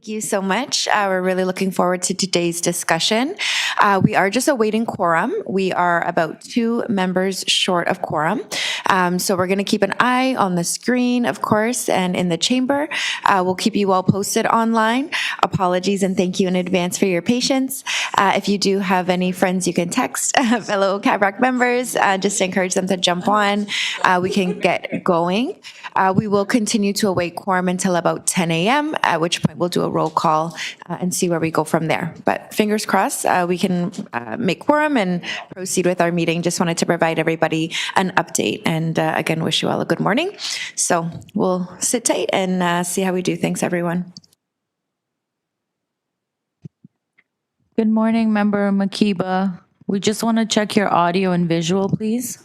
Thank you so much. We're really looking forward to today's discussion. We are just awaiting quorum. We are about 2 members short of quorum. So we're going to keep an eye on the screen, of course, and in the chamber. We'll keep you all posted online. Apologies and thank you in advance for your patience. If you do have any friends you can text, fellow CABRAC members, just to encourage them to jump on, we can get going. We will continue to await quorum until about 10 a.m., at which point we'll do a roll call and see where we go from there. But fingers crossed, we can make quorum and proceed with our meeting. Just wanted to provide everybody an update and again, wish you all a good morning. So we'll sit tight and see how we do. Thanks, everyone. Good morning, Member Makiba. We just want to check your audio and visual, please.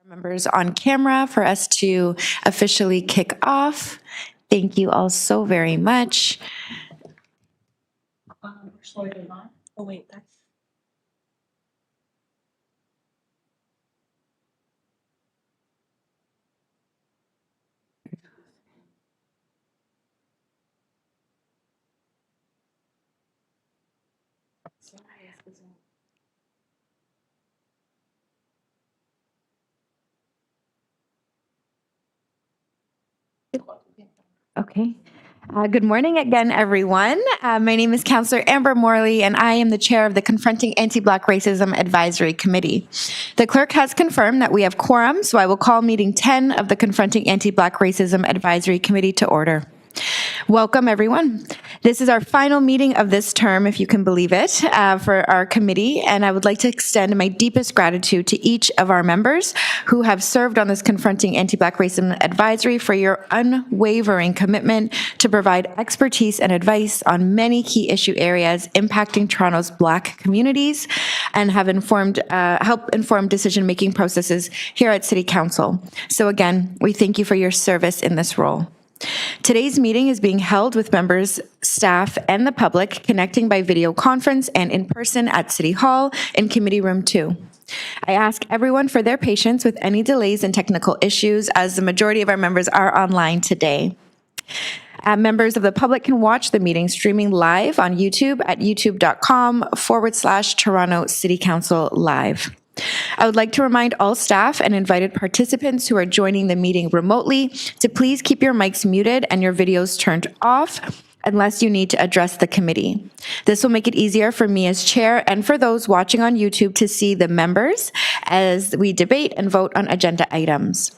Members on camera for us to officially kick off. Thank you all so very much. Oh, wait, that's. Okay. Good morning again, everyone. My name is Councillor Amber Morley, and I am the chair of the Confronting Anti-Black Racism Advisory Committee. The clerk has confirmed that we have quorum, so I will call meeting 10 of the Confronting Anti-Black Racism Advisory Committee to order. Welcome, everyone. This is our final meeting of this term, if you can believe it, for our committee, and I would like to extend my deepest gratitude to each of our members who have served on this Confronting Anti-Black Racism Advisory for your unwavering commitment to provide expertise and advice on many key issue areas impacting Toronto's Black communities and have helped inform decision-making processes here at City Council. So again, we thank you for your service in this role. Today's meeting is being held with members, staff, and the public connecting by video conference and in person at City Hall in Committee Room 2. I ask everyone for their patience with any delays and technical issues, as the majority of our members are online today. Members of the public can watch the meeting streaming live on YouTube at youtube.com/Toronto City Council Live. I would like to remind all staff and invited participants who are joining the meeting remotely to please keep your mics muted and your videos turned off unless you need to address the committee. This will make it easier for me as chair and for those watching on YouTube to see the members as we debate and vote on agenda items.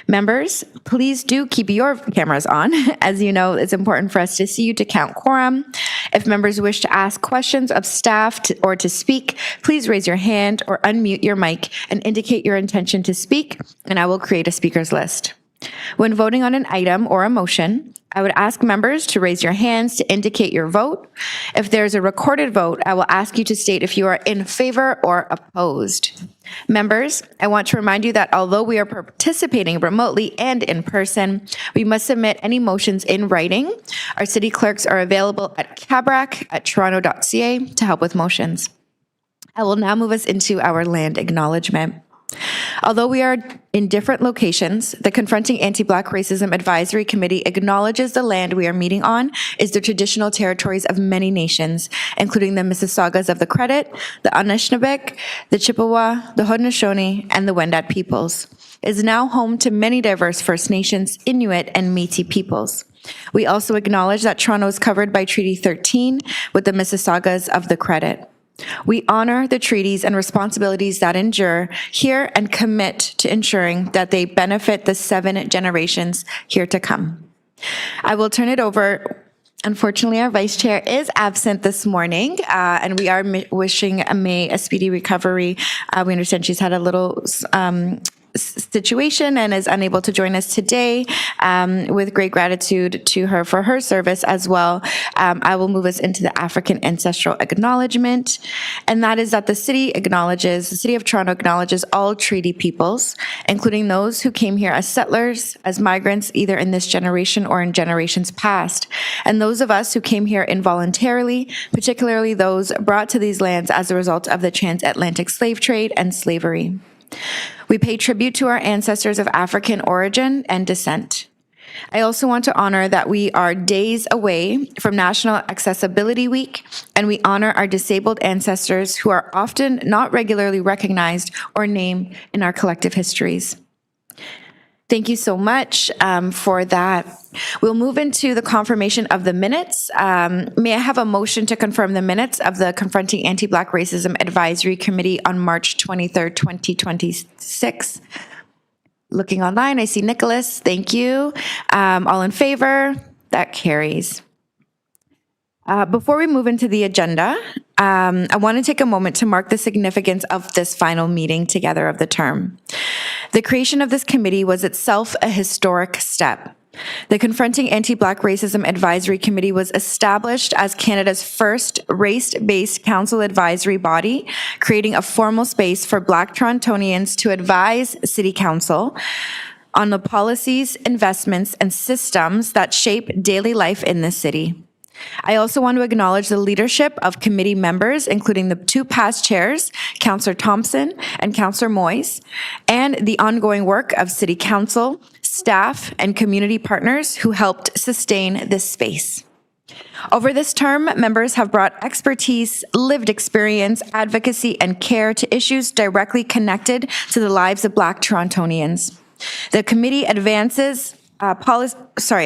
Members, please do keep your cameras on. As you know, it's important for us to see you to count quorum. If members wish to ask questions of staff or to speak, please raise your hand or unmute your mic and indicate your intention to speak, and I will create a speakers list. When voting on an item or a motion, I would ask members to raise your hands to indicate your vote. If there's a recorded vote, I will ask you to state if you are in favor or opposed. Members, I want to remind you that although we are participating remotely and in person, we must submit any motions in writing. Our city clerks are available at cabrac@toronto.ca to help with motions. I will now move us into our land acknowledgement. Although we are in different locations, the Confronting Anti-Black Racism Advisory Committee acknowledges the land we are meeting on is the traditional territories of many nations, including the Mississaugas of the Credit, the Anishinaabe, the Chippewa, the Haudenosaunee, and the Wendat peoples. It is now home to many diverse First Nations, Inuit, and Métis peoples. We also acknowledge that Toronto is covered by Treaty 13 with the Mississaugas of the Credit. We honor the treaties and responsibilities that endure here and commit to ensuring that they benefit the 7 generations here to come. I will turn it over. Unfortunately, our vice chair is absent this morning, and we are wishing May a speedy recovery. We understand she's had a little situation and is unable to join us today. With great gratitude to her for her service as well. I will move us into the African ancestral acknowledgement, and that is that the city of Toronto acknowledges all treaty peoples, including those who came here as settlers, as migrants, either in this generation or in generations past, and those of us who came here involuntarily, particularly those brought to these lands as a result of the transatlantic slave trade and slavery. We pay tribute to our ancestors of African origin and descent. I also want to honor that we are days away from National Accessibility Week, and we honor our disabled ancestors who are often not regularly recognized or named in our collective histories. Thank you so much for that. We'll move into the confirmation of the minutes. May I have a motion to confirm the minutes of the Confronting Anti-Black Racism Advisory Committee on March 23rd, 2026? Looking online, I see Nicholas. Thank you. All in favor? That carries. Before we move into the agenda, I want to take a moment to mark the significance of this final meeting together of the term. The creation of this committee was itself a historic step. The Confronting Anti-Black Racism Advisory Committee was established as Canada's first race-based council advisory body, creating a formal space for Black Torontonians to advise City Council on the policies, investments, and systems that shape daily life in this city. I also want to acknowledge the leadership of committee members, including the 2 past chairs, Councillor Thompson and Councillor Moyes, and the ongoing work of City Council, staff, and community partners who helped sustain this space. Over this term, members have brought expertise, lived experience, advocacy, and care to issues directly connected to the lives of Black Torontonians. The committee advanced policing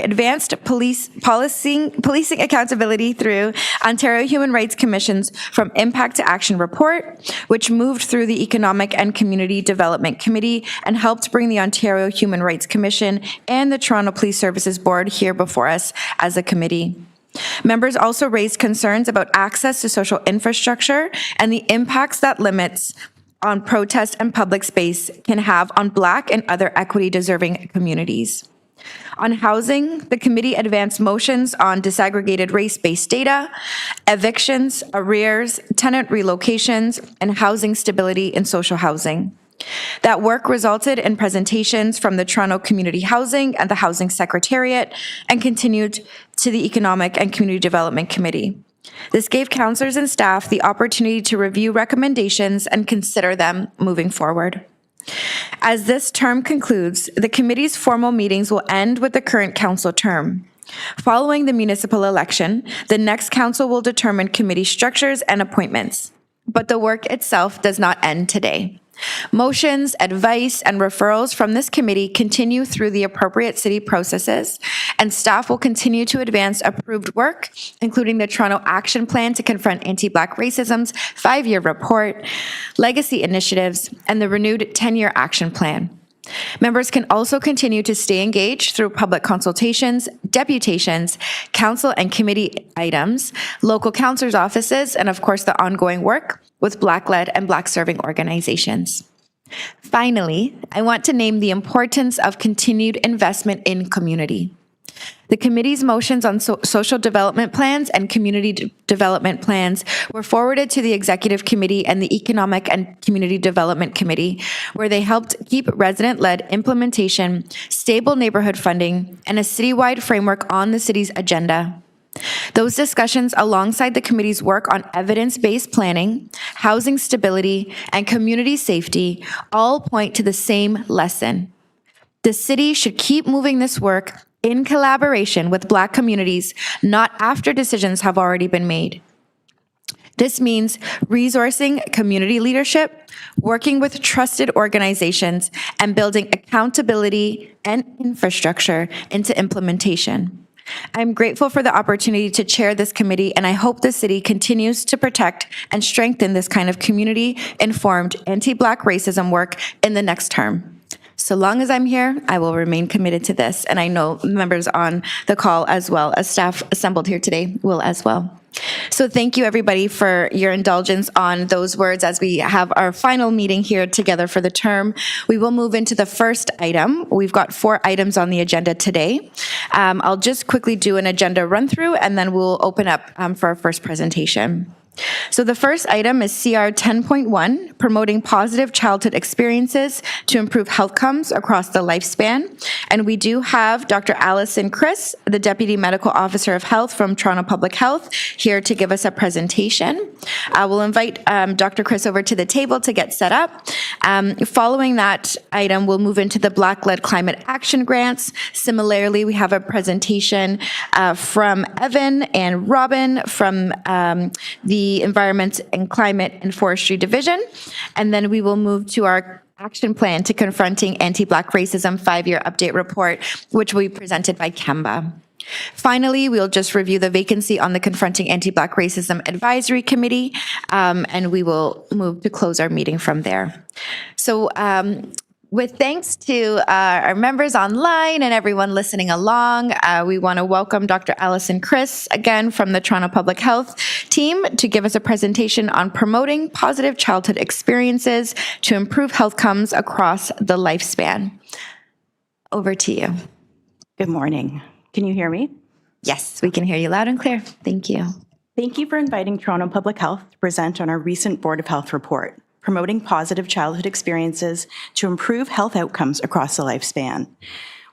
accountability through Ontario Human Rights Commission's From Impact to Action report, which moved through the Economic and Community Development Committee and helped bring the Ontario Human Rights Commission and the Toronto Police Services Board here before us as a committee. Members also raised concerns about access to social infrastructure and the impacts that limits on protest and public space can have on Black and other equity-deserving communities. On housing, the committee advanced motions on disaggregated race-based data, evictions, arrears, tenant relocations, and housing stability in social housing. That work resulted in presentations from the Toronto Community Housing and the Housing Secretariat and continued to the Economic and Community Development Committee. This gave councillors and staff the opportunity to review recommendations and consider them moving forward. As this term concludes, the committee's formal meetings will end with the current council term. Following the municipal election, the next council will determine committee structures and appointments. But the work itself does not end today. Motions, advice, and referrals from this committee continue through the appropriate city processes, and staff will continue to advance approved work, including the Toronto Action Plan to Confront Anti-Black Racism's 5-year report, legacy initiatives, and the renewed 10-year action plan. Members can also continue to stay engaged through public consultations, deputations, council and committee items, local councilors' offices, and of course the ongoing work with Black-led and Black-serving organizations. Finally, I want to name the importance of continued investment in community. The committee's motions on social development plans and community development plans were forwarded to the Executive Committee and the Economic and Community Development Committee, where they helped keep resident-led implementation, stable neighborhood funding, and a citywide framework on the city's agenda. Those discussions, alongside the committee's work on evidence-based planning, housing stability, and community safety, all point to the same lesson. The city should keep moving this work in collaboration with Black communities, not after decisions have already been made. This means resourcing community leadership, working with trusted organizations, and building accountability and infrastructure into implementation. I'm grateful for the opportunity to chair this committee, and I hope the city continues to protect and strengthen this kind of community-informed anti-Black racism work in the next term. So long as I'm here, I will remain committed to this, and I know members on the call as well as staff assembled here today will as well. So thank you, everybody, for your indulgence on those words as we have our final meeting here together for the term. We will move into the first item. We've got 4 items on the agenda today. I'll just quickly do an agenda run-through, and then we'll open up for our first presentation. So the first item is CR 10.1, promoting positive childhood experiences to improve health outcomes across the lifespan. And we do have Dr. Allison Chris, the Deputy Medical Officer of Health from Toronto Public Health, here to give us a presentation. We'll invite Dr. Chris over to the table to get set up. Following that item, we'll move into the Black-led Climate Action Grants. Similarly, we have a presentation from Evan and Robin from the Environment and Climate and Forestry Division. And then we will move to our action plan to Confronting Anti-Black Racism 5-year update report, which will be presented by Kemba. Finally, we'll just review the vacancy on the Confronting Anti-Black Racism Advisory Committee, and we will move to close our meeting from there. So with thanks to our members online and everyone listening along, we want to welcome Dr. Allison Chris, again from the Toronto Public Health team, to give us a presentation on promoting positive childhood experiences to improve health outcomes across the lifespan. Over to you. Good morning. Can you hear me? Yes, we can hear you loud and clear. Thank you. Thank you for inviting Toronto Public Health to present on our recent Board of Health report, promoting positive childhood experiences to improve health outcomes across the lifespan.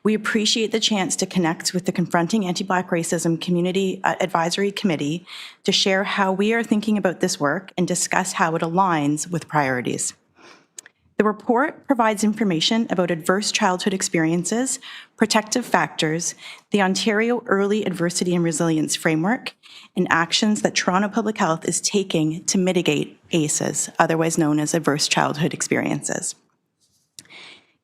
We appreciate the chance to connect with the Confronting Anti-Black Racism Community Advisory Committee to share how we are thinking about this work and discuss how it aligns with priorities. The report provides information about adverse childhood experiences, protective factors, the Ontario Early Adversity and Resilience Framework, and actions that Toronto Public Health is taking to mitigate ACEs, otherwise known as adverse childhood experiences.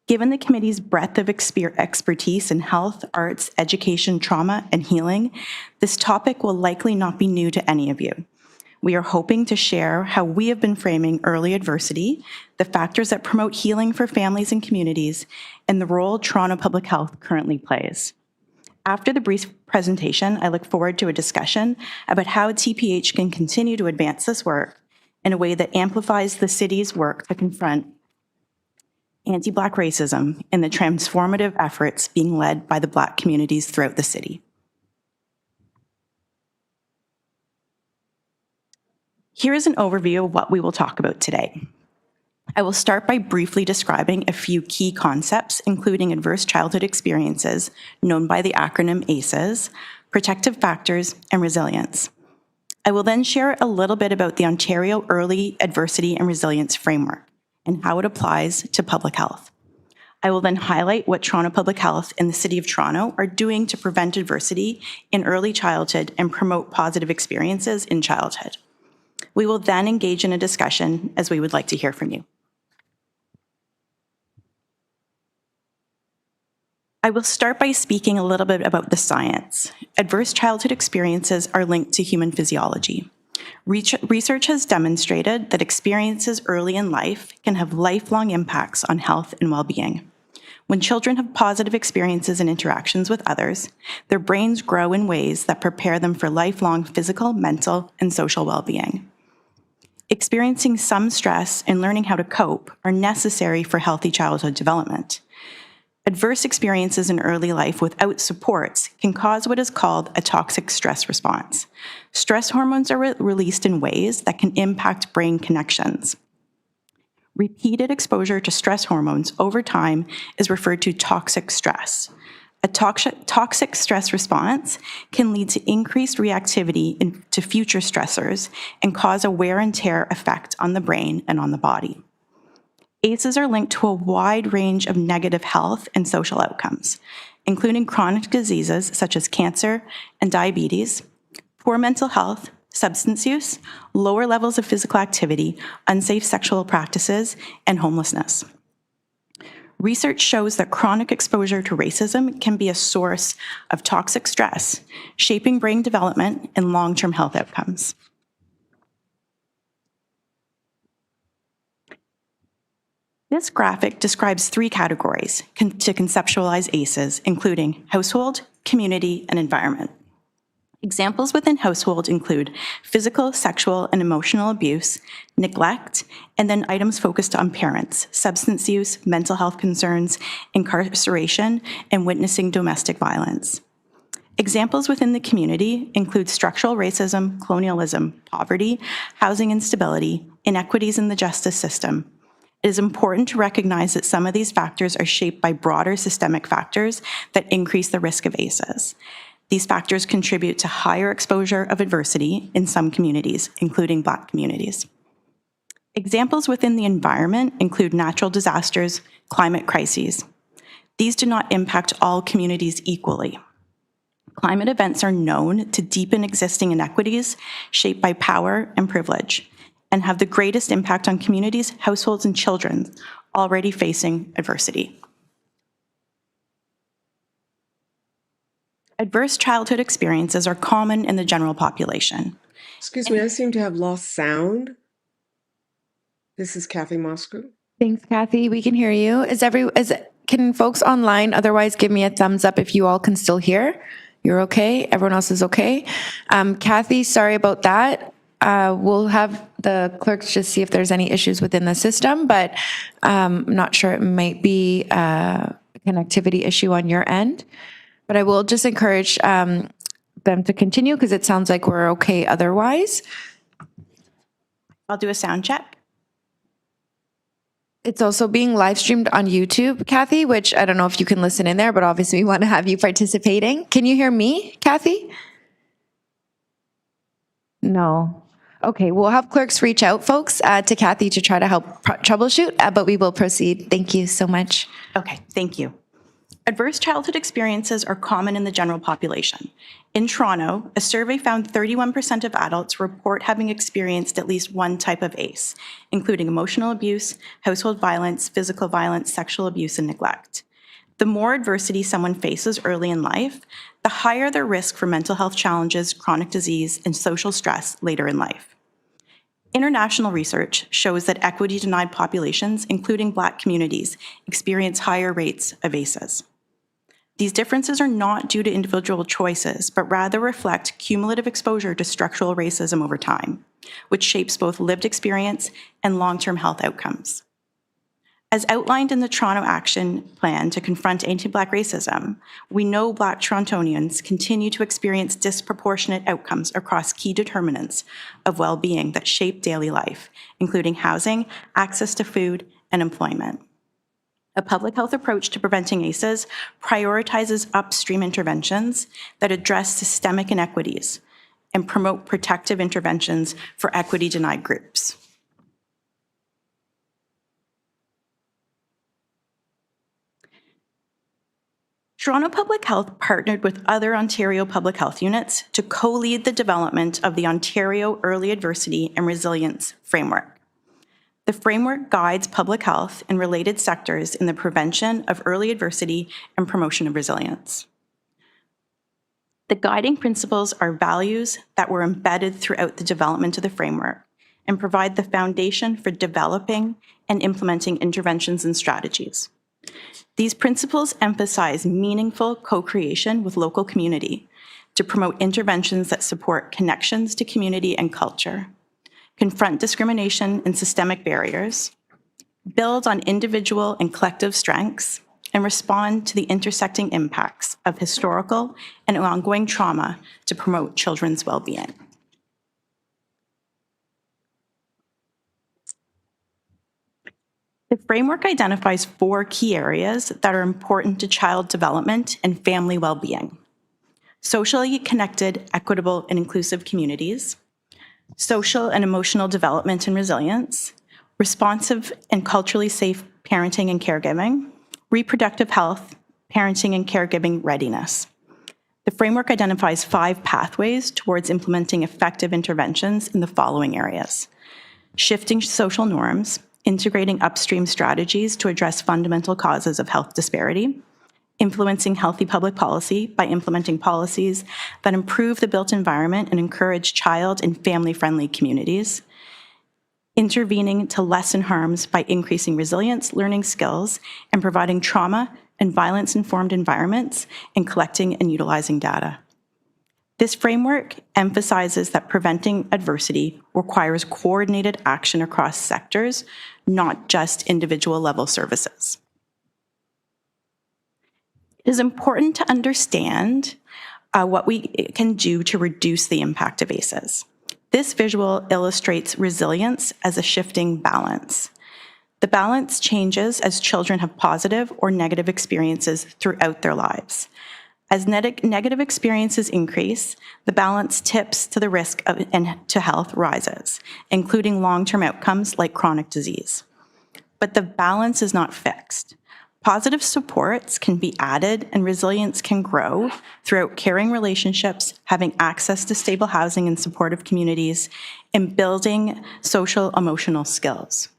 Given the committee's breadth of expertise in health, arts, education, trauma, and healing, this topic will likely not be new to any of you. We are hoping to share how we have been framing early adversity, the factors that promote healing for families and communities, and the role Toronto Public Health currently plays. After the brief presentation, I look forward to a discussion about how TPH can continue to advance this work in a way that amplifies the city's work to confront anti-Black racism and the transformative efforts being led by the Black communities throughout the city. Here is an overview of what we will talk about today. I will start by briefly describing a few key concepts, including adverse childhood experiences, known by the acronym ACEs, protective factors, and resilience. I will then share a little bit about the Ontario Early Adversity and Resilience Framework and how it applies to public health. I will then highlight what Toronto Public Health and the City of Toronto are doing to prevent adversity in early childhood and promote positive experiences in childhood. We will then engage in a discussion, as we would like to hear from you. I will start by speaking a little bit about the science. Adverse childhood experiences are linked to human physiology. Research has demonstrated that experiences early in life can have lifelong impacts on health and well-being. When children have positive experiences and interactions with others, their brains grow in ways that prepare them for lifelong physical, mental, and social well-being. Experiencing some stress and learning how to cope are necessary for healthy childhood development. Adverse experiences in early life without supports can cause what is called a toxic stress response. Stress hormones are released in ways that can impact brain connections. Repeated exposure to stress hormones over time is referred to toxic stress. A toxic stress response can lead to increased reactivity to future stressors and cause a wear and tear effect on the brain and on the body. ACEs are linked to a wide range of negative health and social outcomes, including chronic diseases such as cancer and diabetes, poor mental health, substance use, lower levels of physical activity, unsafe sexual practices, and homelessness. Research shows that chronic exposure to racism can be a source of toxic stress, shaping brain development and long-term health outcomes. This graphic describes three categories to conceptualize ACEs, including household, community, and environment. Examples within household include physical, sexual, and emotional abuse, neglect, and then items focused on parents, substance use, mental health concerns, incarceration, and witnessing domestic violence. Examples within the community include structural racism, colonialism, poverty, housing instability, inequities in the justice system. It is important to recognize that some of these factors are shaped by broader systemic factors that increase the risk of ACEs. These factors contribute to higher exposure of adversity in some communities, including Black communities. Examples within the environment include natural disasters, climate crises. These do not impact all communities equally. Climate events are known to deepen existing inequities shaped by power and privilege, and have the greatest impact on communities, households, and children already facing adversity. Adverse childhood experiences are common in the general population. Excuse me, I seem to have lost sound. This is Kathy Moscow. Thanks, Kathy. We can hear you. Can folks online otherwise give me a thumbs up if you all can still hear? You're okay? Everyone else is okay? Kathy, sorry about that. We'll have the clerks just see if there's any issues within the system, but I'm not sure, it might be a connectivity issue on your end. But I will just encourage them to continue because it sounds like we're okay otherwise. I'll do a sound check. It's also being live streamed on YouTube, Kathy, which I don't know if you can listen in there, but obviously we want to have you participating. Can you hear me, Kathy? No. Okay, we'll have clerks reach out, folks, to Kathy to try to help troubleshoot, but we will proceed. Thank you so much. Okay, thank you. Adverse childhood experiences are common in the general population. In Toronto, a survey found 31% of adults report having experienced at least one type of ACE, including emotional abuse, household violence, physical violence, sexual abuse, and neglect. The more adversity someone faces early in life, the higher their risk for mental health challenges, chronic disease, and social stress later in life. International research shows that equity-denied populations, including Black communities, experience higher rates of ACEs. These differences are not due to individual choices, but rather reflect cumulative exposure to structural racism over time, which shapes both lived experience and long-term health outcomes. As outlined in the Toronto Action Plan to confront anti-Black racism, we know Black Torontonians continue to experience disproportionate outcomes across key determinants of well-being that shape daily life, including housing, access to food, and employment. A public health approach to preventing ACEs prioritizes upstream interventions that address systemic inequities and promote protective interventions for equity-denied groups. Toronto Public Health partnered with other Ontario public health units to co-lead the development of the Ontario Early Adversity and Resilience Framework. The framework guides public health and related sectors in the prevention of early adversity and promotion of resilience. The guiding principles are values that were embedded throughout the development of the framework and provide the foundation for developing and implementing interventions and strategies. These principles emphasize meaningful co-creation with local community to promote interventions that support connections to community and culture, confront discrimination and systemic barriers, build on individual and collective strengths, and respond to the intersecting impacts of historical and ongoing trauma to promote children's well-being. The framework identifies 4 key areas that are important to child development and family well-being: socially connected, equitable, and inclusive communities, social and emotional development and resilience, responsive and culturally safe parenting and caregiving, reproductive health, parenting and caregiving readiness. The framework identifies 5 pathways towards implementing effective interventions in the following areas: shifting social norms, integrating upstream strategies to address fundamental causes of health disparity, influencing healthy public policy by implementing policies that improve the built environment and encourage child and family-friendly communities, intervening to lessen harms by increasing resilience, learning skills, and providing trauma and violence-informed environments, and collecting and utilizing data. This framework emphasizes that preventing adversity requires coordinated action across sectors, not just individual-level services. It is important to understand what we can do to reduce the impact of ACEs. This visual illustrates resilience as a shifting balance. The balance changes as children have positive or negative experiences throughout their lives. As negative experiences increase, the balance tips to the risk of and to health rises, including long-term outcomes like chronic disease. But the balance is not fixed. Positive supports can be added and resilience can grow throughout caring relationships, having access to stable housing and supportive communities, and building social emotional skills.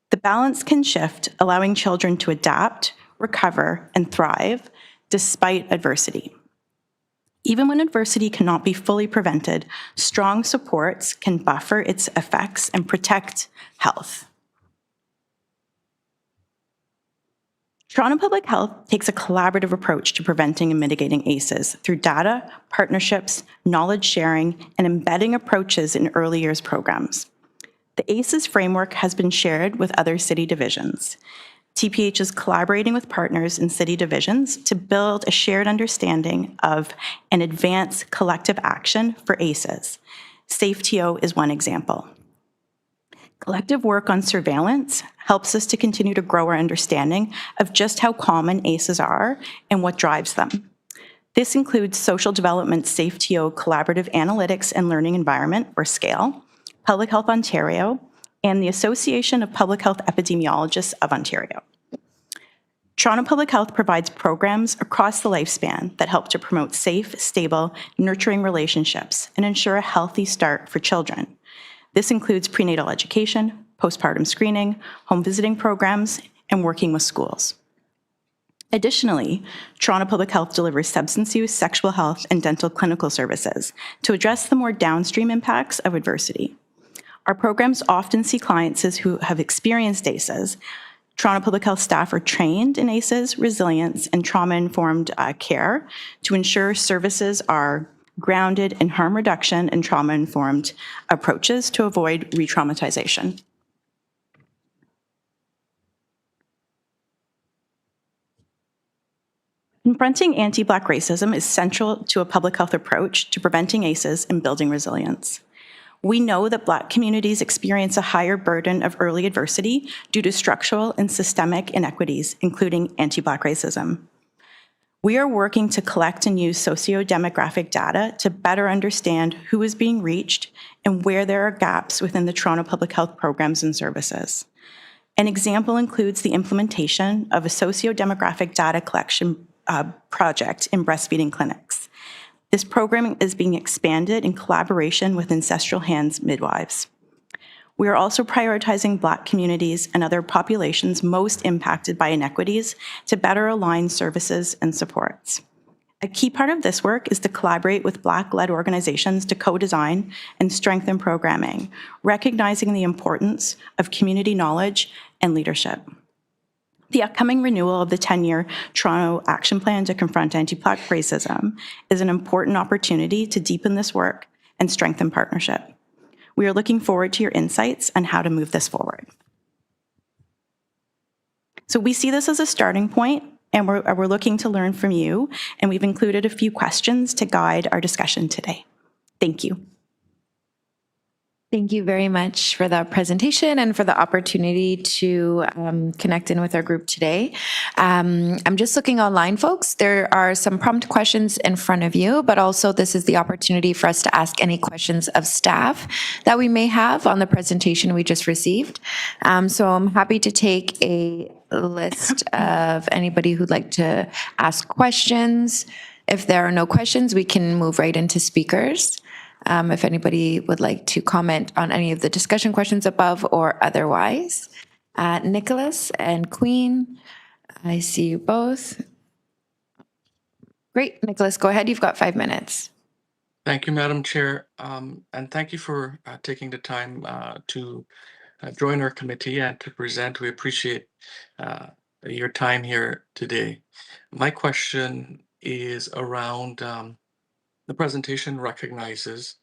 The balance can shift, allowing children to adapt, recover, and thrive despite adversity. Even when adversity cannot be fully prevented, strong supports can buffer its effects and protect health. Toronto Public Health takes a collaborative approach to preventing and mitigating ACEs through data, partnerships, knowledge sharing, and embedding approaches in early years programs. The ACEs framework has been shared with other city divisions. TPH is collaborating with partners in city divisions to build a shared understanding of and advance collective action for ACEs. SafeTO is one example. Collective work on surveillance helps us to continue to grow our understanding of just how common ACEs are and what drives them. This includes Social Development SafeTO Collaborative Analytics and Learning Environment, or SCALE, Public Health Ontario, and the Association of Public Health Epidemiologists of Ontario. Toronto Public Health provides programs across the lifespan that help to promote safe, stable, nurturing relationships and ensure a healthy start for children. This includes prenatal education, postpartum screening, home visiting programs, and working with schools. Additionally, Toronto Public Health delivers substance use, sexual health, and dental clinical services to address the more downstream impacts of adversity. Our programs often see clients who have experienced ACEs. Toronto Public Health staff are trained in ACEs, resilience, and trauma-informed care to ensure services are grounded in harm reduction and trauma-informed approaches to avoid re-traumatization. Confronting anti-Black racism is central to a public health approach to preventing ACEs and building resilience. We know that Black communities experience a higher burden of early adversity due to structural and systemic inequities, including anti-Black racism. We are working to collect and use socio-demographic data to better understand who is being reached and where there are gaps within the Toronto Public Health programs and services. An example includes the implementation of a socio-demographic data collection project in breastfeeding clinics. This program is being expanded in collaboration with Ancestral Hands midwives. We are also prioritizing Black communities and other populations most impacted by inequities to better align services and supports. A key part of this work is to collaborate with Black-led organizations to co-design and strengthen programming, recognizing the importance of community knowledge and leadership. The upcoming renewal of the 10-year Toronto Action Plan to confront anti-Black racism is an important opportunity to deepen this work and strengthen partnership. We are looking forward to your insights on how to move this forward. So we see this as a starting point, and we're looking to learn from you, and we've included a few questions to guide our discussion today. Thank you. Thank you very much for that presentation and for the opportunity to connect in with our group today. I'm just looking online, folks. There are some prompt questions in front of you, but also this is the opportunity for us to ask any questions of staff that we may have on the presentation we just received. So I'm happy to take a list of anybody who'd like to ask questions. If there are no questions, we can move right into speakers. If anybody would like to comment on any of the discussion questions above or otherwise. Nicholas and Queen, I see you both. Great, Nicholas, go ahead. You've got 5 minutes. Thank you, Madam Chair, and thank you for taking the time to join our committee and to present. We appreciate your time here today. My question is around the presentation recognizes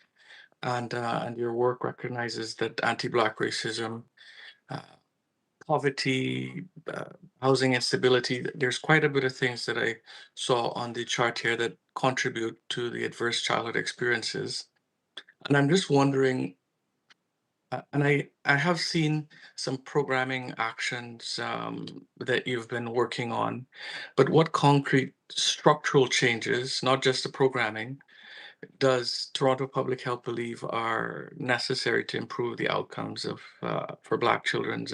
and your work recognizes that anti-Black racism, uh, poverty, housing instability, there's quite a bit of things that I saw on the chart here that contribute to the adverse childhood experiences. And I'm just wondering, and I have seen some programming actions that you've been working on, but what concrete structural changes, not just the programming, does Toronto Public Health believe are necessary to improve the outcomes of for Black children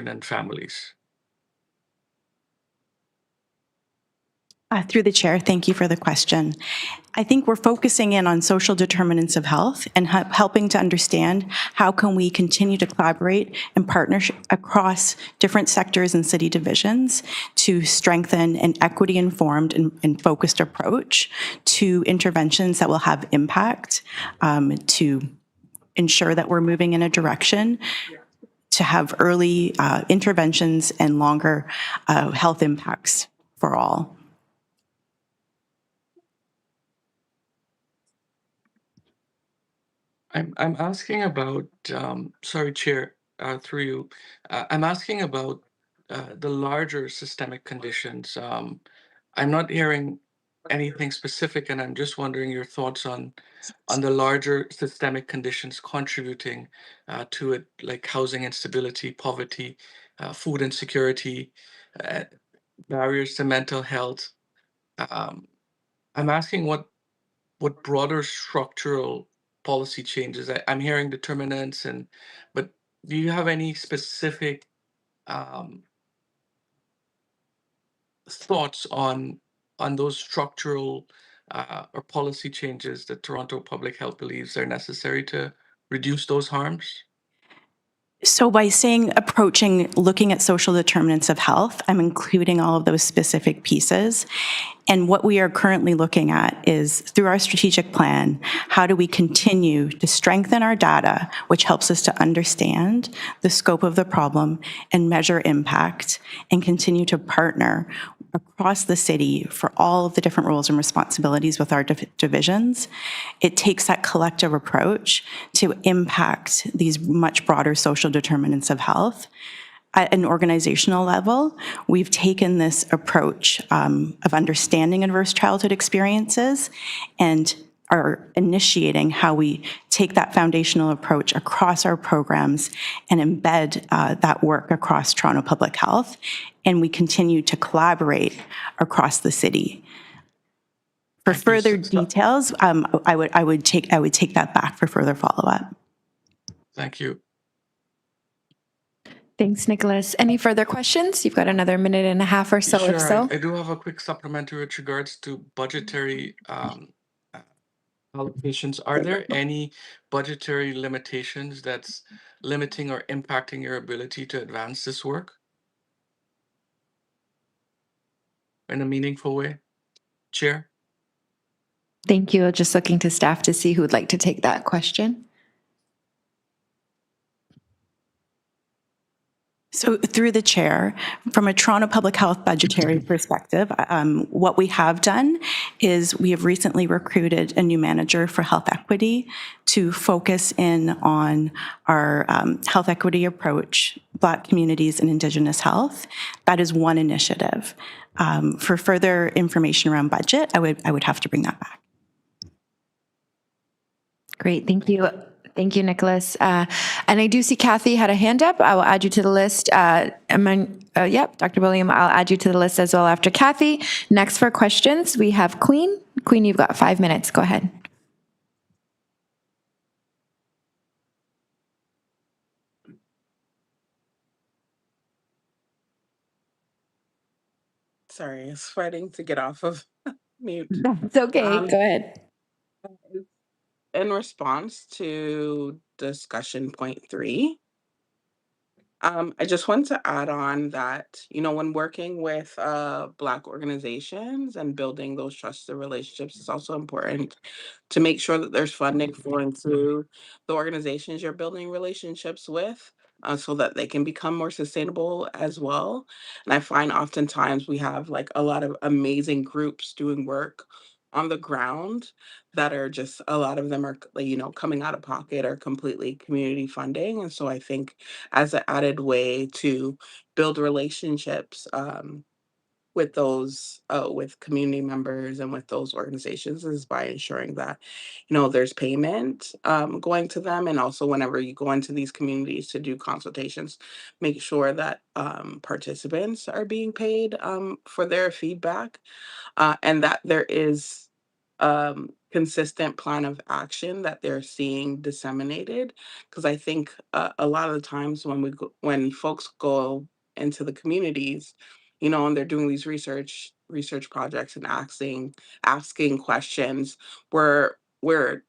and families? Through the chair, thank you for the question. I think we're focusing in on social determinants of health and helping to understand how can we continue to collaborate and partner across different sectors and city divisions to strengthen an equity-informed and focused approach to interventions that will have impact, to ensure that we're moving in a direction to have early interventions and longer health impacts for all. I'm asking about, sorry, Chair, through you. I'm asking about the larger systemic conditions. I'm not hearing anything specific, and I'm just wondering your thoughts on the larger systemic conditions contributing to it, like housing instability, poverty, food insecurity, uh, barriers to mental health. Um, I'm asking what broader structural policy changes? I'm hearing determinants, but do you have any specific um, thoughts on those structural or policy changes that Toronto Public Health believes are necessary to reduce those harms? So by saying approaching, looking at social determinants of health, I'm including all of those specific pieces. And what we are currently looking at is, through our strategic plan, how do we continue to strengthen our data, which helps us to understand the scope of the problem and measure impact, and continue to partner across the city for all of the different roles and responsibilities with our divisions. It takes that collective approach to impact these much broader social determinants of health. At an organizational level, we've taken this approach of understanding adverse childhood experiences and are initiating how we take that foundational approach across our programs and embed that work across Toronto Public Health, and we continue to collaborate across the city. For further details, I would take that back for further follow-up. Thank you. Thanks, Nicholas. Any further questions? You've got another minute and a half or so, Sure, if so. I do have a quick supplementary with regards to budgetary allocations. Are there any budgetary limitations that's limiting or impacting your ability to advance this work in a meaningful way? Chair? Thank you. Just looking to staff to see who would like to take that question. So through the chair, from a Toronto Public Health budgetary perspective, what we have done is we have recently recruited a new manager for health equity to focus in on our health equity approach, Black communities and Indigenous health. That is one initiative. For further information around budget, I would have to bring that back. Great, thank you. Thank you, Nicholas. And I do see Kathy had a hand up. I will add you to the list. Yep, Dr. William, I'll add you to the list as well after Kathy. Next for questions, we have Queen. Queen, you've got 5 minutes. Go ahead. Sorry, I was fighting to get off of mute. It's okay. Um, Go ahead. in response to discussion point 3, I just want to add on that, when working with Black organizations and building those trusted relationships, it's also important to make sure that there's funding flowing through the organizations you're building relationships with, so that they can become more sustainable as well. And I find oftentimes we have like a lot of amazing groups doing work on the ground that are just a lot of them are coming out of pocket or completely community funding. And so I think as an added way to build relationships with those with community members and with those organizations is by ensuring that there's payment going to them, and also whenever you go into these communities to do consultations, make sure that participants are being paid for their feedback, and that there is consistent plan of action that they're seeing disseminated. Because I think a lot of the times when folks go into the communities, and they're doing these research projects and asking questions, we're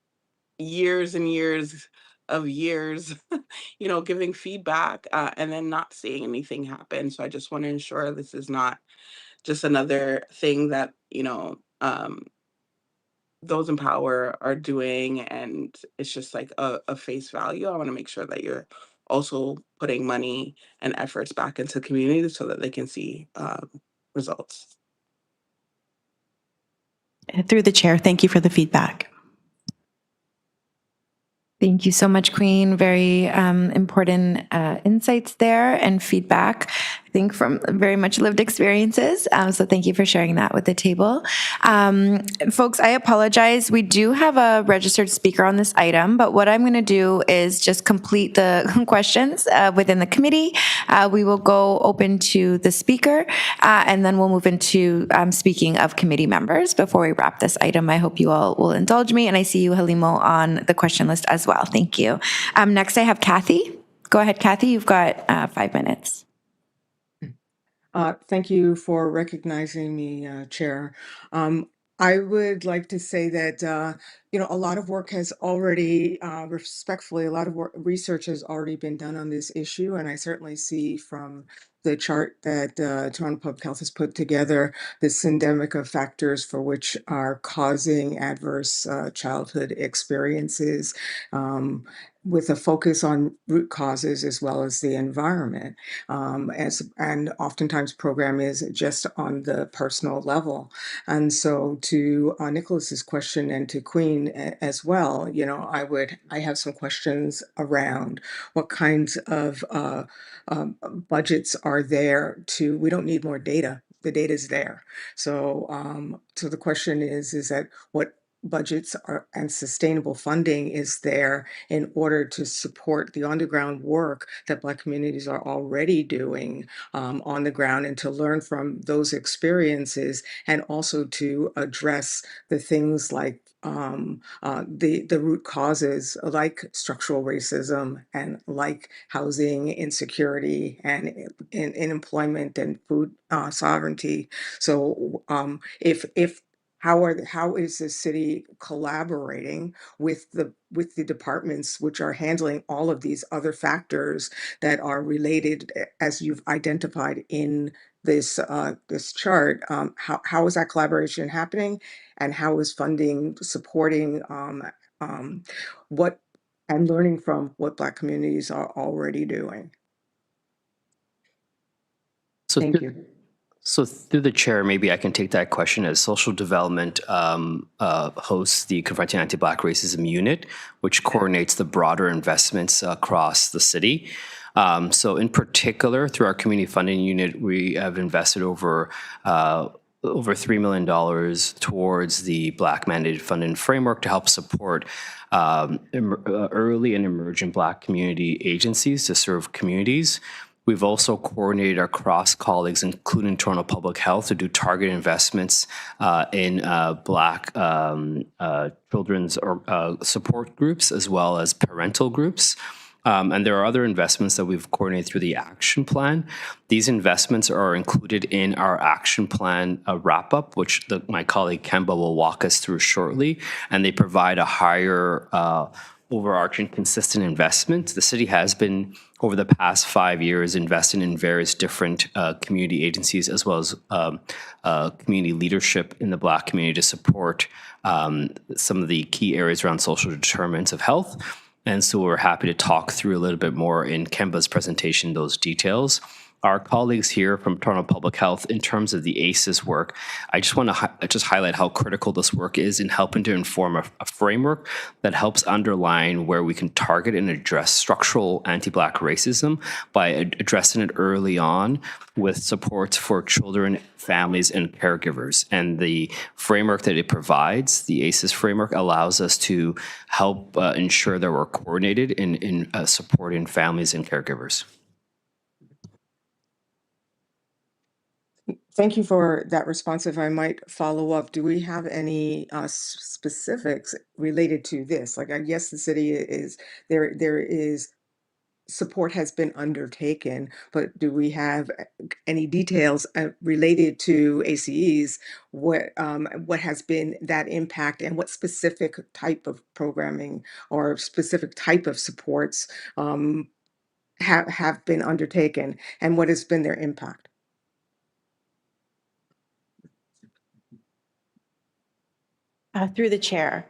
years and years of years, giving feedback, and then not seeing anything happen. So I just want to ensure this is not just another thing that those in power are doing, and it's just like a face value. I want to make sure that you're also putting money and efforts back into communities so that they can see results. Through the chair, thank you for the feedback. Thank you so much, Queen. Very important insights there and feedback, I think, from very much lived experiences. So thank you for sharing that with the table. Folks, I apologize. We do have a registered speaker on this item, but what I'm going to do is just complete the questions within the committee. We will go open to the speaker, and then we'll move into speaking of committee members before we wrap this item. I hope you all will indulge me, and I see you, Halimo, on the question list as well. Thank you. Next, I have Kathy. Go ahead, Kathy. You've got 5 minutes. Thank you for recognizing me, Chair. I would like to say that, a lot of work has already, respectfully, a lot of research has already been done on this issue. And I certainly see from the chart that Toronto Public Health has put together the syndemic of factors for which are causing adverse childhood experiences, with a focus on root causes as well as the environment. And oftentimes program is just on the personal level. And so to Nicholas's question and to Queen as well, I have some questions around what kinds of budgets are there we don't need more data. The data is there. So the question is that what budgets are and sustainable funding is there in order to support the on-the-ground work that Black communities are already doing on the ground, and to learn from those experiences, and also to address the things like the root causes like structural racism and like housing insecurity and in employment and food sovereignty. So if how is the city collaborating with the departments which are handling all of these other factors that are related, as you've identified in this chart? How is that collaboration happening, and how is funding supporting what and learning from what Black communities are already doing? So Thank through, you. so through the chair, maybe I can take that question as social development hosts the Confronting Anti-Black Racism Unit, which coordinates the broader investments across the city. So in particular, through our community funding unit, we have invested over $3 million towards the Black Mandated Funding Framework to help support early and emerging Black community agencies to serve communities. We've also coordinated our cross-colleagues, including Toronto Public Health, to do targeted investments in Black children's support groups as well as parental groups. And there are other investments that we've coordinated through the action plan. These investments are included in our action plan wrap-up, which my colleague Kemba will walk us through shortly, and they provide a higher overarching consistent investment. The city has been, over the past 5 years, investing in various different community agencies as well as community leadership in the Black community to support some of the key areas around social determinants of health. And so we're happy to talk through a little bit more in Kemba's presentation, those details. Our colleagues here from Toronto Public Health, in terms of the ACEs work, I just want to just highlight how critical this work is in helping to inform a framework that helps underline where we can target and address structural anti-Black racism by addressing it early on with supports for children, families, and caregivers. And the framework that it provides, the ACEs framework, allows us to help ensure that we're coordinated in supporting families and caregivers. Thank you for that response. If I might follow up, do we have any specifics related to this? Like, I guess the city is there is support has been undertaken, but do we have any details related to ACEs? What has been that impact, and what specific type of programming or specific type of supports have been undertaken, and what has been their impact? Through the chair,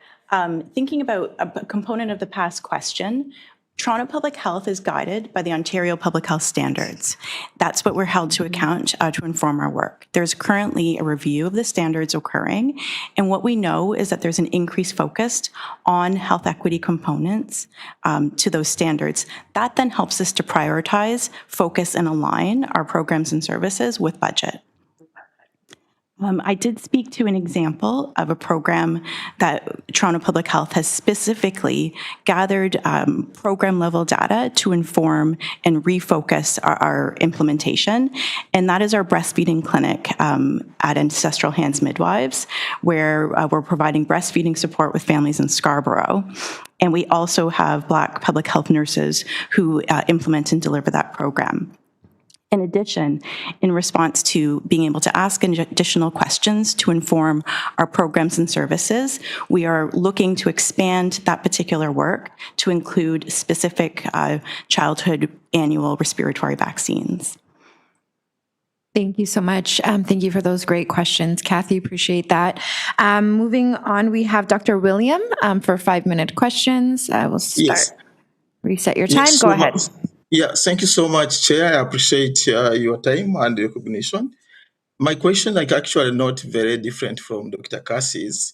thinking about a component of the past question, Toronto Public Health is guided by the Ontario Public Health Standards. That's what we're held to account to inform our work. There's currently a review of the standards occurring, and what we know is that there's an increased focus on health equity components to those standards. That then helps us to prioritize, focus, and align our programs and services with budget. I did speak to an example of a program that Toronto Public Health has specifically gathered program-level data to inform and refocus our implementation, and that is our breastfeeding clinic at Ancestral Hands Midwives, where we're providing breastfeeding support with families in Scarborough. And we also have Black public health nurses who implement and deliver that program. In addition, in response to being able to ask additional questions to inform our programs and services, we are looking to expand that particular work to include specific childhood annual respiratory vaccines. Thank you so much. Thank you for those great questions, Kathy. Appreciate that. Moving on, we have Dr. William for 5-minute questions. We'll start. Yes. Reset your time. Yes, Go so ahead. Yeah, thank you so much, Chair. I appreciate your time and recognition. My question, actually not very different from Dr. Cassie's.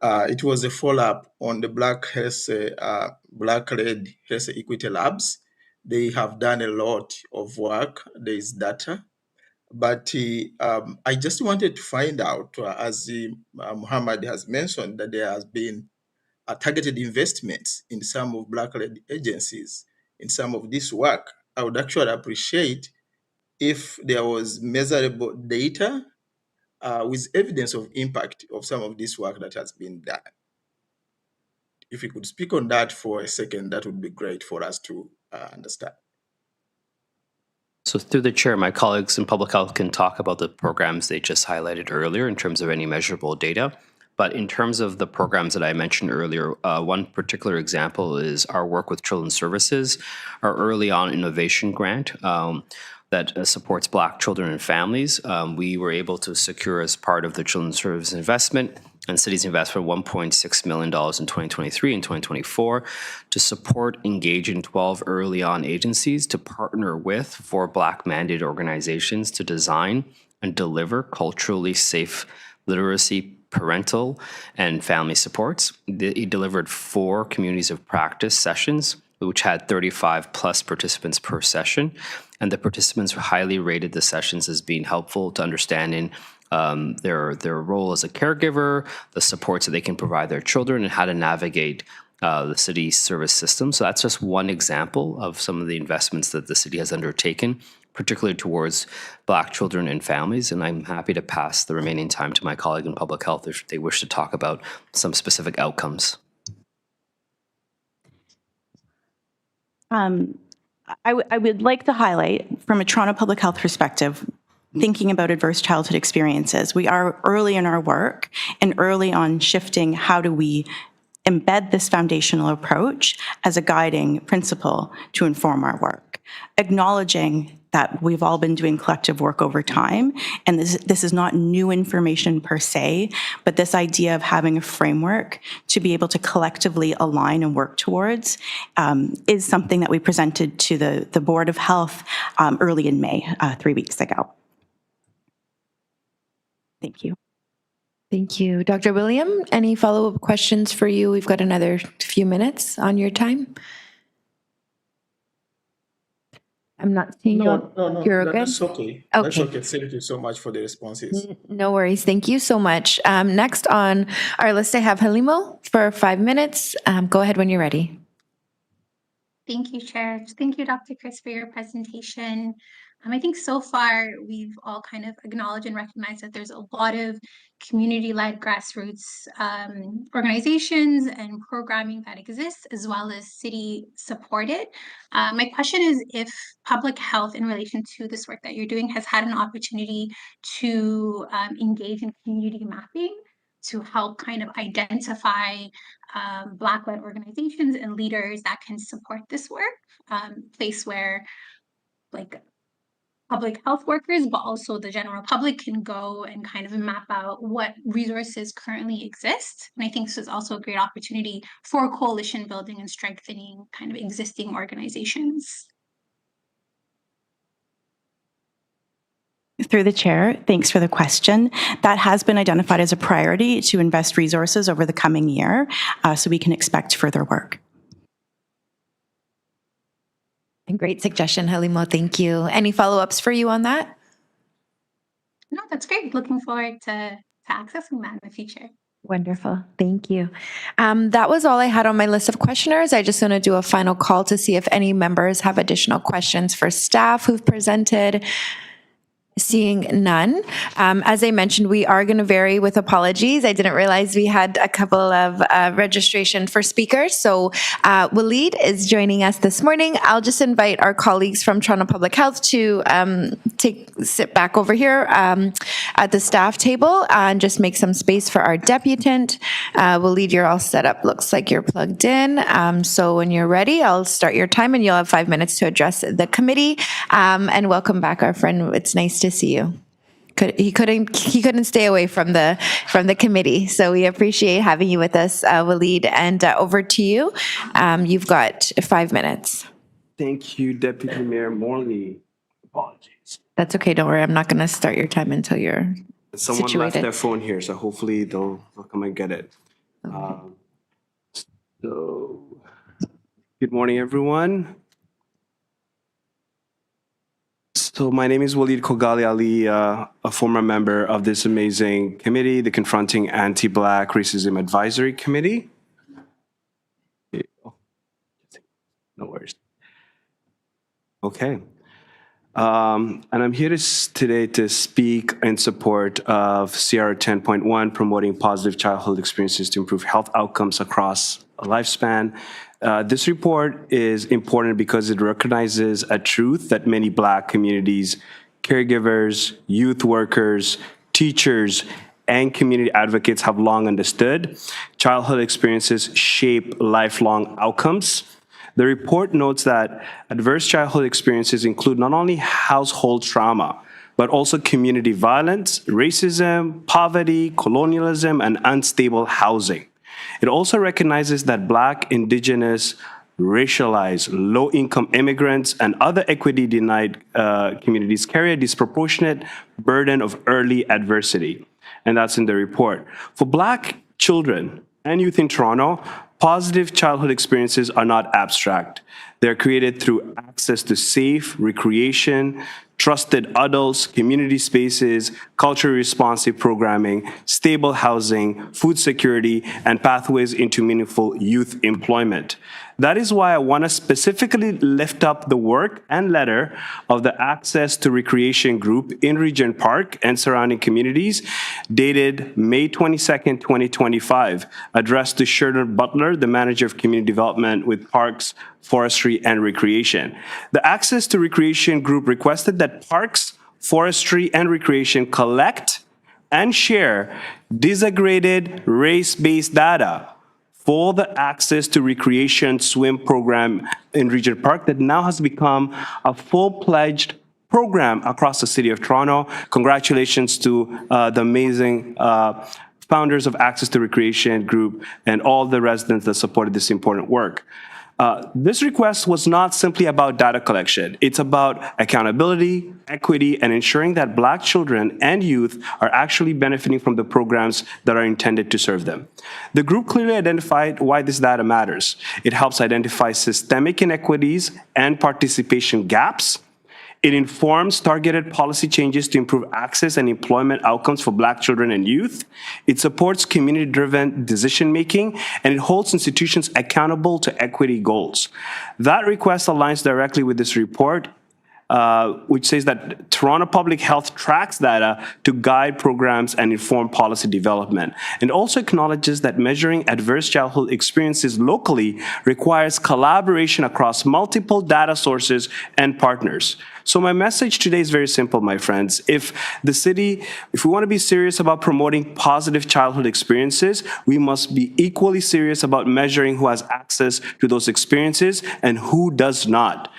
It was a follow-up on the Black-led Health Equity Labs. They have done a lot of work. There is data. But I just wanted to find out, as Muhammad has mentioned, that there has been targeted investments in some of Black-led agencies in some of this work. I would actually appreciate if there was measurable data with evidence of impact of some of this work that has been done. If you could speak on that for a second, that would be great for us to understand. So through the chair, my colleagues in public health can talk about the programs they just highlighted earlier in terms of any measurable data. But in terms of the programs that I mentioned earlier, one particular example is our work with Children's Services, our Early On Innovation Grant that supports Black children and families. We were able to secure, as part of the Children's Services investment, and cities invested $1.6 million in 2023 and 2024 to support engaging 12 early on agencies to partner with 4 Black mandated organizations to design and deliver culturally safe literacy, parental, and family supports. It delivered 4 communities of practice sessions, which had 35 plus participants per session. And the participants highly rated the sessions as being helpful to understanding their role as a caregiver, the supports that they can provide their children, and how to navigate the city service system. So that's just one example of some of the investments that the city has undertaken, particularly towards Black children and families. And I'm happy to pass the remaining time to my colleague in public health if they wish to talk about some specific outcomes. I would like to highlight, from a Toronto Public Health perspective, thinking about adverse childhood experiences. We are early in our work and early on shifting how do we embed this foundational approach as a guiding principle to inform our work, acknowledging that we've all been doing collective work over time, and this is not new information per se, but this idea of having a framework to be able to collectively align and work towards is something that we presented to the Board of Health early in May, 3 weeks ago. Thank you. Thank you. Dr. William, any follow-up questions for you? We've got another few minutes on your time. I'm not seeing No, you're good? that's okay. That's okay. Thank you so much for the responses. No worries. Thank you so much. Next on our list, I have Halimo for 5 minutes. Go ahead when you're ready. Thank you, Chair. Thank you, Dr. Chris, for your presentation. I think so far we've all kind of acknowledged and recognized that there's a lot of community-led grassroots organizations and programming that exists, as well as city supported. My question is if public health in relation to this work that you're doing has had an opportunity to engage in community mapping to help kind of identify Black-led organizations and leaders that can support this work, place where like public health workers, but also the general public can go and kind of map out what resources currently exist. And I think this is also a great opportunity for coalition building and strengthening kind of existing organizations. Through the chair, thanks for the question. That has been identified as a priority to invest resources over the coming year, so we can expect further work. Great suggestion, Halimo. Thank you. Any follow-ups for you on that? No, that's great. Looking forward to accessing that in the future. Wonderful. Thank you. That was all I had on my list of questioners. I just want to do a final call to see if any members have additional questions for staff who've presented. Seeing none. As I mentioned, we are going to vary with apologies. I didn't realize we had a couple of registration for speakers. So Waleed is joining us this morning. I'll just invite our colleagues from Toronto Public Health to sit back over here at the staff table and just make some space for our deputant. Waleed, you're all set up. Looks like you're plugged in. So when you're ready, I'll start your time and you'll have 5 minutes to address the committee. And welcome back, our friend. It's nice to see you. He couldn't stay away from the committee, so we appreciate having you with us, Waleed. And over to you. You've got 5 minutes. Thank you, Deputy Mayor Morley. Apologies. That's okay. Don't worry. I'm not going to start your time until you're Someone situated. left their phone here, so hopefully they'll come and get it. Okay. So, good morning, everyone. So my name is Waleed Kogali Ali, a former member of this amazing committee, the Confronting Anti-Black Racism Advisory Committee. No worries. Okay. And I'm here today to speak in support of CR 10.1, promoting positive childhood experiences to improve health outcomes across a lifespan. This report is important because it recognizes a truth that many Black communities, caregivers, youth workers, teachers, and community advocates have long understood. Childhood experiences shape lifelong outcomes. The report notes that adverse childhood experiences include not only household trauma, but also community violence, racism, poverty, colonialism, and unstable housing. It also recognizes that Black, Indigenous, racialized, low-income immigrants, and other equity-denied communities carry a disproportionate burden of early adversity. And that's in the report. For Black children and youth in Toronto, positive childhood experiences are not abstract. They're created through access to safe recreation, trusted adults, community spaces, culturally responsive programming, stable housing, food security, and pathways into meaningful youth employment. That is why I want to specifically lift up the work and letter of the Access to Recreation Group in Regent Park and surrounding communities, dated May 22nd, 2025, addressed to Sheridan Butler, the Manager of Community Development with Parks, Forestry, and Recreation. The Access to Recreation Group requested that Parks, Forestry, and Recreation collect and share disaggregated race-based data for the Access to Recreation swim program in Regent Park that now has become a full-fledged program across the city of Toronto. Congratulations to the amazing founders of Access to Recreation Group and all the residents that supported this important work. This request was not simply about data collection. It's about accountability, equity, and ensuring that Black children and youth are actually benefiting from the programs that are intended to serve them. The group clearly identified why this data matters. It helps identify systemic inequities and participation gaps. It informs targeted policy changes to improve access and employment outcomes for Black children and youth. It supports community-driven decision-making, and it holds institutions accountable to equity goals. That request aligns directly with this report, which says that Toronto Public Health tracks data to guide programs and inform policy development, and also acknowledges that measuring adverse childhood experiences locally requires collaboration across multiple data sources and partners. So my message today is very simple, my friends. If we want to be serious about promoting positive childhood experiences, we must be equally serious about measuring who has access to those experiences and who does not.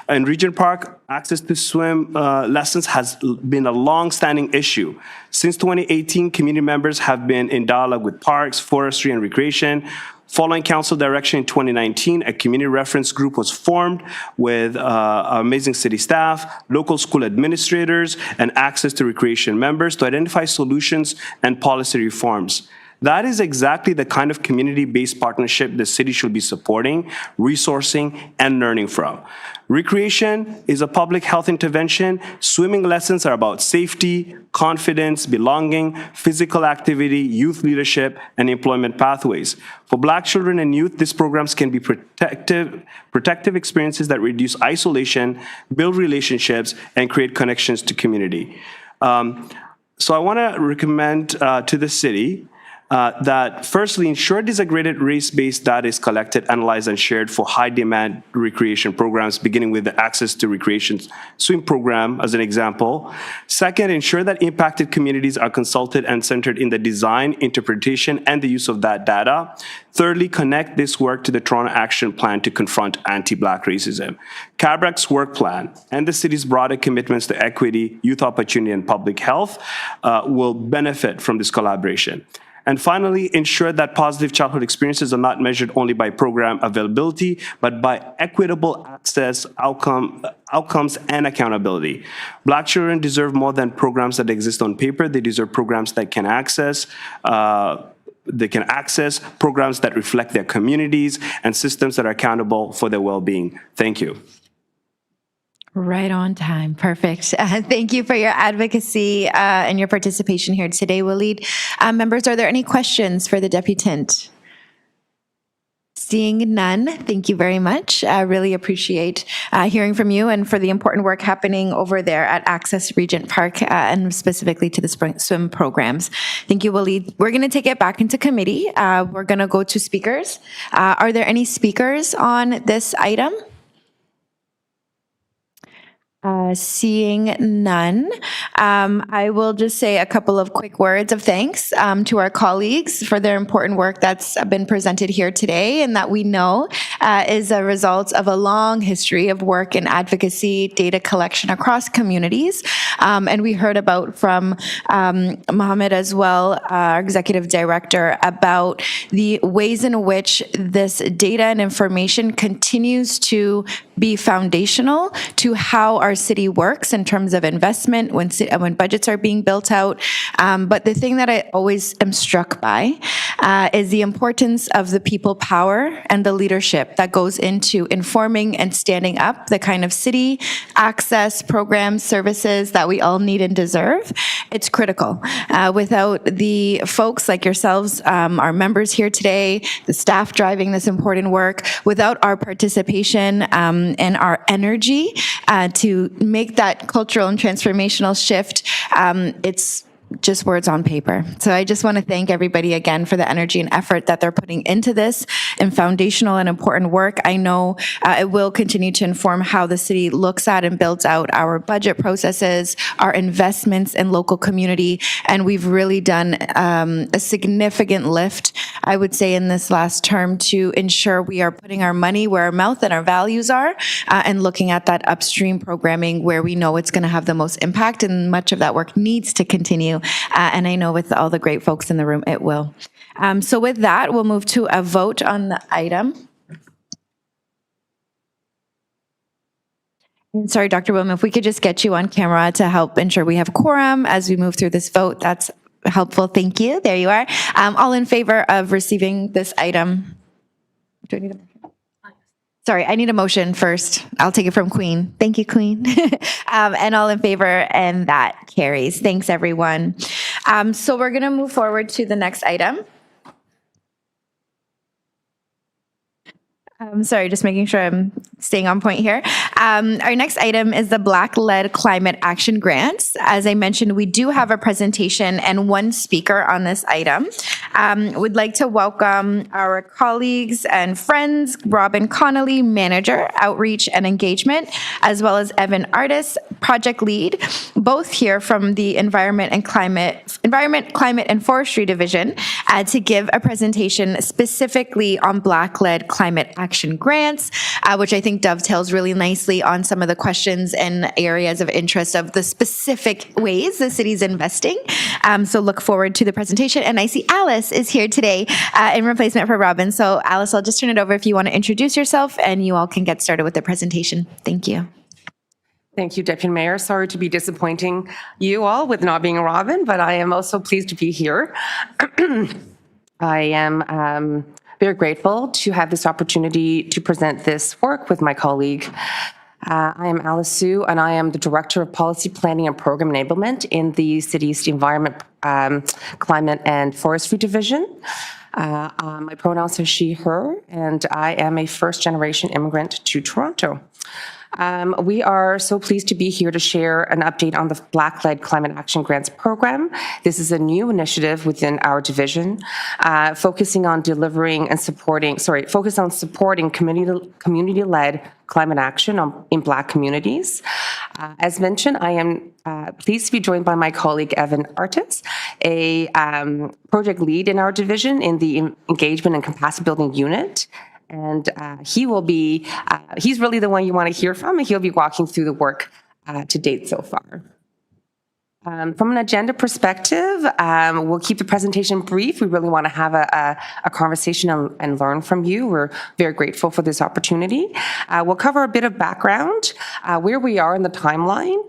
In Regent Park, access to swim lessons has been a long-standing issue. Since 2018, community members have been in dialogue with Parks, Forestry, and Recreation. Following council direction in 2019, a community reference group was formed with our amazing city staff, local school administrators, and Access to Recreation members to identify solutions and policy reforms. That is exactly the kind of community-based partnership the city should be supporting, resourcing, and learning from. Recreation is a public health intervention. Swimming lessons are about safety, confidence, belonging, physical activity, youth leadership, and employment pathways. For Black children and youth, these programs can be protective experiences that reduce isolation, build relationships, and create connections to community. So I want to recommend to the city that firstly, ensure disaggregated race-based data is collected, analyzed, and shared for high-demand recreation programs, beginning with the Access to Recreation swim program as an example. Second, ensure that impacted communities are consulted and centered in the design, interpretation, and the use of that data. Thirdly, connect this work to the Toronto Action Plan to confront anti-Black racism. CABRAC's work plan and the city's broader commitments to equity, youth opportunity, and public health will benefit from this collaboration. And finally, ensure that positive childhood experiences are not measured only by program availability, but by equitable access, outcomes, and accountability. Black children deserve more than programs that exist on paper. They deserve programs that can access programs that reflect their communities and systems that are accountable for their well-being. Thank you. Right on time. Perfect. Thank you for your advocacy and your participation here today, Waleed. Members, are there any questions for the deputant? Seeing none, thank you very much. I really appreciate hearing from you and for the important work happening over there at Access Regent Park and specifically to the swim programs. Thank you, Waleed. We're going to take it back into committee. We're going to go to speakers. Are there any speakers on this item? Seeing none, I will just say a couple of quick words of thanks to our colleagues for their important work that's been presented here today and that we know is a result of a long history of work in advocacy, data collection across communities. And we heard about from Mohammed as well, our executive director, about the ways in which this data and information continues to be foundational to how our city works in terms of investment when budgets are being built out. But the thing that I always am struck by is the importance of the people power and the leadership that goes into informing and standing up the kind of city access programs, services that we all need and deserve. It's critical. Without the folks like yourselves, our members here today, the staff driving this important work, without our participation and our energy to make that cultural and transformational shift, it's just words on paper. So I just want to thank everybody again for the energy and effort that they're putting into this and foundational and important work. I know it will continue to inform how the city looks at and builds out our budget processes, our investments in local community, and we've really done a significant lift, I would say, in this last term to ensure we are putting our money where our mouth and our values are and looking at that upstream programming where we know it's going to have the most impact, and much of that work needs to continue. And I know with all the great folks in the room, it will. So with that, we'll move to a vote on the item. And sorry, Dr. William, if we could just get you on camera to help ensure we have quorum as we move through this vote, that's helpful. Thank you. There you are. All in favor of receiving this item? Do I need a motion? Sorry, I need a motion first. I'll take it from Queen. Thank you, Queen. And all in favor, and that carries. Thanks, everyone. So we're going to move forward to the next item. Sorry, just making sure I'm staying on point here. Our next item is the Black-led Climate Action Grants. As I mentioned, we do have a presentation and one speaker on this item. We'd like to welcome our colleagues and friends, Robin Connolly, Manager, Outreach and Engagement, as well as Evan Artis, Project Lead, both here from the Environment, Climate and Forestry Division, to give a presentation specifically on Black-led climate action grants, which I think dovetails really nicely on some of the questions and areas of interest of the specific ways the city's investing. So look forward to the presentation. And I see Alice is here today in replacement for Robin. So Alice, I'll just turn it over if you want to introduce yourself and you all can get started with the presentation. Thank you. Thank you, Deputy Mayor. Sorry to be disappointing you all with not being Robin, but I am also pleased to be here. I am very grateful to have this opportunity to present this work with my colleague. I am Alice Sue, and I am the Director of Policy Planning and Program Enablement in the city's Environment, Climate and Forestry Division. My pronouns are she, her, and I am a first-generation immigrant to Toronto. We are so pleased to be here to share an update on the Black-led Climate Action Grants Program. This is a new initiative within our division, focusing on supporting community-led climate action in Black communities. As mentioned, I am pleased to be joined by my colleague Evan Artis, a project lead in our division in the Engagement and Capacity Building Unit. And he's really the one you want to hear from, and he'll be walking through the work to date so far. From an agenda perspective, we'll keep the presentation brief. We really want to have a conversation and learn from you. We're very grateful for this opportunity. We'll cover a bit of background, where we are in the timeline,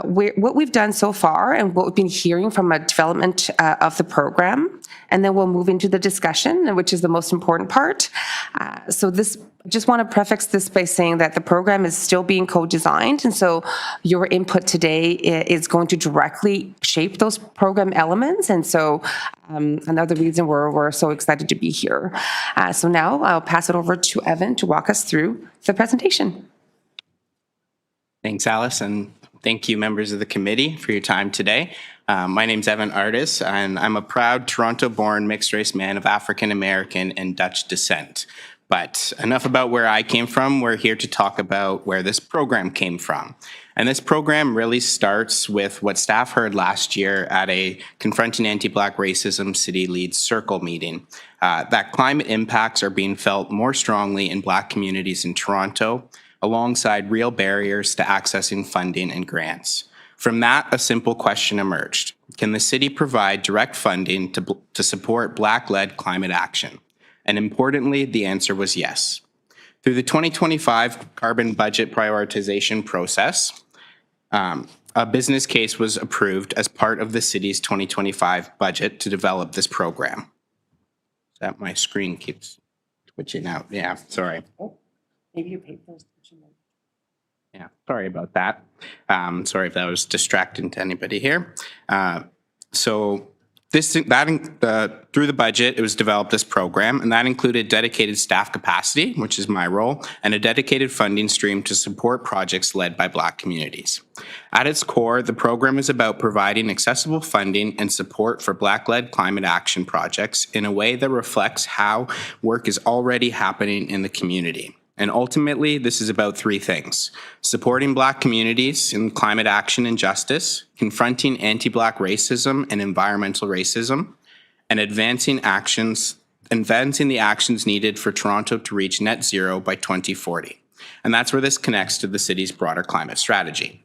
what we've done so far, and what we've been hearing from a development of the program. And then we'll move into the discussion, which is the most important part. I just want to preface this by saying that the program is still being co-designed, and so your input today is going to directly shape those program elements, and so another reason we're so excited to be here. So now I'll pass it over to Evan to walk us through the presentation. Thanks, Alice, and thank you, members of the committee, for your time today. My name's Evan Artis, and I'm a proud Toronto-born mixed-race man of African-American and Dutch descent. But enough about where I came from. We're here to talk about where this program came from. And this program really starts with what staff heard last year at a Confronting Anti-Black Racism City Leads Circle meeting, that climate impacts are being felt more strongly in Black communities in Toronto, alongside real barriers to accessing funding and grants. From that, a simple question emerged. Can the city provide direct funding to support Black-led climate action? And importantly, the answer was yes. Through the 2025 carbon budget prioritization process, a business case was approved as part of the city's 2025 budget to develop this program. That my screen keeps twitching out. Yeah, sorry. Maybe your paper's pushing them. Yeah, sorry about that. Sorry if that was distracting to anybody here. So through the budget, it was developed this program, and that included dedicated staff capacity, which is my role, and a dedicated funding stream to support projects led by Black communities. At its core, the program is about providing accessible funding and support for Black-led climate action projects in a way that reflects how work is already happening in the community. And ultimately, this is about three things: supporting Black communities in climate action and justice, confronting anti-Black racism and environmental racism, and advancing the actions needed for Toronto to reach net zero by 2040. And that's where this connects to the city's broader climate strategy.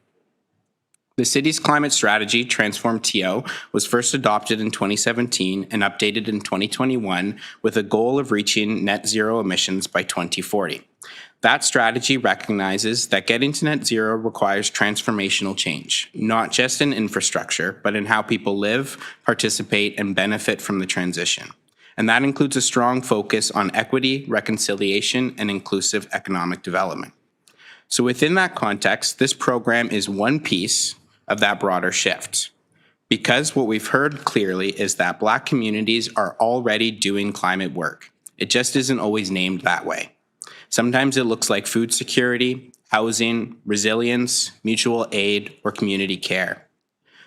The city's climate strategy, Transform TO, was first adopted in 2017 and updated in 2021 with a goal of reaching net zero emissions by 2040. That strategy recognizes that getting to net zero requires transformational change, not just in infrastructure, but in how people live, participate, and benefit from the transition. And that includes a strong focus on equity, reconciliation, and inclusive economic development. So within that context, this program is one piece of that broader shift. Because what we've heard clearly is that Black communities are already doing climate work. It just isn't always named that way. Sometimes it looks like food security, housing, resilience, mutual aid, or community care.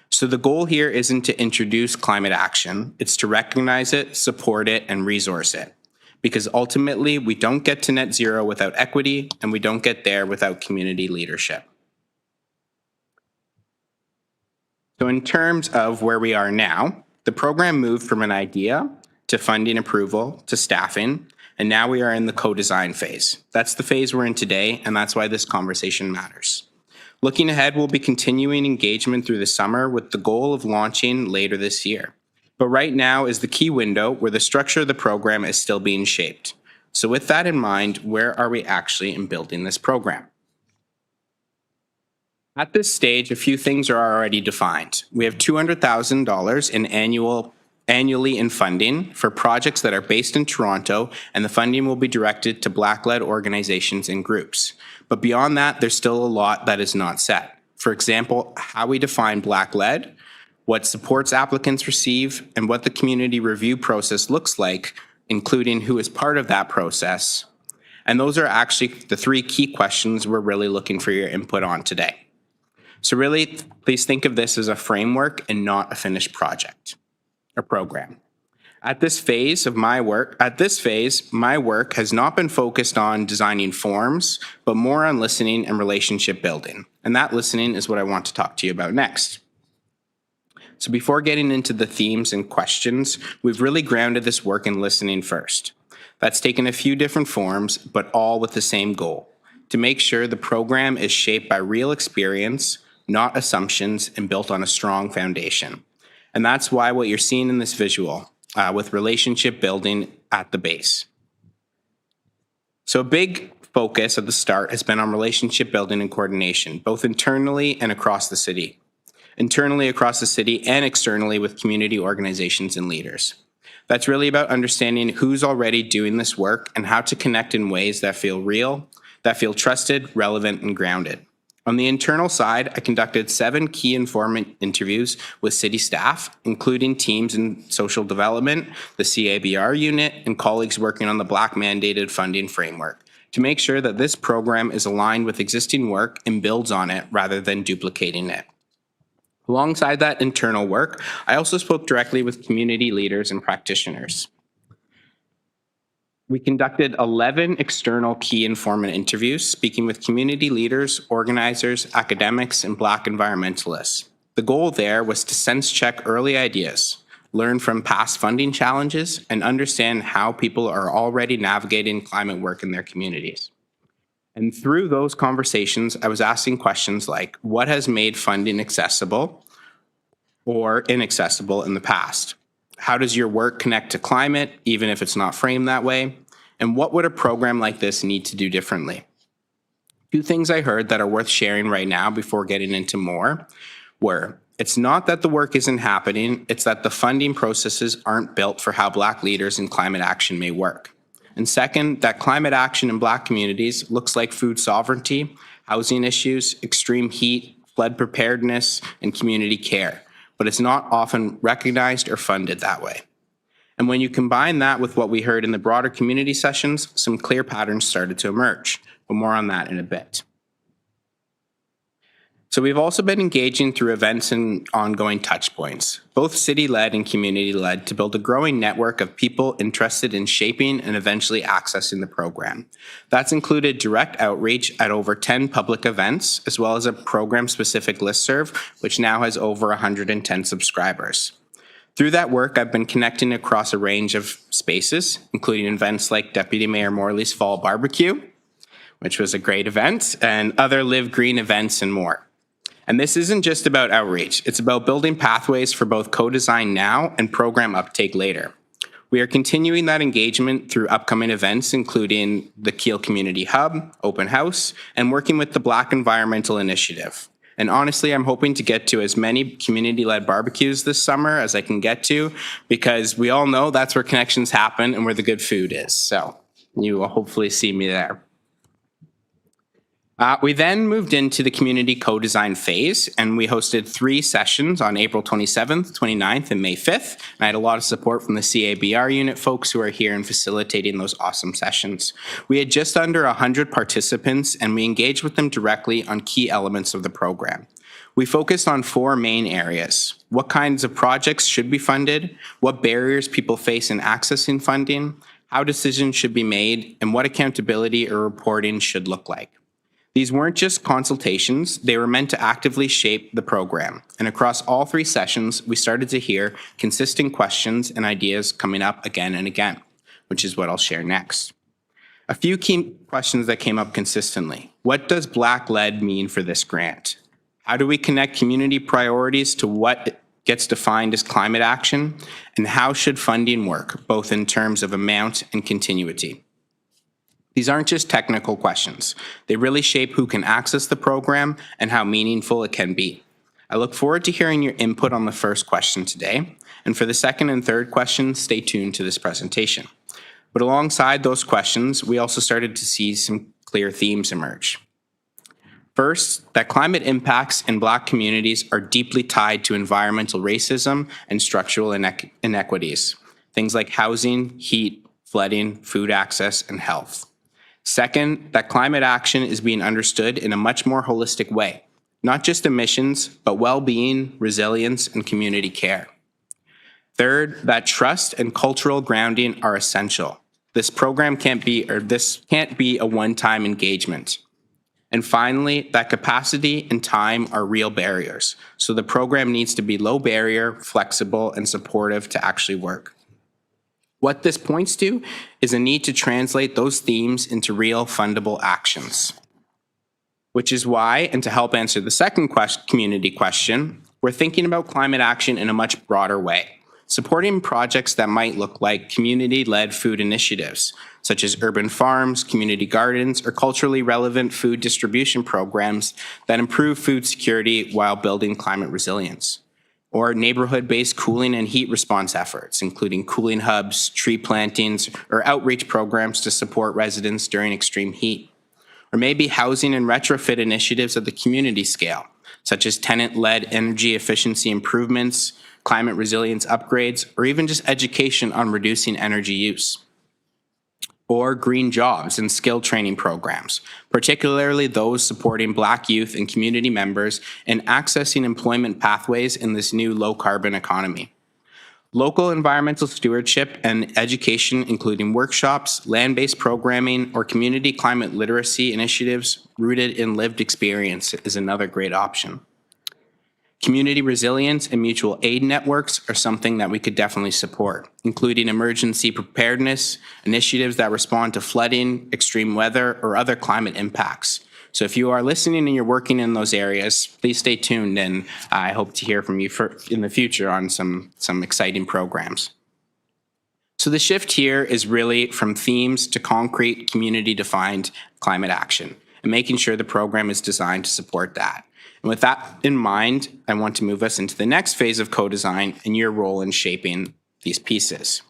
So the goal here isn't to introduce climate action, it's to recognize it, support it, and resource it. Because ultimately, we don't get to net zero without equity, and we don't get there without community leadership. So in terms of where we are now, the program moved from an idea to funding approval to staffing, and now we are in the co-design phase. That's the phase we're in today, and that's why this conversation matters. Looking ahead, we'll be continuing engagement through the summer with the goal of launching later this year. But right now is the key window where the structure of the program is still being shaped. So with that in mind, where are we actually in building this program? At this stage, a few things are already defined. We have $200,000 in annually in funding for projects that are based in Toronto, and the funding will be directed to Black-led organizations and groups. But beyond that, there's still a lot that is not set. For example, how we define Black-led, what supports applicants receive, and what the community review process looks like, including who is part of that process. And those are actually the three key questions we're really looking for your input on today. So really, please think of this as a framework and not a finished project or program. At this phase, my work has not been focused on designing forms, but more on listening and relationship building. And that listening is what I want to talk to you about next. So before getting into the themes and questions, we've really grounded this work in listening first. That's taken a few different forms, but all with the same goal: to make sure the program is shaped by real experience, not assumptions, and built on a strong foundation. And that's why what you're seeing in this visual, with relationship building at the base. So a big focus at the start has been on relationship building and coordination, both internally and across the city. Internally across the city and externally with community organizations and leaders. That's really about understanding who's already doing this work and how to connect in ways that feel real, that feel trusted, relevant, and grounded. On the internal side, I conducted 7 key informant interviews with city staff, including teams in social development, the CABR unit, and colleagues working on the Black mandated funding framework to make sure that this program is aligned with existing work and builds on it rather than duplicating it. Alongside that internal work, I also spoke directly with community leaders and practitioners. We conducted 11 external key informant interviews, speaking with community leaders, organizers, academics, and Black environmentalists. The goal there was to sense check early ideas, learn from past funding challenges, and understand how people are already navigating climate work in their communities. And through those conversations, I was asking questions like, what has made funding accessible or inaccessible in the past? How does your work connect to climate, even if it's not framed that way? And what would a program like this need to do differently? Two things I heard that are worth sharing right now before getting into more were, it's not that the work isn't happening, it's that the funding processes aren't built for how Black leaders in climate action may work. And second, that climate action in Black communities looks like food sovereignty, housing issues, extreme heat, flood preparedness, and community care, but it's not often recognized or funded that way. And when you combine that with what we heard in the broader community sessions, some clear patterns started to emerge, but more on that in a bit. So we've also been engaging through events and ongoing touch points, both city-led and community-led, to build a growing network of people interested in shaping and eventually accessing the program. That's included direct outreach at over 10 public events, as well as a program-specific listserv, which now has over 110 subscribers. Through that work, I've been connecting across a range of spaces, including events like Deputy Mayor Morley's Fall Barbecue, which was a great event, and other Live Green events and more. And this isn't just about outreach, it's about building pathways for both co-design now and program uptake later. We are continuing that engagement through upcoming events, including the Keel Community Hub, Open House, and working with the Black Environmental Initiative. And honestly, I'm hoping to get to as many community-led barbecues this summer as I can get to, because we all know that's where connections happen and where the good food is. So you will hopefully see me there. We then moved into the community co-design phase, and we hosted 3 sessions on April 27th, 29th, and May 5th. And I had a lot of support from the CABR unit folks who are here and facilitating those awesome sessions. We had just under 100 participants, and we engaged with them directly on key elements of the program. We focused on 4 main areas: what kinds of projects should be funded, what barriers people face in accessing funding, how decisions should be made, and what accountability or reporting should look like. These weren't just consultations, they were meant to actively shape the program. And across all 3 sessions, we started to hear consistent questions and ideas coming up again and again, which is what I'll share next. A few key questions that came up consistently. What does Black-led mean for this grant? How do we connect community priorities to what gets defined as climate action? And how should funding work, both in terms of amount and continuity? These aren't just technical questions. They really shape who can access the program and how meaningful it can be. I look forward to hearing your input on the first question today. And for the second and third questions, stay tuned to this presentation. But alongside those questions, we also started to see some clear themes emerge. First, that climate impacts in Black communities are deeply tied to environmental racism and structural inequities. Things like housing, heat, flooding, food access, and health. Second, that climate action is being understood in a much more holistic way, not just emissions, but well-being, resilience, and community care. Third, that trust and cultural grounding are essential. This can't be a one-time engagement. And finally, that capacity and time are real barriers. So the program needs to be low barrier, flexible, and supportive to actually work. What this points to is a need to translate those themes into real fundable actions. Which is why, and to help answer the second community question, we're thinking about climate action in a much broader way, supporting projects that might look like community-led food initiatives, such as urban farms, community gardens, or culturally relevant food distribution programs that improve food security while building climate resilience. Or neighborhood-based cooling and heat response efforts, including cooling hubs, tree plantings, or outreach programs to support residents during extreme heat. Or maybe housing and retrofit initiatives at the community scale, such as tenant-led energy efficiency improvements, climate resilience upgrades, or even just education on reducing energy use. Or green jobs and skill training programs, particularly those supporting Black youth and community members in accessing employment pathways in this new low-carbon economy. local environmental stewardship and education, including workshops, land-based programming, or community climate literacy initiatives rooted in lived experience is another great option. Community resilience and mutual aid networks are something that we could definitely support, including emergency preparedness, initiatives that respond to flooding, extreme weather, or other climate impacts. So if you are listening and you're working in those areas, please stay tuned, and I hope to hear from you in the future on some exciting programs. So the shift here is really from themes to concrete, community-defined climate action, and making sure the program is designed to support that. And with that in mind, I want to move us into the next phase of co-design and your role in shaping these pieces.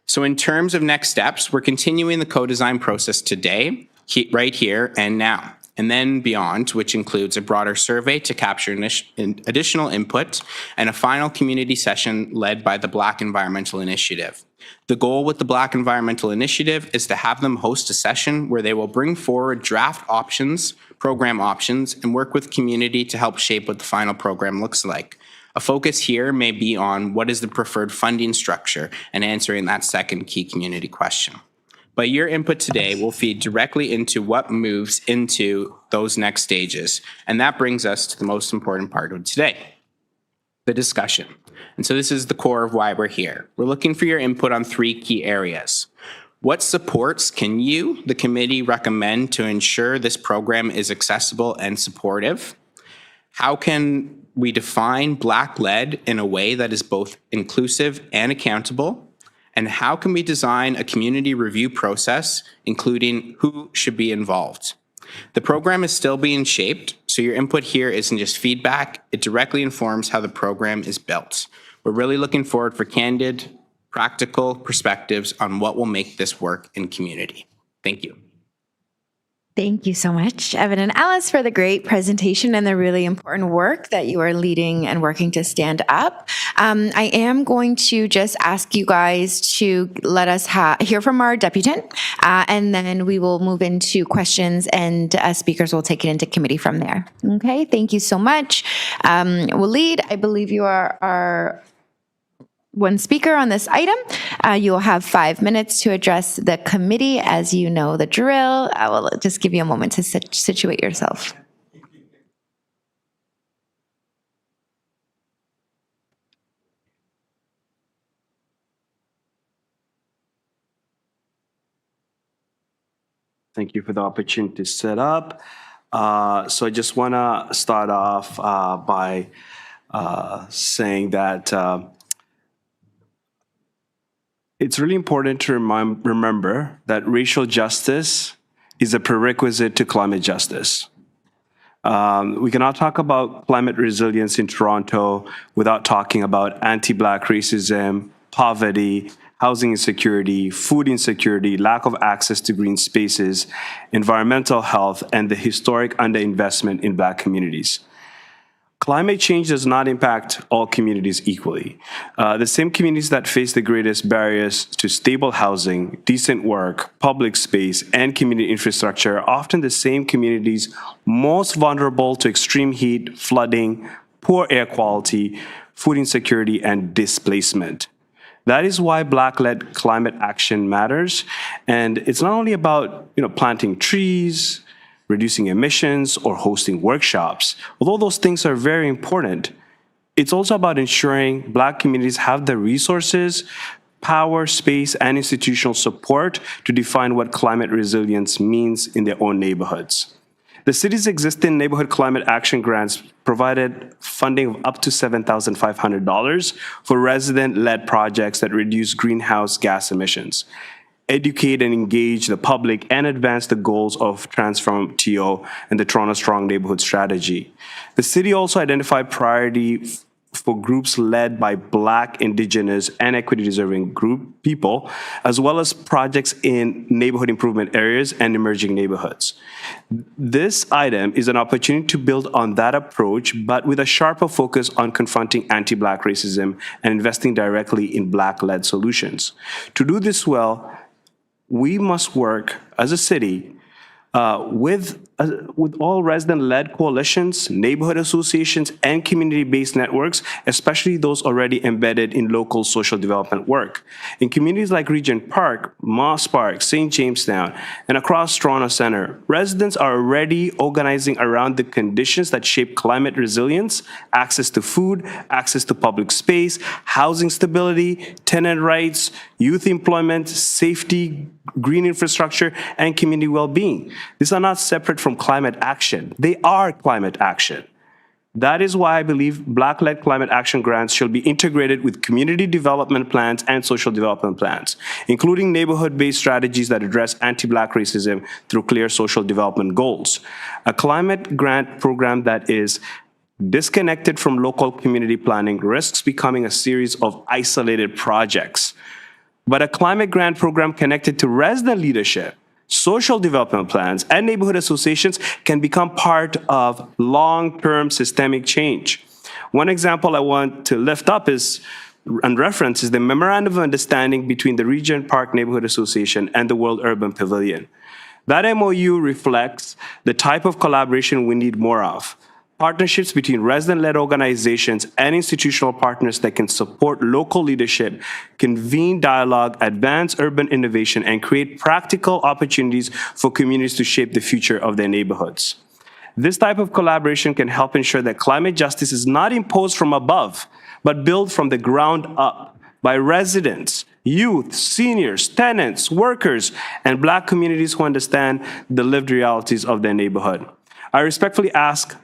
So in terms of next steps, we're continuing the co-design process today, right here and now, and then beyond, which includes a broader survey to capture additional input and a final community session led by the Black Environmental Initiative. The goal with the Black Environmental Initiative is to have them host a session where they will bring forward draft options, program options, and work with community to help shape what the final program looks like. A focus here may be on what is the preferred funding structure and answering that second key community question. But your input today will feed directly into what moves into those next stages. And that brings us to the most important part of today, the discussion. And so this is the core of why we're here. We're looking for your input on 3 key areas. What supports can you, the committee, recommend to ensure this program is accessible and supportive? How can we define Black-led in a way that is both inclusive and accountable? And how can we design a community review process, including who should be involved? The program is still being shaped, so your input here isn't just feedback, it directly informs how the program is built. We're really looking forward for candid, practical perspectives on what will make this work in community. Thank you. Thank you so much, Evan and Alice, for the great presentation and the really important work that you are leading and working to stand up. I am going to just ask you guys to let us hear from our deputant, and then we will move into questions, and speakers will take it into committee from there. Okay, thank you so much. Waleed, I believe you are our one speaker on this item. You will have 5 minutes to address the committee. As you know the drill, I will just give you a moment to situate yourself. Thank you for the opportunity to set up. So I just want to start off by saying that it's really important to remember that racial justice is a prerequisite to climate justice. We cannot talk about climate resilience in Toronto without talking about anti-Black racism, poverty, housing insecurity, food insecurity, lack of access to green spaces, environmental health, and the historic underinvestment in Black communities. Climate change does not impact all communities equally. The same communities that face the greatest barriers to stable housing, decent work, public space, and community infrastructure are often the same communities most vulnerable to extreme heat, flooding, poor air quality, food insecurity, and displacement. That is why Black-led climate action matters. And it's not only about planting trees, reducing emissions, or hosting workshops. Although those things are very important, it's also about ensuring Black communities have the resources, power, space, and institutional support to define what climate resilience means in their own neighborhoods. The city's existing neighborhood climate action grants provided funding of up to $7,500 for resident-led projects that reduce greenhouse gas emissions, educate and engage the public, and advance the goals of Transform TO and the Toronto Strong Neighborhood Strategy. The city also identified priority for groups led by Black, Indigenous, and equity-deserving people, as well as projects in neighborhood improvement areas and emerging neighborhoods. This item is an opportunity to build on that approach, but with a sharper focus on confronting anti-Black racism and investing directly in Black-led solutions. To do this well, we must work as a city With all resident-led coalitions, neighborhood associations, and community-based networks, especially those already embedded in local social development work. In communities like Regent Park, Moss Park, St. Jamestown, and across Toronto Centre, residents are already organizing around the conditions that shape climate resilience, access to food, access to public space, housing stability, tenant rights, youth employment, safety, green infrastructure, and community well-being. These are not separate from climate action. They are climate action. That is why I believe Black-led climate action grants shall be integrated with community development plans and social development plans, including neighborhood-based strategies that address anti-Black racism through clear social development goals. A climate grant program that is disconnected from local community planning risks becoming a series of isolated projects. But a climate grant program connected to resident leadership, social development plans, and neighborhood associations can become part of long-term systemic change. One example I want to lift up and reference is the Memorandum of Understanding between the Regent Park Neighborhood Association and the World Urban Pavilion. That MOU reflects the type of collaboration we need more of. Partnerships between resident-led organizations and institutional partners that can support local leadership, convene dialogue, advance urban innovation, and create practical opportunities for communities to shape the future of their neighborhoods. This type of collaboration can help ensure that climate justice is not imposed from above, but built from the ground up by residents, youth, seniors, tenants, workers, and Black communities who understand the lived realities of their neighborhood. I respectfully ask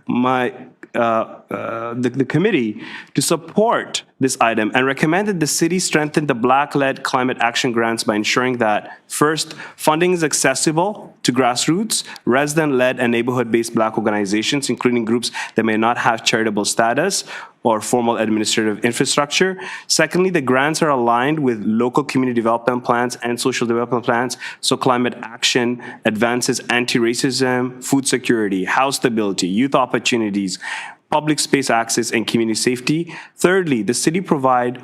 the committee to support this item and recommend that the city strengthen the Black-led climate action grants by ensuring that, first, funding is accessible to grassroots, resident-led, and neighborhood-based Black organizations, including groups that may not have charitable status or formal administrative infrastructure. Secondly, the grants are aligned with local community development plans and social development plans, so climate action advances anti-racism, food security, house stability, youth opportunities, public space access, and community safety. Thirdly, the city provide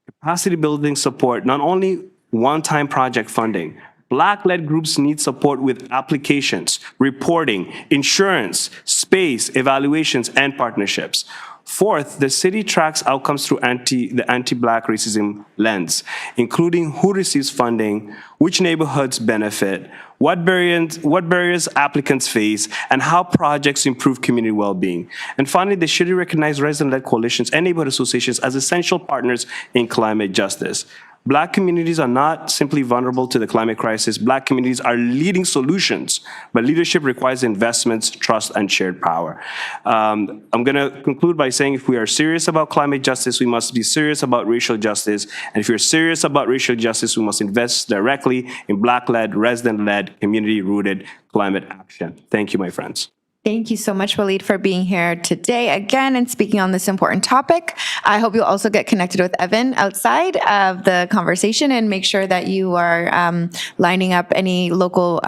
capacity building support, not only one-time project funding. Black-led groups need support with applications, reporting, insurance, space, evaluations, and partnerships. Fourth, the city tracks outcomes through the anti-Black racism lens, including who receives funding, which neighborhoods benefit, what barriers applicants face, and how projects improve community well-being. And finally, the city recognize resident-led coalitions and neighborhood associations as essential partners in climate justice. Black communities are not simply vulnerable to the climate crisis. Black communities are leading solutions, but leadership requires investments, trust, and shared power. I'm going to conclude by saying if we are serious about climate justice, we must be serious about racial justice. And if you're serious about racial justice, we must invest directly in Black-led, resident-led, community-rooted climate action. Thank you, my friends. Thank you so much, Waleed, for being here today again and speaking on this important topic. I hope you'll also get connected with Evan outside of the conversation and make sure that you are lining up any local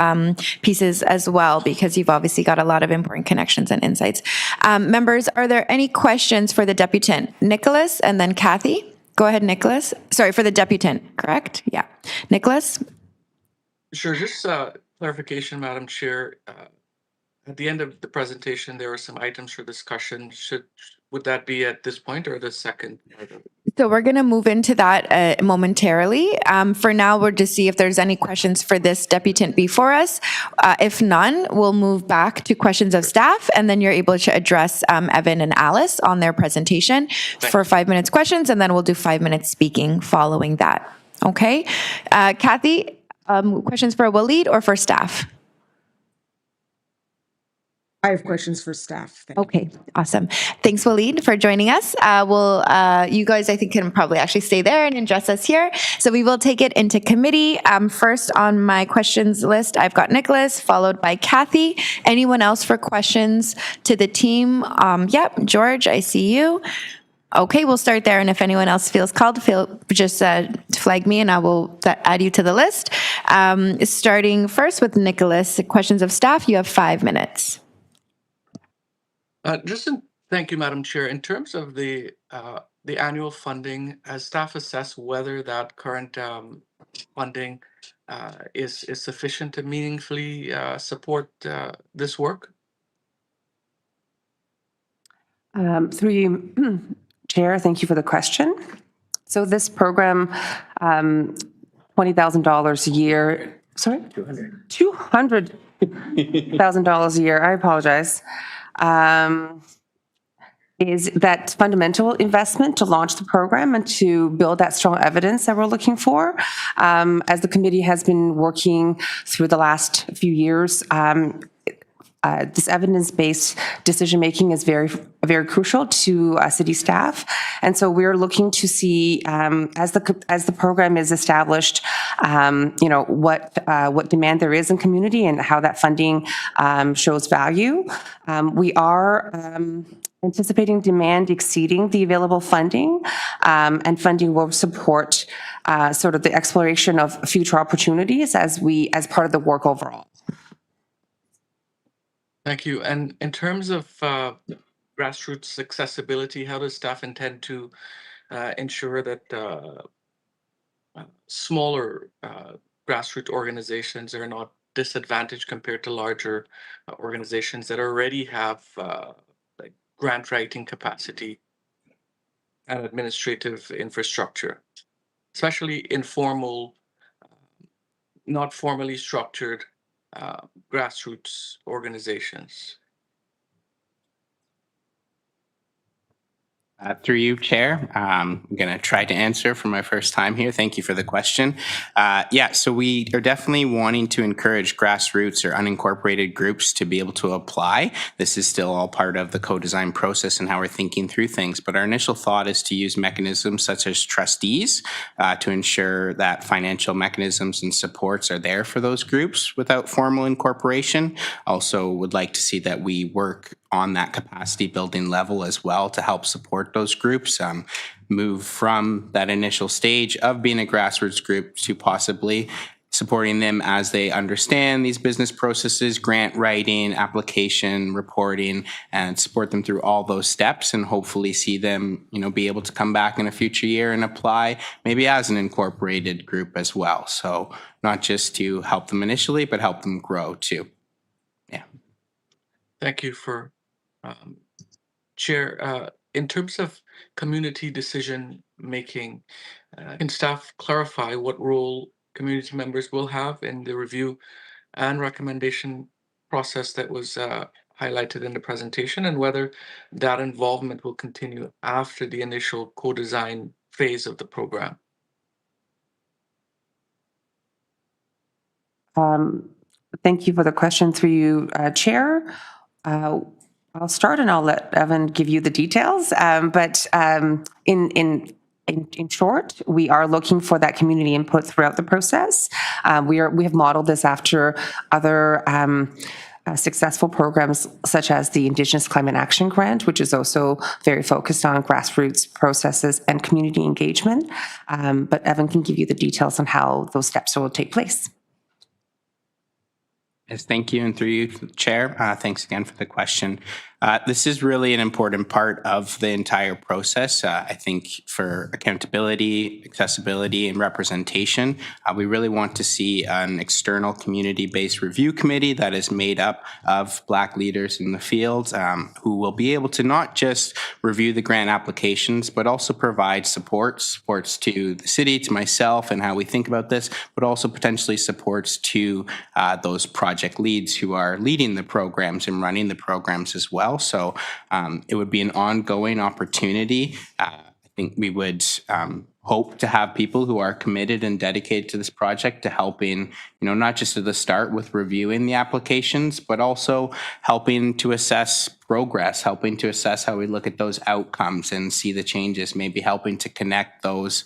pieces as well, because you've obviously got a lot of important connections and insights. Members, are there any questions for the deputant? Nicholas and then Kathy. Go ahead, Nicholas. Sorry, for the deputant, correct? Yeah. Nicholas? Sure, just clarification, Madam Chair. At the end of the presentation, there were some items for discussion. Would that be at this point or the second part of it? So we're going to move into that momentarily. For now, we'll just see if there's any questions for this deputant before us. If none, we'll move back to questions of staff, and then you're able to address Evan and Alice on their presentation for 5 minutes questions, and then we'll do 5 minutes speaking following that. Okay? Kathy, questions for Waleed or for staff? I have questions for staff. Thank you. Okay, awesome. Thanks, Waleed, for joining us. You guys, I think, can probably actually stay there and address us here. So we will take it into committee. First on my questions list, I've got Nicholas, followed by Kathy. Anyone else for questions to the team? Yep, George, I see you. Okay, we'll start there, and if anyone else feels called, just flag me, and I will add you to the list. Starting first with Nicholas, questions of staff, you have 5 minutes. Thank you, Madam Chair. In terms of the annual funding, has staff assessed whether that current funding is sufficient to meaningfully support this work? Through you, Chair, thank you for the question. So this program, $20,000 a year, sorry? $200,000 a year, I apologize, is that fundamental investment to launch the program and to build that strong evidence that we're looking for. As the committee has been working through the last few years, this evidence-based decision-making is very crucial to city staff. And so we're looking to see, as the program is established, what demand there is in community and how that funding shows value. We are anticipating demand exceeding the available funding, and funding will support sort of the exploration of future opportunities as part of the work overall. Thank you. And in terms of grassroots accessibility, how does staff intend to ensure that smaller grassroots organizations are not disadvantaged compared to larger organizations that already have like grant writing capacity and administrative infrastructure, especially informal, not formally structured grassroots organizations? Through you, Chair. I'm going to try to answer for my first time here. Thank you for the question. So we are definitely wanting to encourage grassroots or unincorporated groups to be able to apply. This is still all part of the co-design process and how we're thinking through things. But our initial thought is to use mechanisms such as trustees to ensure that financial mechanisms and supports are there for those groups without formal incorporation. Also would like to see that we work on that capacity building level as well to help support those groups, move from that initial stage of being a grassroots group to possibly supporting them as they understand these business processes, grant writing, application, reporting, and support them through all those steps and hopefully see them, be able to come back in a future year and apply maybe as an incorporated group as well. So not just to help them initially, but help them grow too. Yeah. Thank you for Chair. In terms of community decision making, can staff clarify what role community members will have in the review and recommendation process that was highlighted in the presentation, and whether that involvement will continue after the initial co-design phase of the program? Thank you for the question through you, Chair. I'll start and I'll let Evan give you the details. In short, we are looking for that community input throughout the process. We have modeled this after other successful programs such as the Indigenous Climate Action Grant, which is also very focused on grassroots processes and community engagement. But Evan can give you the details on how those steps will take place. Yes, thank you. And through you, Chair, thanks again for the question. This is really an important part of the entire process. I think for accountability, accessibility, and representation, we really want to see an external community-based review committee that is made up of Black leaders in the field who will be able to not just review the grant applications, but also provide supports to the city, to myself, and how we think about this, but also potentially supports to those project leads who are leading the programs and running the programs as well. So it would be an ongoing opportunity. I think we would hope to have people who are committed and dedicated to this project to helping, not just at the start with reviewing the applications, but also helping to assess progress, helping to assess how we look at those outcomes and see the changes, maybe helping to connect those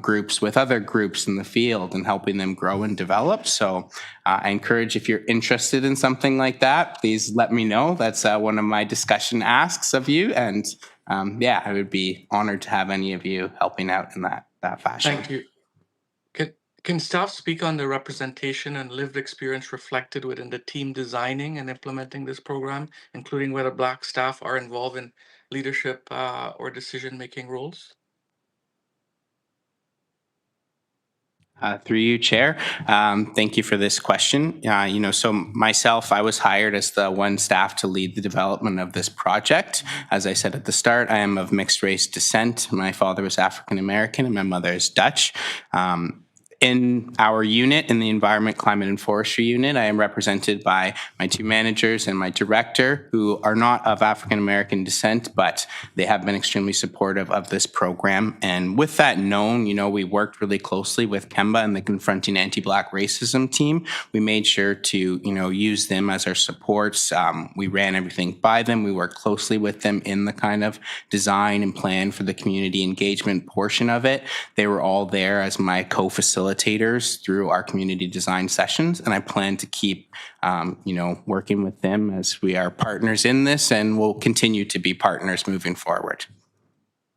groups with other groups in the field and helping them grow and develop. So I encourage, if you're interested in something like that, please let me know. That's one of my discussion asks of you. And I would be honored to have any of you helping out in that fashion. Thank you. Can staff speak on the representation and lived experience reflected within the team designing and implementing this program, including whether Black staff are involved in leadership or decision-making roles? Through you, Chair. Thank you for this question. So myself, I was hired as the one staff to lead the development of this project. As I said at the start, I am of mixed race descent. My father was African American and my mother is Dutch. In our unit, in the Environment, Climate, and Forestry unit, I am represented by my two managers and my director, who are not of African American descent, but they have been extremely supportive of this program. And with that known, we worked really closely with Kemba and the Confronting Anti-Black Racism team. We made sure to, use them as our supports. We ran everything by them. We worked closely with them in the kind of design and plan for the community engagement portion of it. They were all there as my co-facilitators through our community design sessions, and I plan to keep, working with them as we are partners in this, and will continue to be partners moving forward.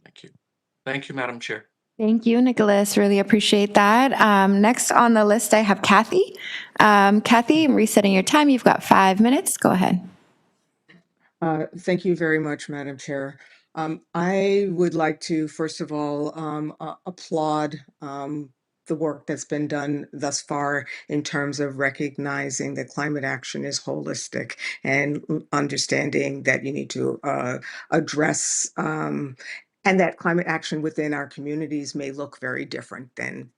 Thank you. Thank you, Madam Chair. Thank you, Nicholas. Really appreciate that. Next on the list, I have Kathy. Kathy, I'm resetting your time. You've got 5 minutes. Go ahead. Thank you very much, Madam Chair. I would like to, first of all, applaud the work that's been done thus far in terms of recognizing that climate action is holistic and understanding that you need to address and that climate action within our communities may look very different than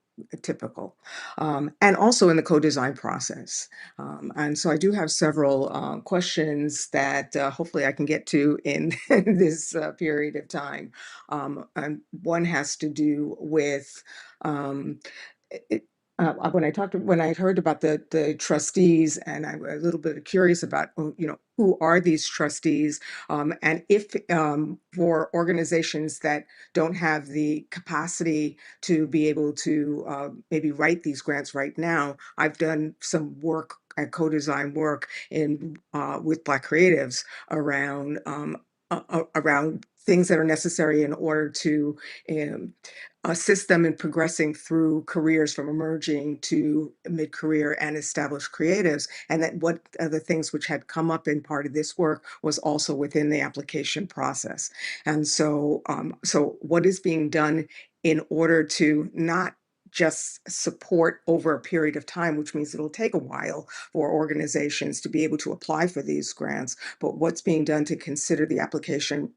typical, and also in the co-design process. And so I do have several questions that hopefully I can get to in this period of time. And one has to do with it, when I heard about the trustees, and I was a little bit curious about who are these trustees, and if for organizations that don't have the capacity to be able to maybe write these grants right now. I've done some work, co-design work in with Black creatives around things that are necessary in order to um, assist them in progressing through careers from emerging to mid-career and established creatives. And that what are the things which had come up in part of this work was also within the application process. And so, so what is being done in order to not just support over a period of time, which means it'll take a while for organizations to be able to apply for these grants, but what's being done to consider the application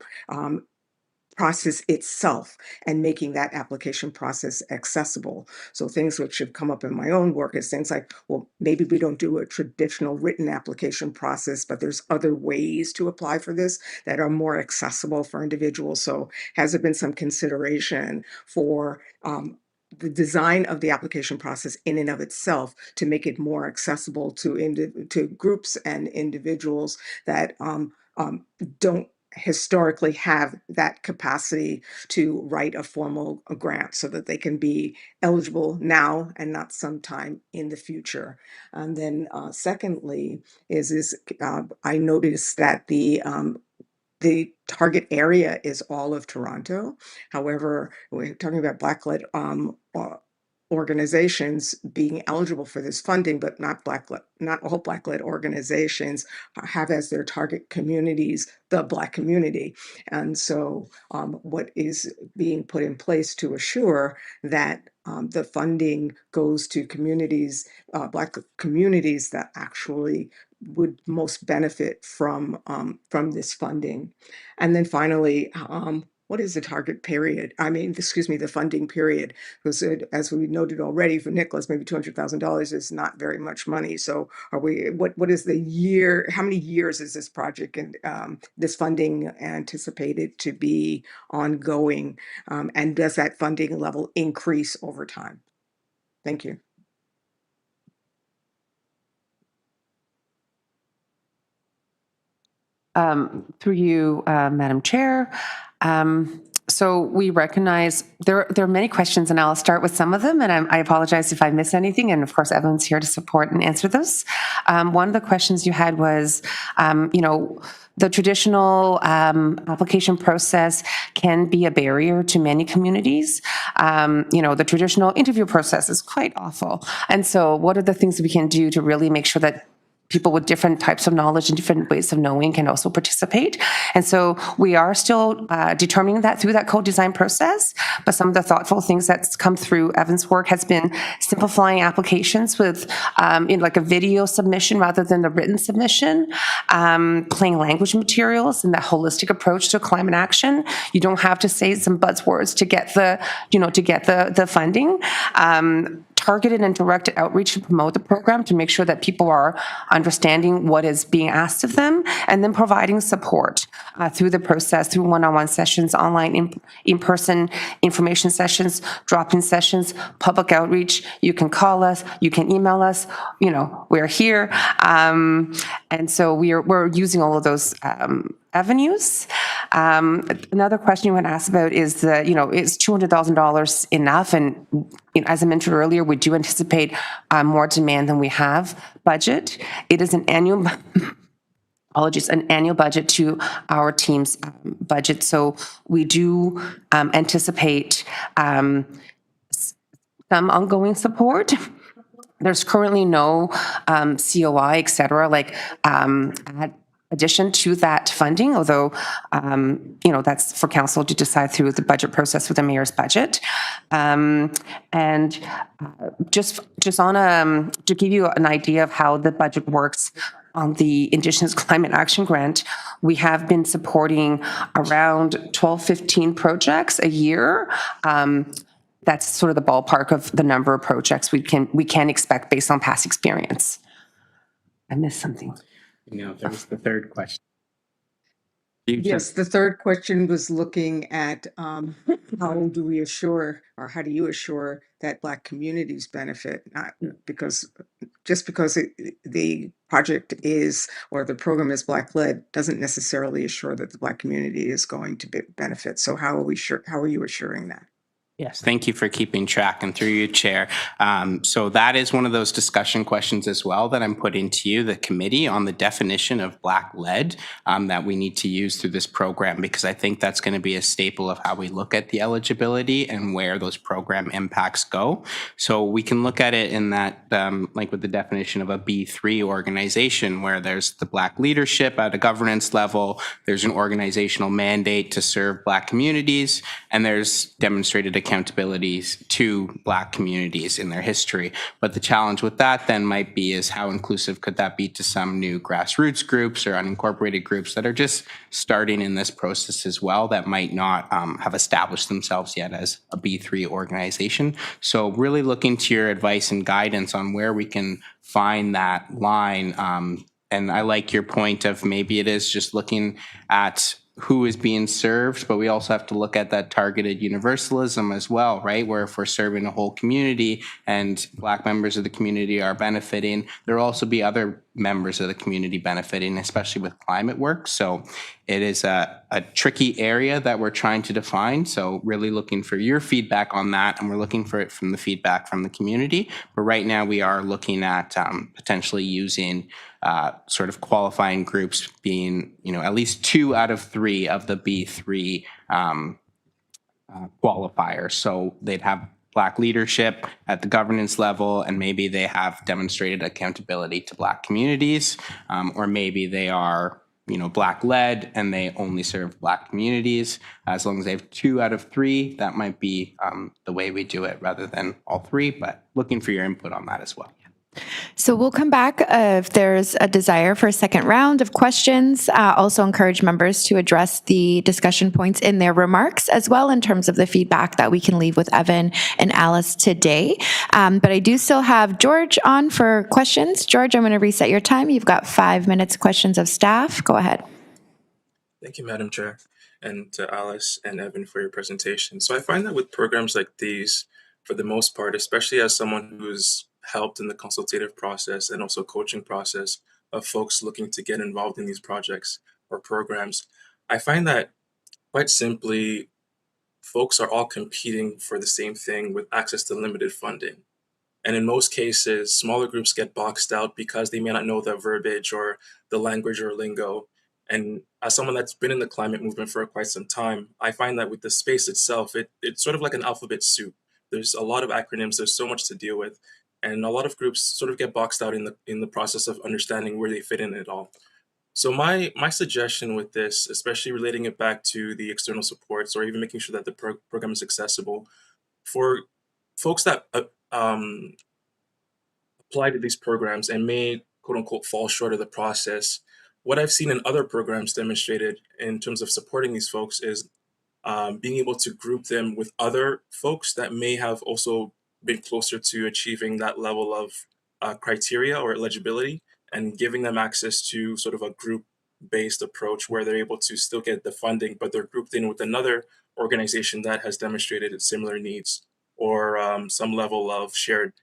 process itself and making that application process accessible. So things which have come up in my own work is things like, well, maybe we don't do a traditional written application process, but there's other ways to apply for this that are more accessible for individuals. So has there been some consideration for the design of the application process in and of itself to make it more accessible to groups and individuals that don't historically have that capacity to write a formal grant so that they can be eligible now and not sometime in the future. And then secondly is I noticed that the target area is all of Toronto. However, we're talking about Black-led organizations being eligible for this funding, but not all Black-led organizations have as their target communities the Black community. And so what is being put in place to assure that the funding goes to communities, Black communities that actually would most benefit from this funding. And then finally, what is the target period? The funding period. Because as we noted already for Nicholas, maybe $200,000 is not very much money. So what is the year, how many years is this project and this funding anticipated to be ongoing? And does that funding level increase over time? Thank you. Through you, Madam Chair. So we recognize there are many questions, and I'll start with some of them, and I apologize if I miss anything, and of course, Evelyn's here to support and answer those. One of the questions you had was, the traditional application process can be a barrier to many communities. The traditional interview process is quite awful. And so what are the things we can do to really make sure that people with different types of knowledge and different ways of knowing can also participate. And so we are still determining that through that co-design process, but some of the thoughtful things that's come through Evan's work has been simplifying applications with in like a video submission rather than the written submission, plain language materials, and that holistic approach to climate action. You don't have to say some buzzwords to get the funding. Targeted and directed outreach to promote the program to make sure that people are understanding what is being asked of them, and then providing support through the process, through one-on-one sessions, online, in-person information sessions, drop-in sessions, public outreach. You can call us, you can email us, we're here. And so we're using all of those avenues. Another question you want to ask about is is $200,000 enough? And as I mentioned earlier, we do anticipate more demand than we have budget. It is an annual annual budget to our team's budget. So we do anticipate some ongoing support. There's currently no COI, et cetera, addition to that funding, although, that's for council to decide through the budget process with the mayor's budget. Just on to give you an idea of how the budget works on the Indigenous Climate Action Grant, we have been supporting around 12, 15 projects a year. That's sort of the ballpark of the number of projects we can expect based on past experience. I missed something. There was the third question. Yes, the third question was looking at how do you assure that Black communities benefit, not because just because the project is or the program is Black-led doesn't necessarily assure that the Black community is going to benefit. So how are you assuring that? Yes, thank you for keeping track, and through you, Chair. So that is one of those discussion questions as well that I'm putting to you, the committee, on the definition of Black-led that we need to use through this program, because I think that's going to be a staple of how we look at the eligibility and where those program impacts go. So we can look at it in that, like with the definition of a B3 organization, where there's the Black leadership at a governance level, there's an organizational mandate to serve Black communities, and there's demonstrated accountabilities to Black communities in their history. But the challenge with that then might be is how inclusive could that be to some new grassroots groups or unincorporated groups that are just starting in this process as well, that might not have established themselves yet as a B3 organization. So really looking to your advice and guidance on where we can find that line. And I like your point of maybe it is just looking at who is being served, but we also have to look at that targeted universalism as well, right? Where if we're serving a whole community and Black members of the community are benefiting, there will also be other members of the community benefiting, especially with climate work. So it is a tricky area that we're trying to define. So really looking for your feedback on that, and we're looking for it from the feedback from the community. But right now we are looking at potentially using sort of qualifying groups being, at least 2 out of 3 of the B3 qualifiers. So they'd have Black leadership at the governance level, and maybe they have demonstrated accountability to Black communities, or maybe they are, Black-led and they only serve Black communities. As long as they have 2 out of 3, that might be the way we do it rather than all 3, but looking for your input on that as well. So we'll come back if there's a desire for a second round of questions. Also encourage members to address the discussion points in their remarks as well in terms of the feedback that we can leave with Evan and Alice today. But I do still have George on for questions. George, I'm going to reset your time. You've got 5 minutes questions of staff. Go ahead. Thank you, Madam Chair, and to Alice and Evan for your presentation. So I find that with programs like these, for the most part, especially as someone who's helped in the consultative process and also coaching process of folks looking to get involved in these projects or programs, I find that quite simply, folks are all competing for the same thing with access to limited funding. And in most cases, smaller groups get boxed out because they may not know the verbiage or the language or lingo. And as someone that's been in the climate movement for quite some time, I find that with the space itself, it's sort of like an alphabet soup. There's a lot of acronyms, there's so much to deal with. and a lot of groups sort of get boxed out in the process of understanding where they fit in it all. So my suggestion with this, especially relating it back to the external supports or even making sure that the program is accessible for folks that apply to these programs and may quote unquote fall short of the process. What I've seen in other programs demonstrated in terms of supporting these folks is being able to group them with other folks that may have also been closer to achieving that level of criteria or eligibility, and giving them access to sort of a group-based approach where they're able to still get the funding, but they're grouped in with another organization that has demonstrated similar needs or some level of shared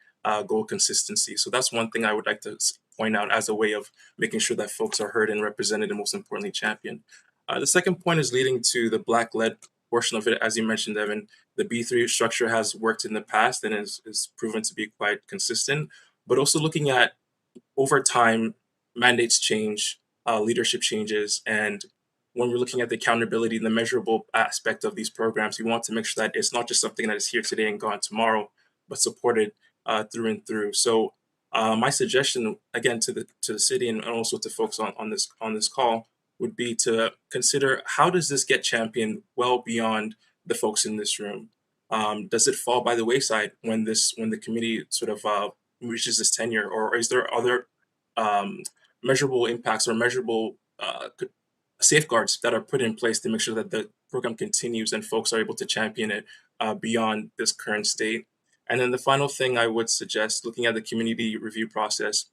goal consistency. So that's one thing I would like to point out as a way of making sure that folks are heard and represented, and most importantly, championed. The second point is leading to the Black-led portion of it. As you mentioned, Evan, the B3 structure has worked in the past and is proven to be quite consistent, but also looking at over time, mandates change, leadership changes, and when we're looking at the accountability and the measurable aspect of these programs, we want to make sure that it's not just something that is here today and gone tomorrow, but supported through and through. So my suggestion, again, to the city and also to folks on this call would be to consider, how does this get championed well beyond the folks in this room? Does it fall by the wayside when the committee sort of reaches this tenure, or is there other measurable impacts or measurable safeguards that are put in place to make sure that the program continues and folks are able to champion it beyond this current state? And then the final thing I would suggest, looking at the community review process,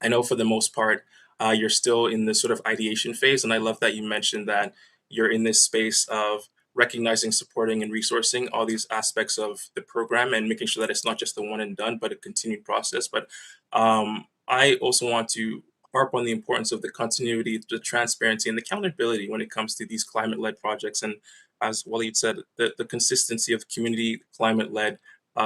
I know for the most part, you're still in this sort of ideation phase. And I love that you mentioned that you're in this space of recognizing, supporting, and resourcing all these aspects of the program and making sure that it's not just the one and done, but a continued process. But I also want to harp on the importance of the continuity, the transparency, and the accountability when it comes to these climate-led projects. And as Waleed said, the consistency of community climate-led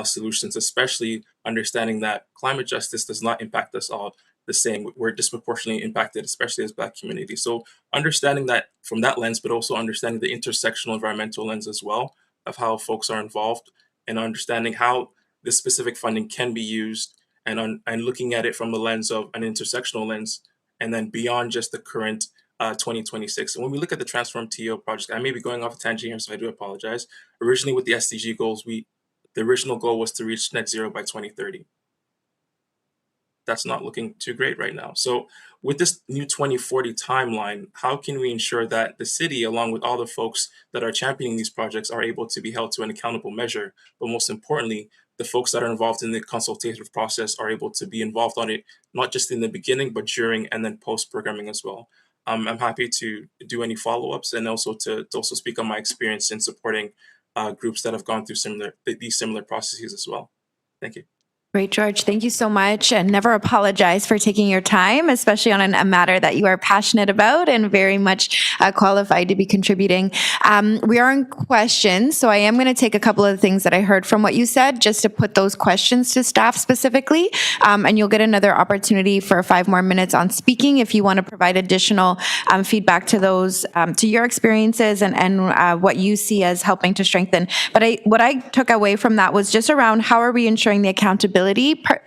solutions, especially understanding that climate justice does not impact us all the same. We're disproportionately impacted, especially as Black communities. So understanding that from that lens, but also understanding the intersectional environmental lens as well of how folks are involved, and understanding how this specific funding can be used, and looking at it from the lens of an intersectional lens, and then beyond just the current 2026. And when we look at the Transform TO project, I may be going off a tangent here, so I do apologize. Originally with the SDG goals, the original goal was to reach net zero by 2030. That's not looking too great right now. So with this new 2040 timeline, how can we ensure that the city, along with all the folks that are championing these projects, are able to be held to an accountable measure? But most importantly, the folks that are involved in the consultative process are able to be involved on it, not just in the beginning, but during and then post-programming as well. I'm happy to do any follow-ups, and also to also speak on my experience in supporting groups that have gone through these similar processes as well. Thank you. Great, George. Thank you so much. And never apologize for taking your time, especially on a matter that you are passionate about and very much qualified to be contributing. We are in questions, so I am going to take a couple of things that I heard from what you said, just to put those questions to staff specifically. And you'll get another opportunity for 5 more minutes on speaking if you want to provide additional feedback to those, to your experiences and what you see as helping to strengthen. But what I took away from that was just around how are we ensuring the accountability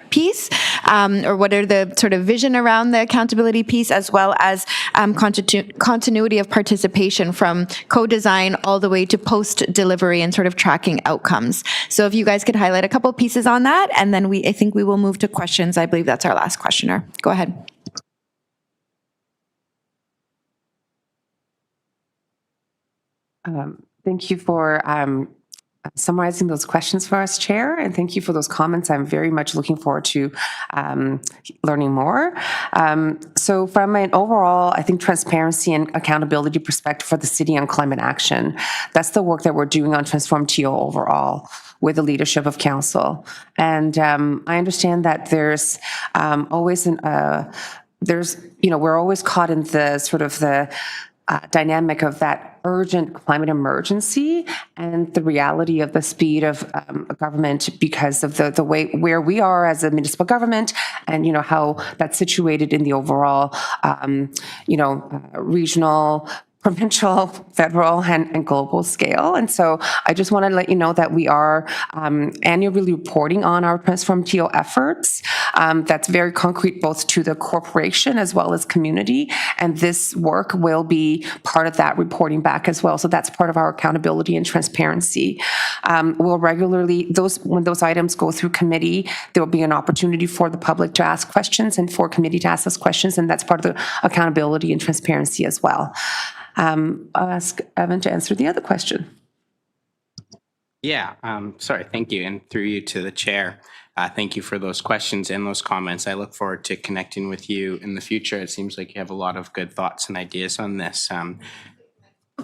piece, or what are the sort of vision around the accountability piece, as well as continuity of participation from co-design all the way to post-delivery and sort of tracking outcomes. So if you guys could highlight a couple pieces on that, and then I think we will move to questions. I believe that's our last questioner. Go ahead. Thank you for summarizing those questions for us, Chair, and thank you for those comments. I'm very much looking forward to learning more. So from an overall, I think, transparency and accountability perspective for the city on climate action, that's the work that we're doing on Transform TO overall with the leadership of council. And I understand that there's always we're always caught in the sort of the dynamic of that urgent climate emergency and the reality of the speed of government because of the way where we are as a municipal government, and how that's situated in the overall regional provincial, federal, and global scale. And so I just want to let you know that we are annually reporting on our Transform TO efforts. That's very concrete both to the corporation as well as community. And this work will be part of that reporting back as well. So that's part of our accountability and transparency. We'll regularly, when those items go through committee, there will be an opportunity for the public to ask questions and for committee to ask us questions. And that's part of the accountability and transparency as well. I'll ask Evan to answer the other question. Yeah, sorry, thank you. And through you to the chair, thank you for those questions and those comments. I look forward to connecting with you in the future. It seems like you have a lot of good thoughts and ideas on this.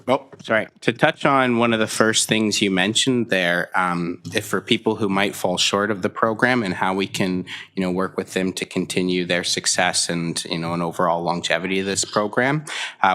Oh, sorry. To touch on one of the first things you mentioned there, if for people who might fall short of the program and how we can, work with them to continue their success and, an overall longevity of this program.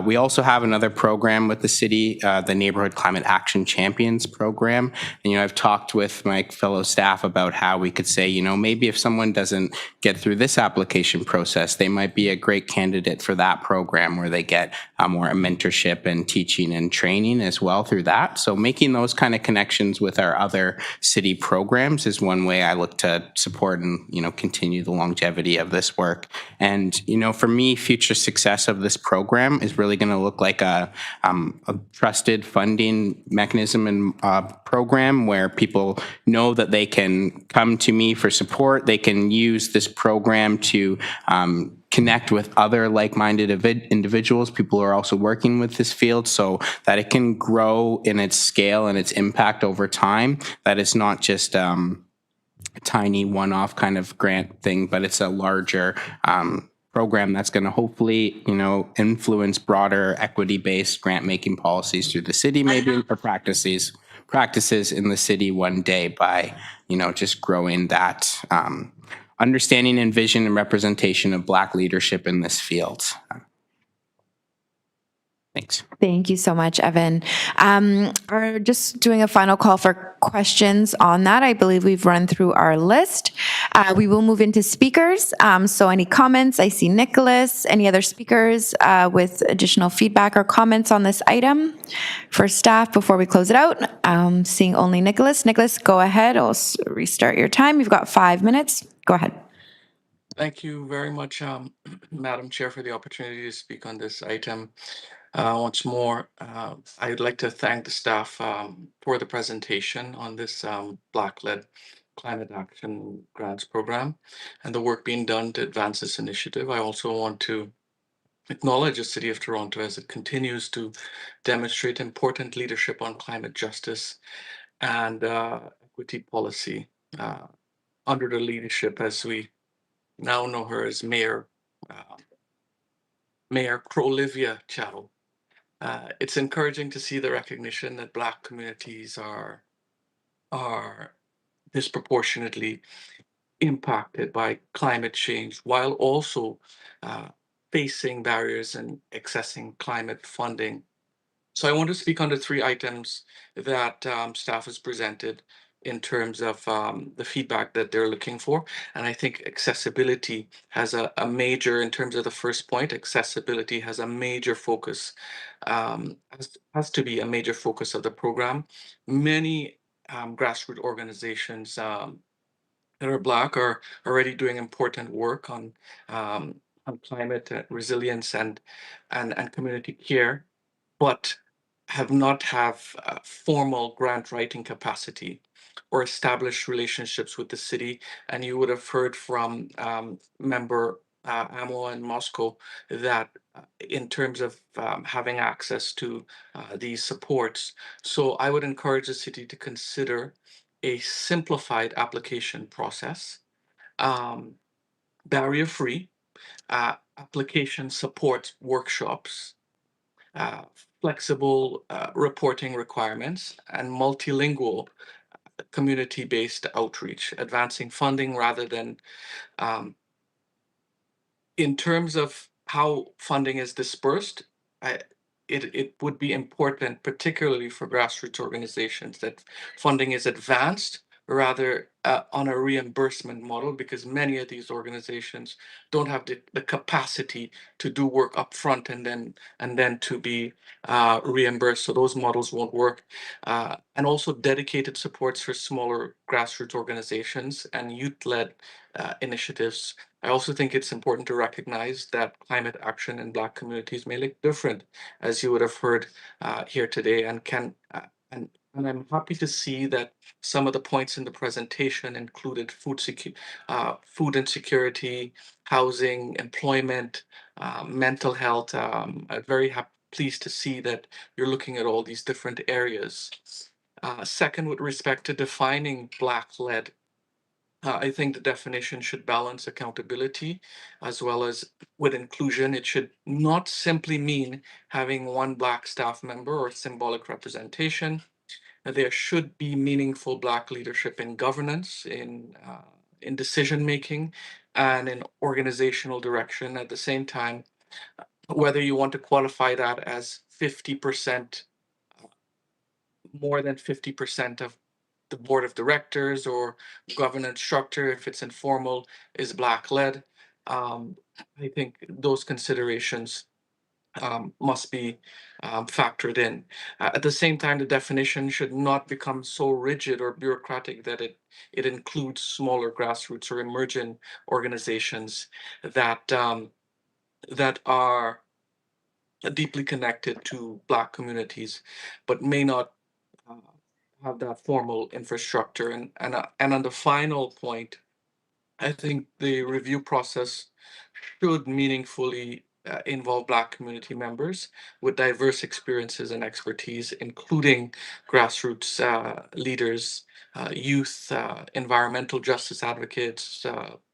We also have another program with the city, the Neighborhood Climate Action Champions program. And, I've talked with my fellow staff about how we could say, maybe if someone doesn't get through this application process, they might be a great candidate for that program where they get more mentorship and teaching and training as well through that. So making those kind of connections with our other city programs is one way I look to support and, continue the longevity of this work. And, for me, future success of this program is really going to look like a trusted funding mechanism and program where people know that they can come to me for support. They can use this program to connect with other like-minded individuals, people who are also working with this field, so that it can grow in its scale and its impact over time. That it's not just a tiny one-off kind of grant thing, but it's a larger program that's going to hopefully, influence broader equity-based grant-making policies through the city, maybe for practices in the city one day by, just growing that understanding and vision and representation of Black leadership in this field. Thanks. Thank you so much, Evan. We're just doing a final call for questions on that. I believe we've run through our list. We will move into speakers. So any comments? I see Nicholas. Any other speakers with additional feedback or comments on this item for staff before we close it out? Seeing only Nicholas. Nicholas, go ahead. I'll restart your time. You've got 5 minutes. Go ahead. Thank you very much, Madam Chair, for the opportunity to speak on this item. Once more, I'd like to thank the staff for the presentation on this Black-led Climate Action Grants Program and the work being done to advance this initiative. I also want to acknowledge the City of Toronto as it continues to demonstrate important leadership on climate justice and equity policy under the leadership, as we now know her as Mayor Crolivia Chow. It's encouraging to see the recognition that Black communities are disproportionately impacted by climate change, while also facing barriers and accessing climate funding. So I want to speak on the 3 items that staff has presented in terms of the feedback that they're looking for. And I think accessibility has a major, in terms of the first point, accessibility has a major focus, has to be a major focus of the program. Many grassroots organizations that are Black are already doing important work on climate resilience and community care, but have not have formal grant writing capacity or established relationships with the city. And you would have heard from member Amo and Moscow that in terms of having access to these supports. So I would encourage the city to consider a simplified application process, barrier-free application support workshops, uh, flexible reporting requirements, and multilingual community-based outreach, advancing funding rather than in terms of how funding is dispersed. It would be important, particularly for grassroots organizations, that funding is advanced rather on a reimbursement model, because many of these organizations don't have the capacity to do work up front and then to be reimbursed. So those models won't work. And also dedicated supports for smaller grassroots organizations and youth-led initiatives. I also think it's important to recognize that climate action in Black communities may look different, as you would have heard here today, and and I'm happy to see that some of the points in the presentation included food insecurity, housing, employment, mental health. I'm very pleased to see that you're looking at all these different areas. Second, with respect to defining Black-led, I think the definition should balance accountability as well as with inclusion. It should not simply mean having one Black staff member or symbolic representation. There should be meaningful Black leadership in governance, in decision making, and in organizational direction. At the same time, whether you want to qualify that as 50%, more than 50% of the board of directors or governance structure, if it's informal, is Black led. I think those considerations must be factored in. At the same time, the definition should not become so rigid or bureaucratic that it includes smaller grassroots or emerging organizations that that are deeply connected to Black communities, but may not uh, have that formal infrastructure. And on the final point, I think the review process should meaningfully involve Black community members with diverse experiences and expertise, including grassroots leaders, youth, environmental justice advocates,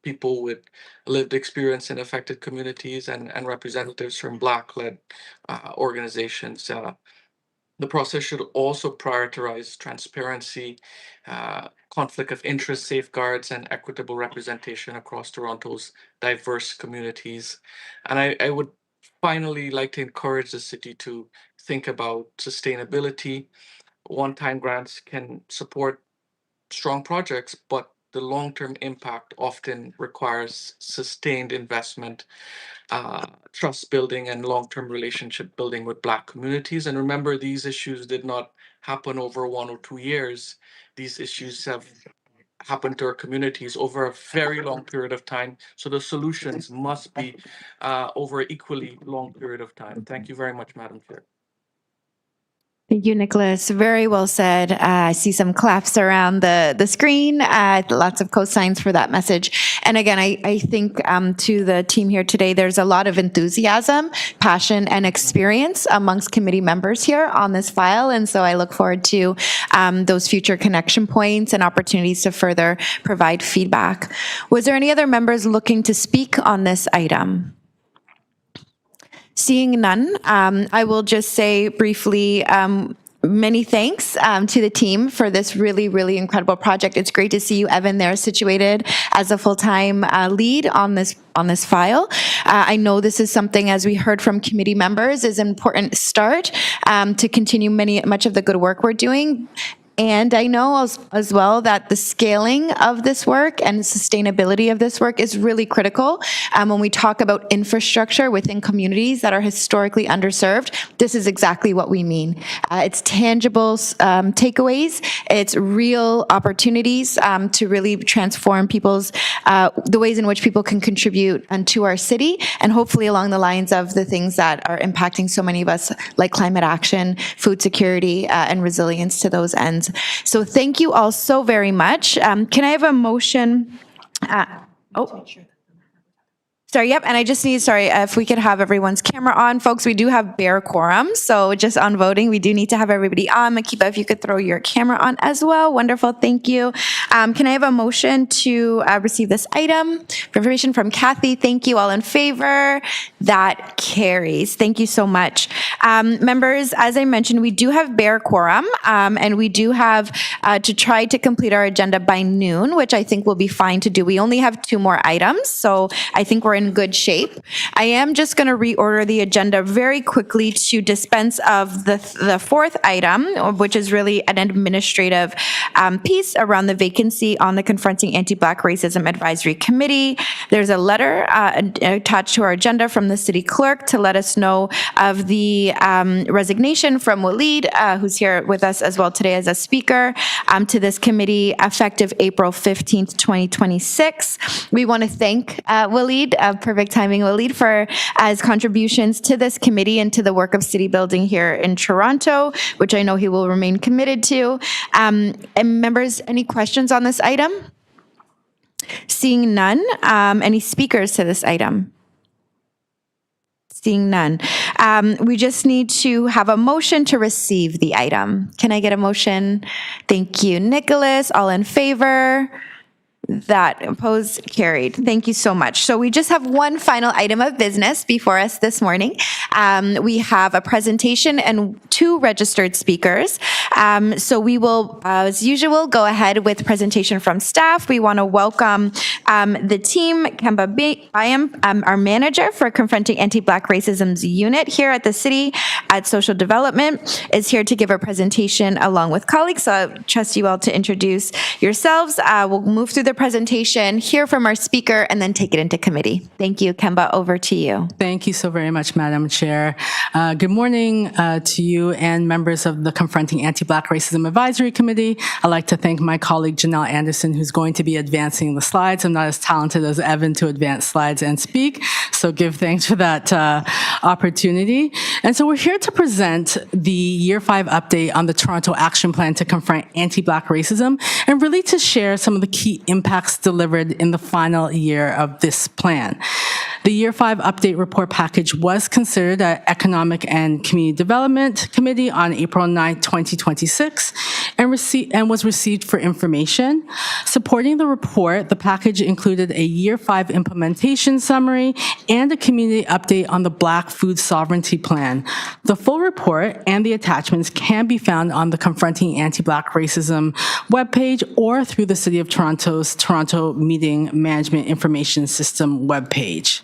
people with lived experience in affected communities, and representatives from Black-led organizations. The process should also prioritize transparency, conflict of interest safeguards, and equitable representation across Toronto's diverse communities. And I would finally like to encourage the city to think about sustainability. One-time grants can support strong projects, but the long-term impact often requires sustained investment, trust building, and long-term relationship building with Black communities. And remember, these issues did not happen over 1 or 2 years. These issues have happened to our communities over a very long period of time. So the solutions must be over an equally long period of time. Thank you very much, Madam Chair. Thank you, Nicholas. Very well said. I see some claps around the screen. Lots of cosigns for that message. And again, I think to the team here today, there's a lot of enthusiasm, passion, and experience amongst committee members here on this file. And so I look forward to those future connection points and opportunities to further provide feedback. Was there any other members looking to speak on this item? Seeing none, I will just say briefly, many thanks to the team for this really, really incredible project. It's great to see you, Evan, there situated as a full-time lead on this file. I know this is something, as we heard from committee members, is an important start to continue much of the good work we're doing. And I know as well that the scaling of this work and sustainability of this work is really critical. When we talk about infrastructure within communities that are historically underserved, this is exactly what we mean. It's tangible takeaways. It's real opportunities to really transform people's, the ways in which people can contribute to our city, and hopefully along the lines of the things that are impacting so many of us, like climate action, food security, and resilience to those ends. So thank you all so very much. Can I have a motion? Sorry, yep, and I just need, if we could have everyone's camera on. Folks, we do have bare quorum, so just on voting, we do need to have everybody on. Makiba, if you could throw your camera on as well. Wonderful, thank you. Can I have a motion to receive this item? Information from Kathy, thank you. All in favor? That carries. Thank you so much. Members, as I mentioned, we do have bare quorum, and we do have to try to complete our agenda by noon, which I think will be fine to do. We only have 2 more items, so I think we're in in good shape. I am just going to reorder the agenda very quickly to dispense of the fourth item, which is really an administrative piece around the vacancy on the Confronting Anti-Black Racism Advisory Committee. There's a letter attached to our agenda from the city clerk to let us know of the resignation from Waleed, who's here with us as well today as a speaker, to this committee effective April 15th, 2026. We want to thank Waleed, perfect timing Waleed, for his contributions to this committee and to the work of city building here in Toronto, which I know he will remain committed to. And members, any questions on this item? Seeing none, any speakers to this item? Seeing none. We just need to have a motion to receive the item. Can I get a motion? Thank you, Nicholas. All in favor? That opposed, carried. Thank you so much. So we just have one final item of business before us this morning. We have a presentation and 2 registered speakers. So we will, as usual, go ahead with presentation from staff. We want to welcome the team. Kemba Bayam, our manager for Confronting Anti-Black Racism's unit here at the city at Social Development, is here to give a presentation along with colleagues. So I trust you all to introduce yourselves. We'll move through the presentation, hear from our speaker, and then take it into committee. Thank you. Kemba, over to you. Thank you so very much, Madam Chair. Good morning to you and members of the Confronting Anti-Black Racism Advisory Committee. I'd like to thank my colleague Janelle Anderson, who's going to be advancing the slides. I'm not as talented as Evan to advance slides and speak, so give thanks for that opportunity. And so we're here to present the Year 5 update on the Toronto Action Plan to confront anti-Black racism, and really to share some of the key impacts delivered in the final year of this plan. The Year 5 update report package was considered at Economic and Community Development Committee on April 9, 2026, and was received for information. Supporting the report, the package included a Year 5 implementation summary and a community update on the Black Food Sovereignty Plan. The full report and the attachments can be found on the Confronting Anti-Black Racism webpage or through the City of Toronto's Toronto Meeting Management Information System webpage.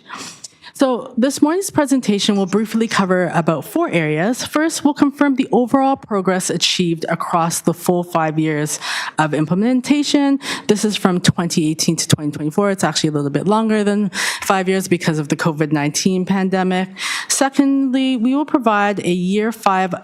So this morning's presentation will briefly cover about 4 areas. First, we'll confirm the overall progress achieved across the full 5 years of implementation. This is from 2018 to 2024. It's actually a little bit longer than 5 years because of the COVID-19 pandemic. Secondly, we will provide a Year 5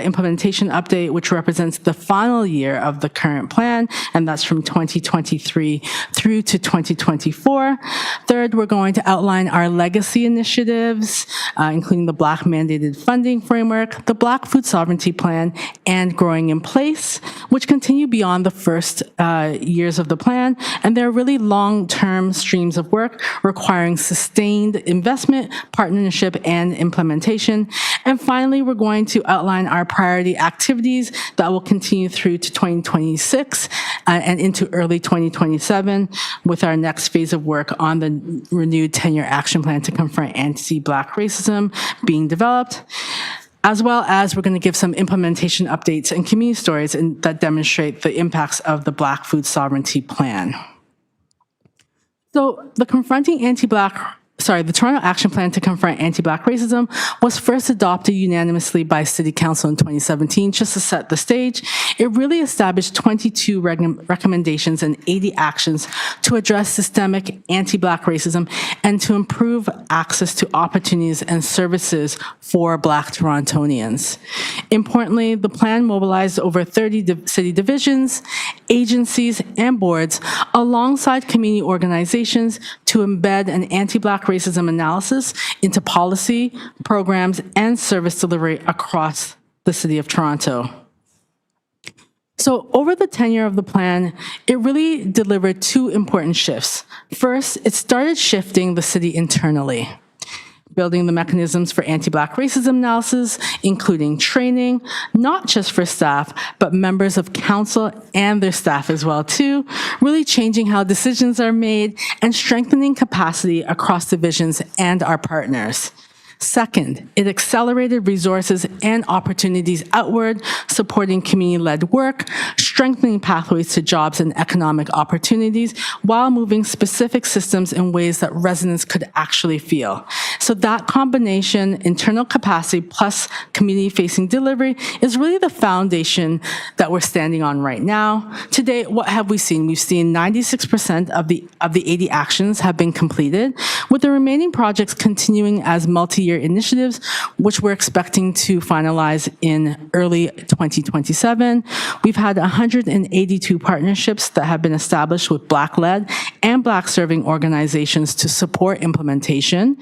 implementation update, which represents the final year of the current plan, and that's from 2023 through to 2024. Third, we're going to outline our legacy initiatives, including the Black Mandated Funding Framework, the Black Food Sovereignty Plan, and Growing in Place, which continue beyond the first years of the plan, and they're really long-term streams of work requiring sustained investment, partnership, and implementation. And finally, we're going to outline our priority activities that will continue through to 2026 and into early 2027 with our next phase of work on the renewed 10-year action plan to confront anti-Black racism being developed, as well as we're going to give some implementation updates and community stories that demonstrate the impacts of the Black Food Sovereignty Plan. So the the Toronto Action Plan to confront anti-Black racism was first adopted unanimously by City Council in 2017. Just to set the stage, it really established 22 recommendations and 80 actions to address systemic anti-Black racism and to improve access to opportunities and services for Black Torontonians. Importantly, the plan mobilized over 30 city divisions, agencies, and boards alongside community organizations to embed an anti-Black racism analysis into policy, programs, and service delivery across the City of Toronto. So over the tenure of the plan, it really delivered 2 important shifts. First, it started shifting the city internally, building the mechanisms for anti-Black racism analysis, including training, not just for staff, but members of council and their staff as well too, really changing how decisions are made and strengthening capacity across divisions and our partners. Second, it accelerated resources and opportunities outward, supporting community-led work, strengthening pathways to jobs and economic opportunities, while moving specific systems in ways that residents could actually feel. So that combination, internal capacity plus community-facing delivery, is really the foundation that we're standing on right now. Today, what have we seen? We've seen 96% of the 80 actions have been completed, with the remaining projects continuing as multi-year initiatives, which we're expecting to finalize in early 2027. We've had 182 partnerships that have been established with Black-led and Black-serving organizations to support implementation.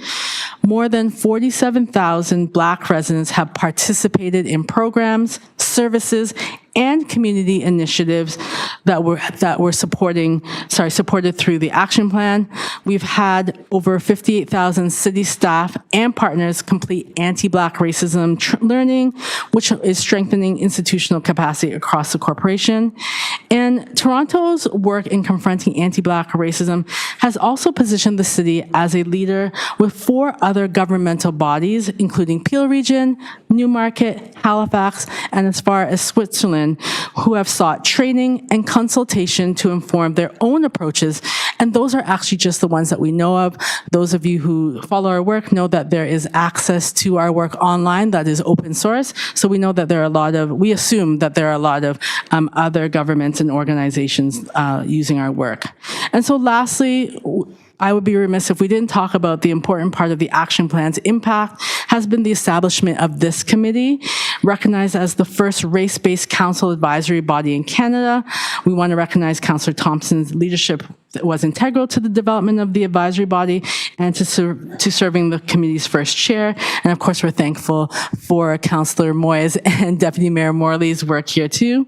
More than 47,000 Black residents have participated in programs, services, and community initiatives that were supported through the action plan. We've had over 58,000 city staff and partners complete anti-Black racism learning, which is strengthening institutional capacity across the corporation. And Toronto's work in confronting anti-Black racism has also positioned the city as a leader with 4 other governmental bodies, including Peel Region, Newmarket, Halifax, and as far as Switzerland, who have sought training and consultation to inform their own approaches. And those are actually just the ones that we know of. Those of you who follow our work know that there is access to our work online that is open source. So we know that we assume that there are a lot of other governments and organizations using our work. And so lastly, I would be remiss if we didn't talk about the important part of the action plan's impact has been the establishment of this committee, recognized as the first race-based council advisory body in Canada. We want to recognize Councillor Thompson's leadership that was integral to the development of the advisory body and to serving the committee's first chair. And of course, we're thankful for Councillor Moyes and Deputy Mayor Morley's work here too.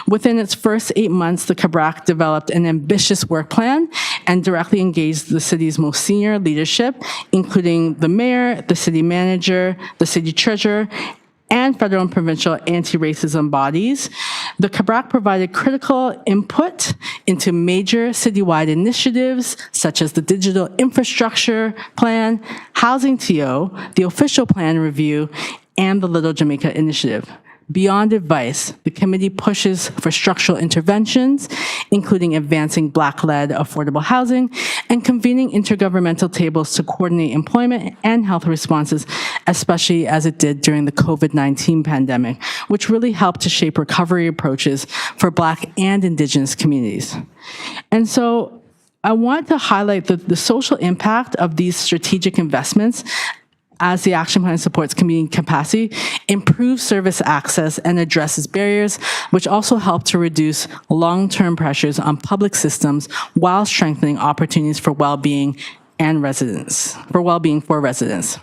Within its first 8 months, the CABRAC developed an ambitious work plan and directly engaged the city's most senior leadership, including the mayor, the city manager, the city treasurer, and federal and provincial anti-racism bodies. The CABRAC provided critical input into major citywide initiatives, such as the Digital Infrastructure Plan, Housing TO, the Official Plan Review, and the Little Jamaica Initiative. Beyond advice, the committee pushes for structural interventions, including advancing Black-led affordable housing and convening intergovernmental tables to coordinate employment and health responses, especially as it did during the COVID-19 pandemic, which really helped to shape recovery approaches for Black and Indigenous communities. And so I want to highlight the social impact of these strategic investments as the action plan supports community capacity, improves service access, and addresses barriers, which also help to reduce long-term pressures on public systems while strengthening opportunities for well-being for residents.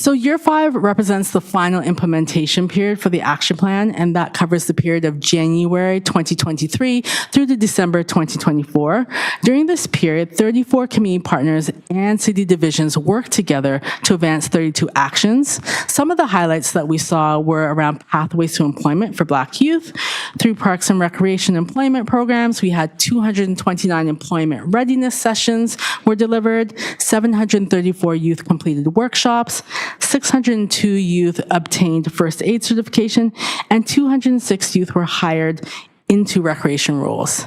So year 5 represents the final implementation period for the action plan, and that covers the period of January 2023 through to December 2024. During this period, 34 community partners and city divisions worked together to advance 32 actions. Some of the highlights that we saw were around pathways to employment for Black youth. Through Parks and Recreation employment programs, we had 229 employment readiness sessions were delivered, 734 youth completed workshops, 602 youth obtained first aid certification, and 206 youth were hired into recreation roles.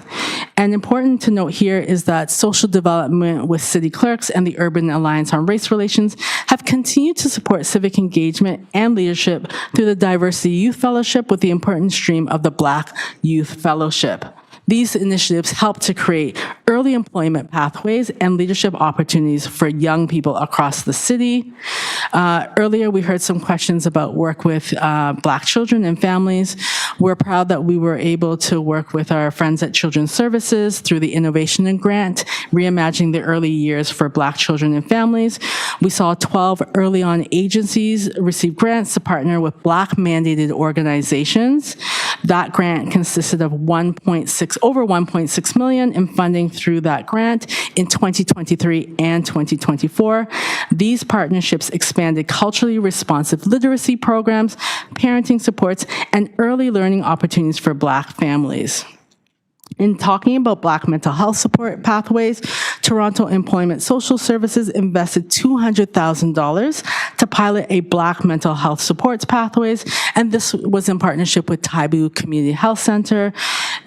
And important to note here is that social development with city clerks and the Urban Alliance on Race Relations have continued to support civic engagement and leadership through the Diversity Youth Fellowship with the important stream of the Black Youth Fellowship. These initiatives help to create early employment pathways and leadership opportunities for young people across the city. Earlier, we heard some questions about work with Black children and families. We're proud that we were able to work with our friends at Children's Services through the Innovation and Grant, reimagining the early years for Black children and families. We saw 12 early on agencies receive grants to partner with Black mandated organizations. That grant consisted of over 1.6 million in funding through that grant in 2023 and 2024. These partnerships expanded culturally responsive literacy programs, parenting supports, and early learning opportunities for Black families. In talking about Black mental health support pathways, Toronto Employment Social Services invested $200,000 to pilot a Black mental health supports pathways, and this was in partnership with Taibu Community Health Center.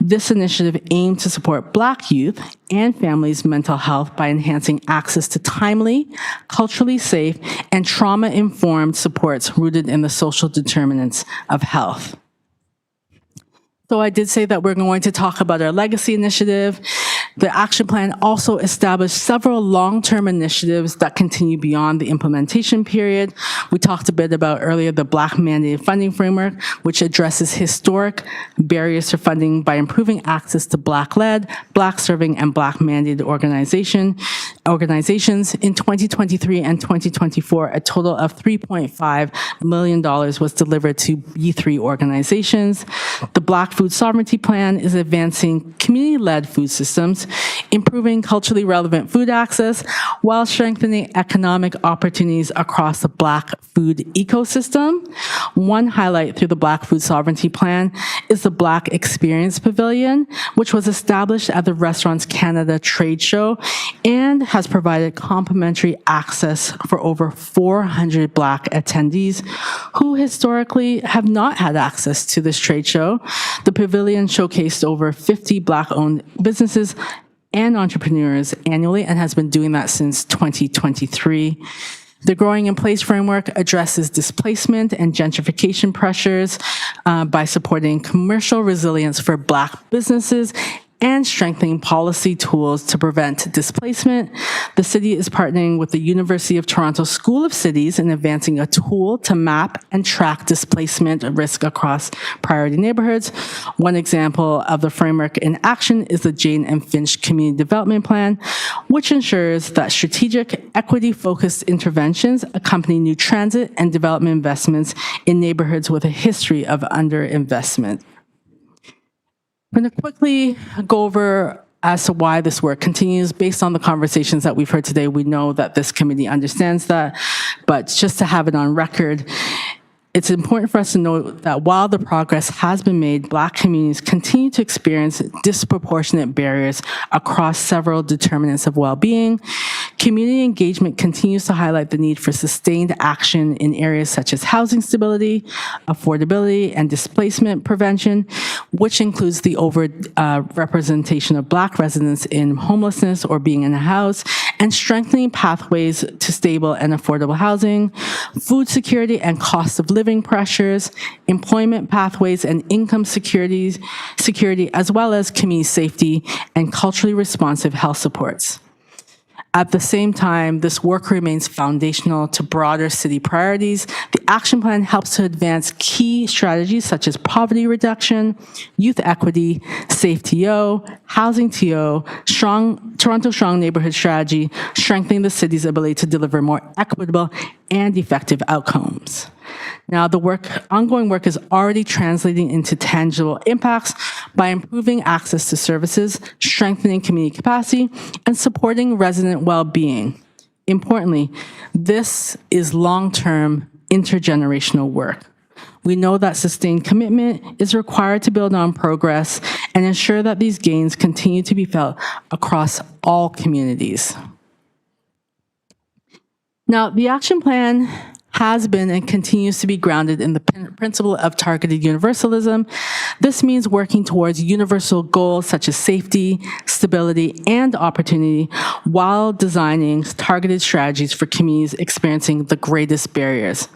This initiative aimed to support Black youth and families' mental health by enhancing access to timely, culturally safe, and trauma-informed supports rooted in the social determinants of health. So I did say that we're going to talk about our legacy initiative. The action plan also established several long-term initiatives that continue beyond the implementation period. We talked a bit about earlier the Black mandated funding framework, which addresses historic barriers to funding by improving access to Black-led, Black-serving, and Black mandated organizations. In 2023 and 2024, a total of $3.5 million was delivered to B3 organizations. The Black Food Sovereignty Plan is advancing community-led food systems, improving culturally relevant food access, while strengthening economic opportunities across the Black food ecosystem. One highlight through the Black Food Sovereignty Plan is the Black Experience Pavilion, which was established at the Restaurants Canada trade show and has provided complimentary access for over 400 Black attendees who historically have not had access to this trade show. The pavilion showcased over 50 Black-owned businesses and entrepreneurs annually and has been doing that since 2023. The Growing in Place framework addresses displacement and gentrification pressures by supporting commercial resilience for Black businesses and strengthening policy tools to prevent displacement. The city is partnering with the University of Toronto School of Cities in advancing a tool to map and track displacement risk across priority neighborhoods. One example of the framework in action is the Jane and Finch Community Development Plan, which ensures that strategic, equity-focused interventions accompany new transit and development investments in neighborhoods with a history of underinvestment. I'm going to quickly go over as to why this work continues. Based on the conversations that we've heard today, we know that this committee understands that, but just to have it on record, it's important for us to note that while the progress has been made, Black communities continue to experience disproportionate barriers across several determinants of well-being. Community engagement continues to highlight the need for sustained action in areas such as housing stability, affordability, and displacement prevention, which includes the over-representation of Black residents in homelessness or being in a house, and strengthening pathways to stable and affordable housing, food security and cost of living pressures, employment pathways and income security, as well as community safety and culturally responsive health supports. At the same time, this work remains foundational to broader city priorities. The action plan helps to advance key strategies such as poverty reduction, youth equity, safe TO, housing TO, Toronto Strong Neighborhood Strategy, strengthening the city's ability to deliver more equitable and effective outcomes. Now, the ongoing work is already translating into tangible impacts by improving access to services, strengthening community capacity, and supporting resident well-being. Importantly, this is long-term intergenerational work. We know that sustained commitment is required to build on progress and ensure that these gains continue to be felt across all communities. Now, the action plan has been and continues to be grounded in the principle of targeted universalism. This means working towards universal goals such as safety, stability, and opportunity while designing targeted strategies for communities experiencing the greatest barriers.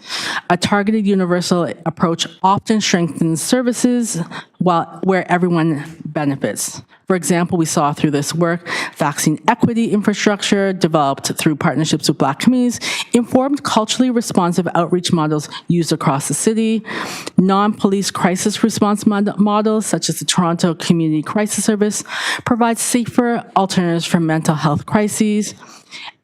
A targeted universal approach often strengthens services where everyone benefits. For example, we saw through this work, vaccine equity infrastructure developed through partnerships with Black communities, informed culturally responsive outreach models used across the city, non-police crisis response models such as the Toronto Community Crisis Service provide safer alternatives for mental health crises,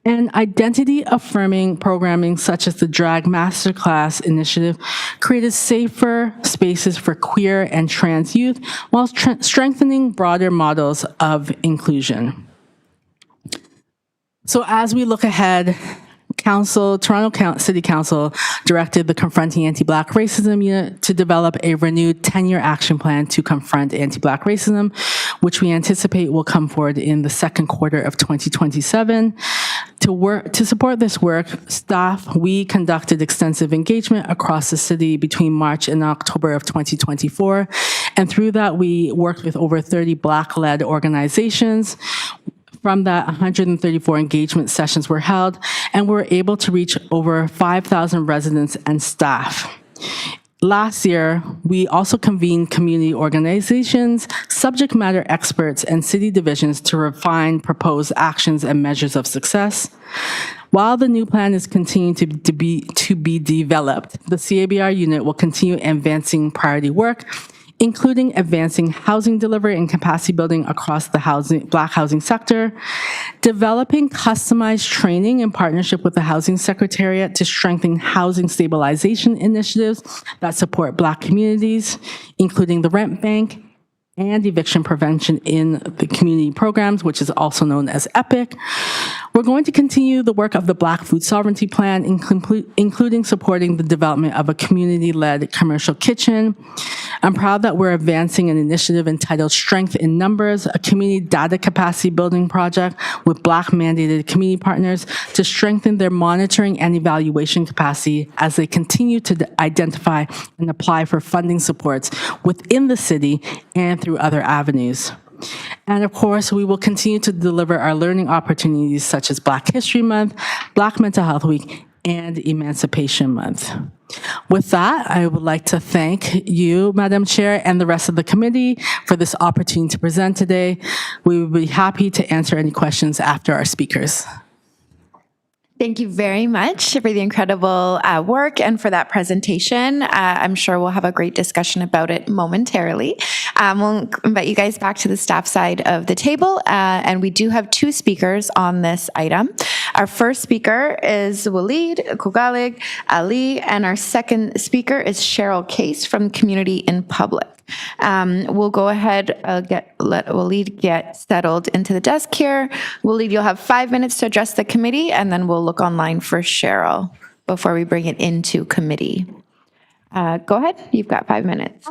and identity-affirming programming such as the Drag Masterclass initiative created safer spaces for queer and trans youth while strengthening broader models of inclusion. So as we look ahead, Toronto City Council directed the Confronting Anti-Black Racism Unit to develop a renewed 10-year action plan to confront anti-Black racism. which we anticipate will come forward in the second quarter of 2027. To support this work, staff, we conducted extensive engagement across the city between March and October of 2024. And through that, we worked with over 30 Black-led organizations. From that, 134 engagement sessions were held, and we were able to reach over 5,000 residents and staff. Last year, we also convened community organizations, subject matter experts, and city divisions to refine proposed actions and measures of success. While the new plan is continuing to be developed, the CABR unit will continue advancing priority work, including advancing housing delivery and capacity building across the Black housing sector, developing customized training in partnership with the Housing Secretariat to strengthen housing stabilization initiatives that support Black communities, including the rent bank and eviction prevention in the community programs, which is also known as EPIC. We're going to continue the work of the Black Food Sovereignty Plan, including supporting the development of a community-led commercial kitchen. I'm proud that we're advancing an initiative entitled Strength in Numbers, a community data capacity building project with Black mandated community partners to strengthen their monitoring and evaluation capacity as they continue to identify and apply for funding supports within the city and through other avenues. And of course, we will continue to deliver our learning opportunities such as Black History Month, Black Mental Health Week, and Emancipation Month. With that, I would like to thank you, Madam Chair, and the rest of the committee for this opportunity to present today. We will be happy to answer any questions after our speakers. Thank you very much for the incredible work and for that presentation. I'm sure we'll have a great discussion about it momentarily. We'll invite you guys back to the staff side of the table, and we do have two speakers on this item. Our first speaker is Walid Kugalig Ali, and our second speaker is Cheryl Case from Community in Public. We'll go ahead, let Walid get settled into the desk here. Walid, you'll have 5 minutes to address the committee, and then we'll look online for Cheryl before we bring it into committee. Go ahead, you've got 5 minutes.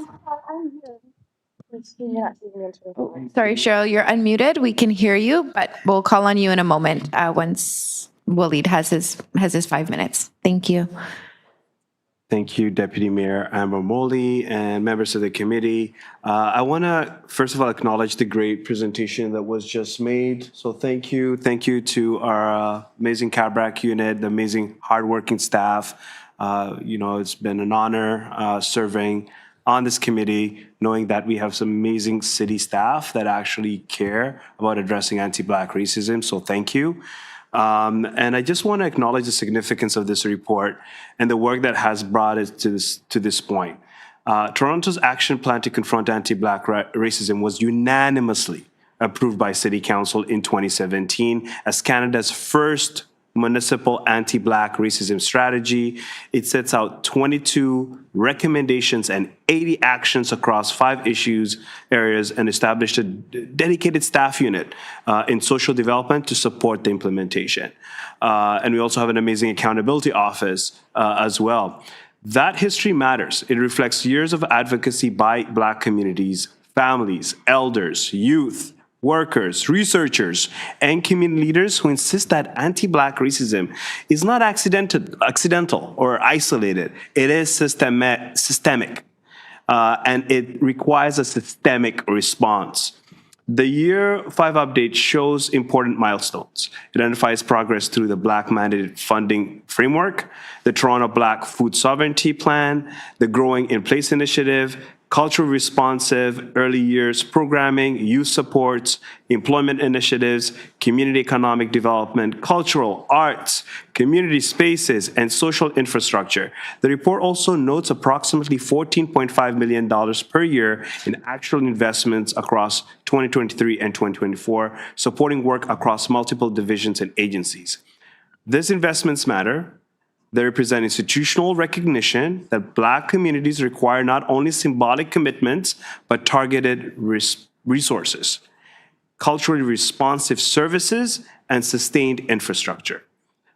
Sorry, Cheryl, you're unmuted. We can hear you, but we'll call on you in a moment once Walid has his 5 minutes. Thank you. Thank you, Deputy Mayor Amber Moldy and members of the committee. I want to, first of all, acknowledge the great presentation that was just made. So thank you. Thank you to our amazing CABRAC unit, the amazing hardworking staff. It's been an honor serving on this committee, knowing that we have some amazing city staff that actually care about addressing anti-Black racism. So thank you. And I just want to acknowledge the significance of this report and the work that has brought it to this point. Toronto's action plan to confront anti-Black racism was unanimously approved by City Council in 2017 as Canada's first municipal anti-Black racism strategy. It sets out 22 recommendations and 80 actions across 5 areas and established a dedicated staff unit in social development to support the implementation. And we also have an amazing accountability office as well. That history matters. It reflects years of advocacy by Black communities, families, elders, youth, workers, researchers, and community leaders who insist that anti-Black racism is not accidental or isolated. It is systemic, and it requires a systemic response. The Year 5 update shows important milestones. It identifies progress through the Black mandated funding framework, the Toronto Black Food Sovereignty Plan, the Growing in Place initiative, culturally responsive early years programming, youth supports, employment initiatives, community economic development, cultural, arts, community spaces, and social infrastructure. The report also notes approximately $14.5 million per year in actual investments across 2023 and 2024, supporting work across multiple divisions and agencies. These investments matter. They represent institutional recognition that Black communities require not only symbolic commitments, but targeted resources, culturally responsive services, and sustained infrastructure.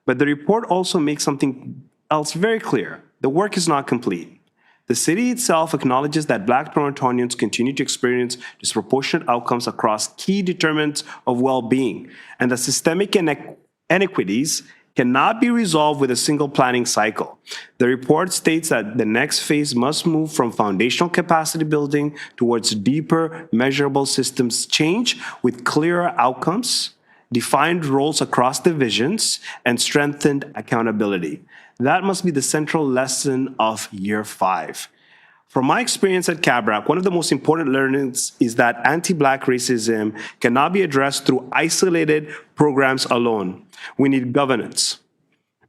But the report also makes something else very clear. The work is not complete. The city itself acknowledges that Black Torontonians continue to experience disproportionate outcomes across key determinants of well-being, and that systemic inequities cannot be resolved with a single planning cycle. The report states that the next phase must move from foundational capacity building towards deeper, measurable systems change with clearer outcomes, defined roles across divisions, and strengthened accountability. That must be the central lesson of year 5. From my experience at CABRAC, one of the most important learnings is that anti-Black racism cannot be addressed through isolated programs alone. We need governance.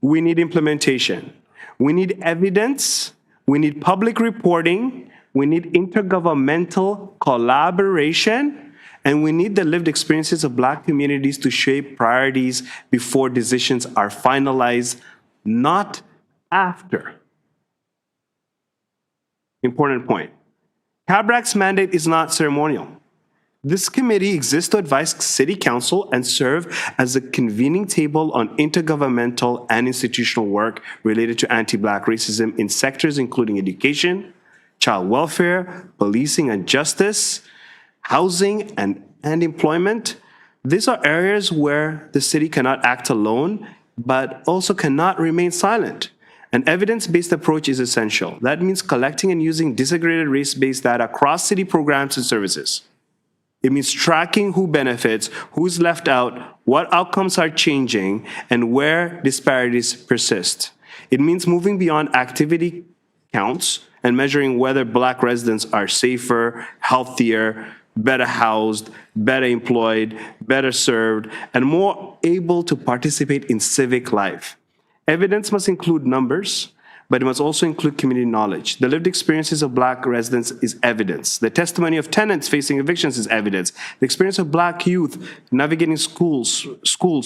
We need implementation. We need evidence. We need public reporting. We need intergovernmental collaboration. And we need the lived experiences of Black communities to shape priorities before decisions are finalized, not after. Important point. CABRAC's mandate is not ceremonial. This committee exists to advise City Council and serve as a convening table on intergovernmental and institutional work related to anti-Black racism in sectors including education, child welfare, policing and justice, housing and employment. These are areas where the city cannot act alone, but also cannot remain silent. An evidence-based approach is essential. That means collecting and using disaggregated race-based data across city programs and services. It means tracking who benefits, who's left out, what outcomes are changing, and where disparities persist. It means moving beyond activity counts and measuring whether Black residents are safer, healthier, better housed, better employed, better served, and more able to participate in civic life. Evidence must include numbers, but it must also include community knowledge. The lived experiences of Black residents is evidence. The testimony of tenants facing evictions is evidence. The experience of Black youth navigating schools,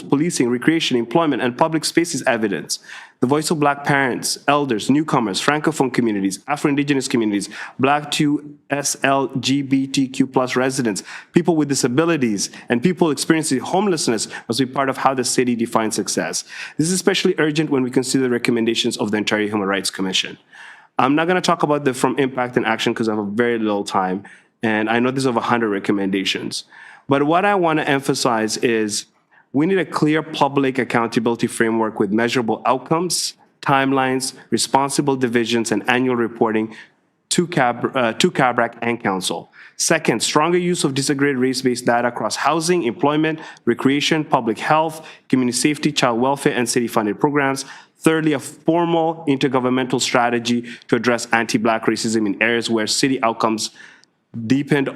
policing, recreation, employment, and public space is evidence. The voice of Black parents, elders, newcomers, Francophone communities, Afro-Indigenous communities, Black to SLGBTQ+ residents, people with disabilities, and people experiencing homelessness must be part of how the city defines success. This is especially urgent when we consider the recommendations of the Ontario Human Rights Commission. I'm not going to talk about the from impact and action because I have very little time, and I know there's over 100 recommendations. But what I want to emphasize is we need a clear public accountability framework with measurable outcomes, timelines, responsible divisions, and annual reporting to CABRAC and Council. Second, stronger use of disaggregated race-based data across housing, employment, recreation, public health, community safety, child welfare, and city-funded programs. Thirdly, a formal intergovernmental strategy to address anti-Black racism in areas where city outcomes depend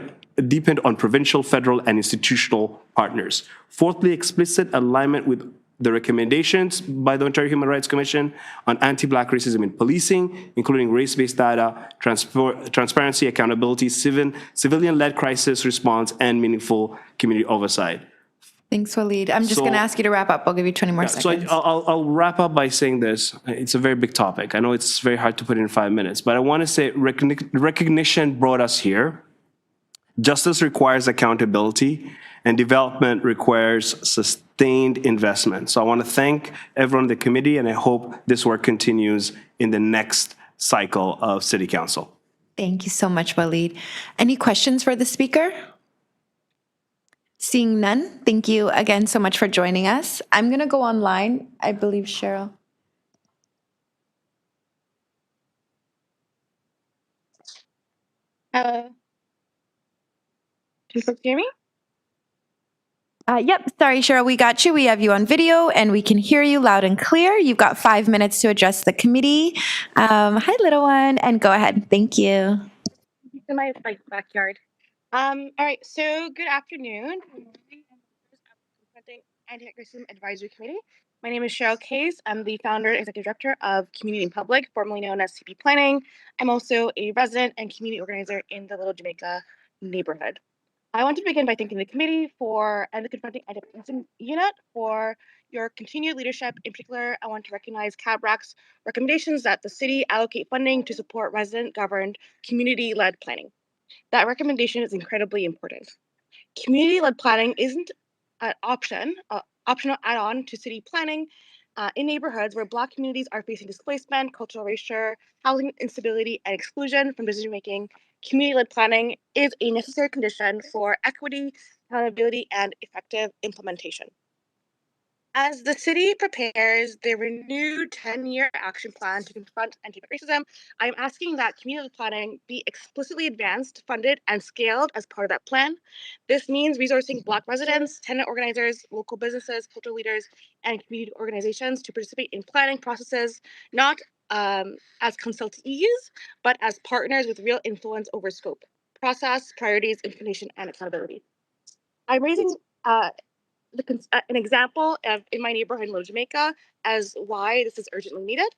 on provincial, federal, and institutional partners. Fourthly, explicit alignment with the recommendations by the Ontario Human Rights Commission on anti-Black racism in policing, including race-based data, transparency, accountability, civilian-led crisis response, and meaningful community oversight. Thanks, Waleed. I'm just going to ask you to wrap up. I'll give you 20 more seconds. So I'll wrap up by saying this. It's a very big topic. I know it's very hard to put in 5 minutes, but I want to say recognition brought us here. Justice requires accountability, and development requires sustained investment. So I want to thank everyone in the committee, and I hope this work continues in the next cycle of City Council. Thank you so much, Waleed. Any questions for the speaker? Seeing none, thank you again so much for joining us. I'm going to go online. I believe Cheryl. Can you hear me? Yep, sorry, Cheryl, we got you. We have you on video and we can hear you loud and clear. You've got 5 minutes to address the committee. Hi, little one, and go ahead. Thank you. In my backyard. All right, so good afternoon. Confronting Anti-Racism Advisory Committee. My name is Cheryl Case. I'm the founder and executive director of Community and Public, formerly known as CP Planning. I'm also a resident and community organizer in the Little Jamaica neighborhood. I want to begin by thanking the committee and the Confronting Anti-Racism Unit for your continued leadership. In particular, I want to recognize CABRAC's recommendations that the city allocate funding to support resident-governed, community-led planning. That recommendation is incredibly important. Community-led planning isn't an optional add-on to city planning. in neighborhoods where Black communities are facing displacement, cultural erasure, housing instability, and exclusion from decision-making, community-led planning is a necessary condition for equity, accountability, and effective implementation. As the city prepares the renewed 10-year action plan to confront anti-racism, I'm asking that community planning be explicitly advanced, funded, and scaled as part of that plan. This means resourcing Black residents, tenant organizers, local businesses, cultural leaders, and community organizations to participate in planning processes, not as consultees, but as partners with real influence over scope, process, priorities, implementation, and accountability. I'm raising an example of in my neighborhood in Little Jamaica as why this is urgently needed.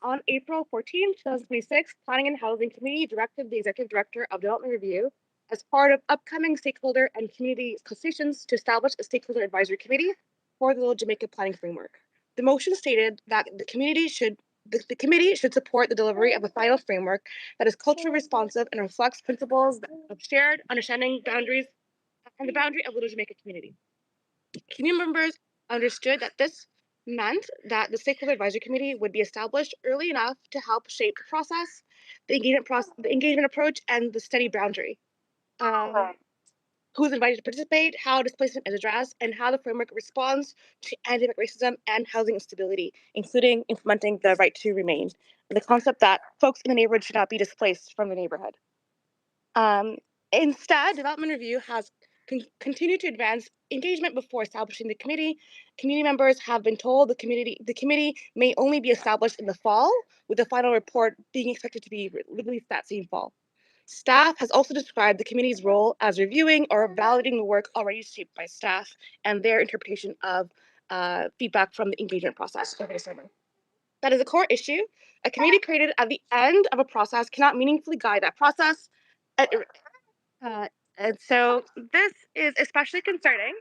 On April 14, 2026, Planning and Housing Committee directed the Executive Director of Development Review as part of upcoming stakeholder and community consultations to establish a stakeholder advisory committee for the Little Jamaica Planning Framework. The motion stated that the committee should support the delivery of a final framework that is culturally responsive and reflects principles of shared understanding, boundaries, and the boundary of Little Jamaica community. Community members understood that this meant that the stakeholder advisory committee would be established early enough to help shape the process, the engagement approach, and the study boundary. Who's invited to participate, how displacement is addressed, and how the framework responds to anti-racism and housing instability, including implementing the right to remain, and the concept that folks in the neighborhood should not be displaced from the neighborhood. Instead, Development Review has continued to advance engagement before establishing the committee. Community members have been told the committee may only be established in the fall, with the final report being expected to be released that same fall. Staff has also described the committee's role as reviewing or validating the work already shaped by staff and their interpretation of feedback from the engagement process over the summer. That is a core issue. A committee created at the end of a process cannot meaningfully guide that process. And so this is especially concerning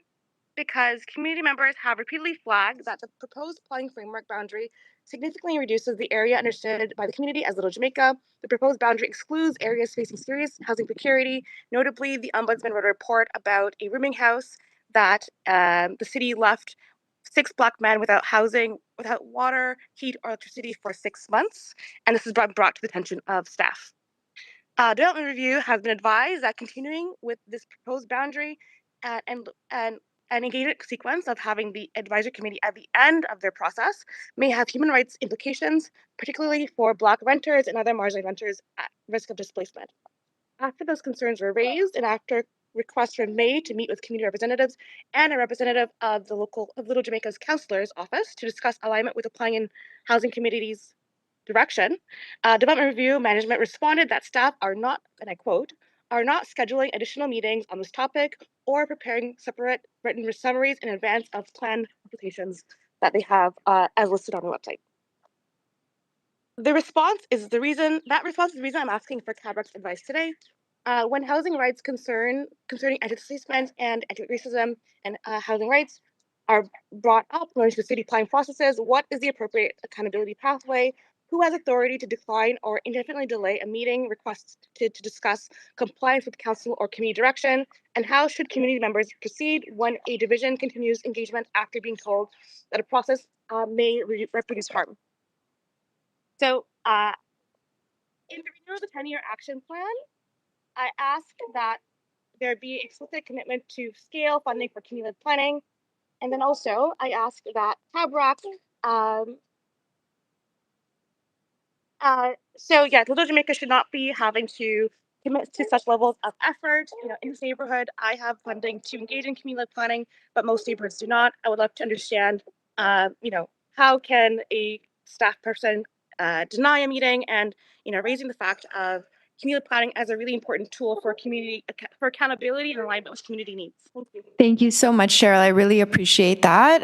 because community members have repeatedly flagged that the proposed planning framework boundary significantly reduces the area understood by the community as Little Jamaica. The proposed boundary excludes areas facing serious housing precarity. Notably, the Ombudsman wrote a report about a rooming house that the city left 6 Black men without housing, without water, heat, or electricity for 6 months. And this is brought to the attention of staff. Development Review has been advised that continuing with this proposed boundary and engagement sequence of having the advisory committee at the end of their process may have human rights implications, particularly for Black renters and other marginalized renters at risk of displacement. After those concerns were raised and after requests were made to meet with community representatives and a representative of Little Jamaica's counselor's office to discuss alignment with the Planning and Housing Committee's direction, Development Review management responded that staff are not, and I quote, are not scheduling additional meetings on this topic or preparing separate written summaries in advance of planned applications that they have as listed on the website. The response is the reason I'm asking for CABREC's advice today. When housing rights concerning anti-displacement and anti-racism and housing rights are brought up in the city planning processes, what is the appropriate accountability pathway? Who has authority to decline or indefinitely delay a meeting request to discuss compliance with council or community direction? And how should community members proceed when a division continues engagement after being told that a process may reproduce harm? So in the renewal of the 10-year action plan, I ask that there be explicit commitment to scale funding for community planning. And then also I ask that CABREC Little Jamaica should not be having to commit to such levels of effort. In this neighborhood, I have funding to engage in community planning, but most neighborhoods do not. I would love to understand, how can a staff person deny a meeting and, raising the fact of community planning as a really important tool for for accountability and alignment with community needs. Thank you. Thank you so much, Cheryl. I really appreciate that.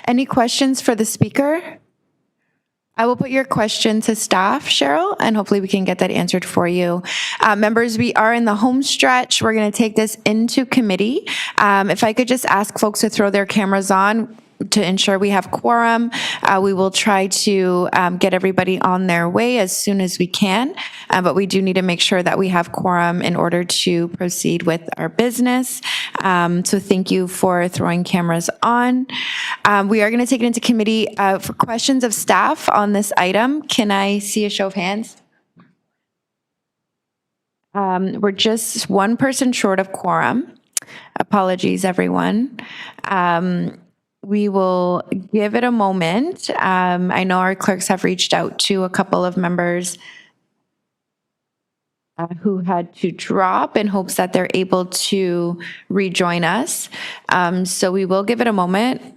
Any questions for the speaker? I will put your question to staff, Cheryl, and hopefully we can get that answered for you. Members, we are in the home stretch. We're going to take this into committee. If I could just ask folks to throw their cameras on. to ensure we have quorum. We will try to get everybody on their way as soon as we can, but we do need to make sure that we have quorum in order to proceed with our business. So thank you for throwing cameras on. We are going to take it into committee for questions of staff on this item. Can I see a show of hands? We're just one person short of quorum. Apologies, everyone. We will give it a moment. I know our clerks have reached out to a couple of members who had to drop in hopes that they're able to rejoin us. So we will give it a moment.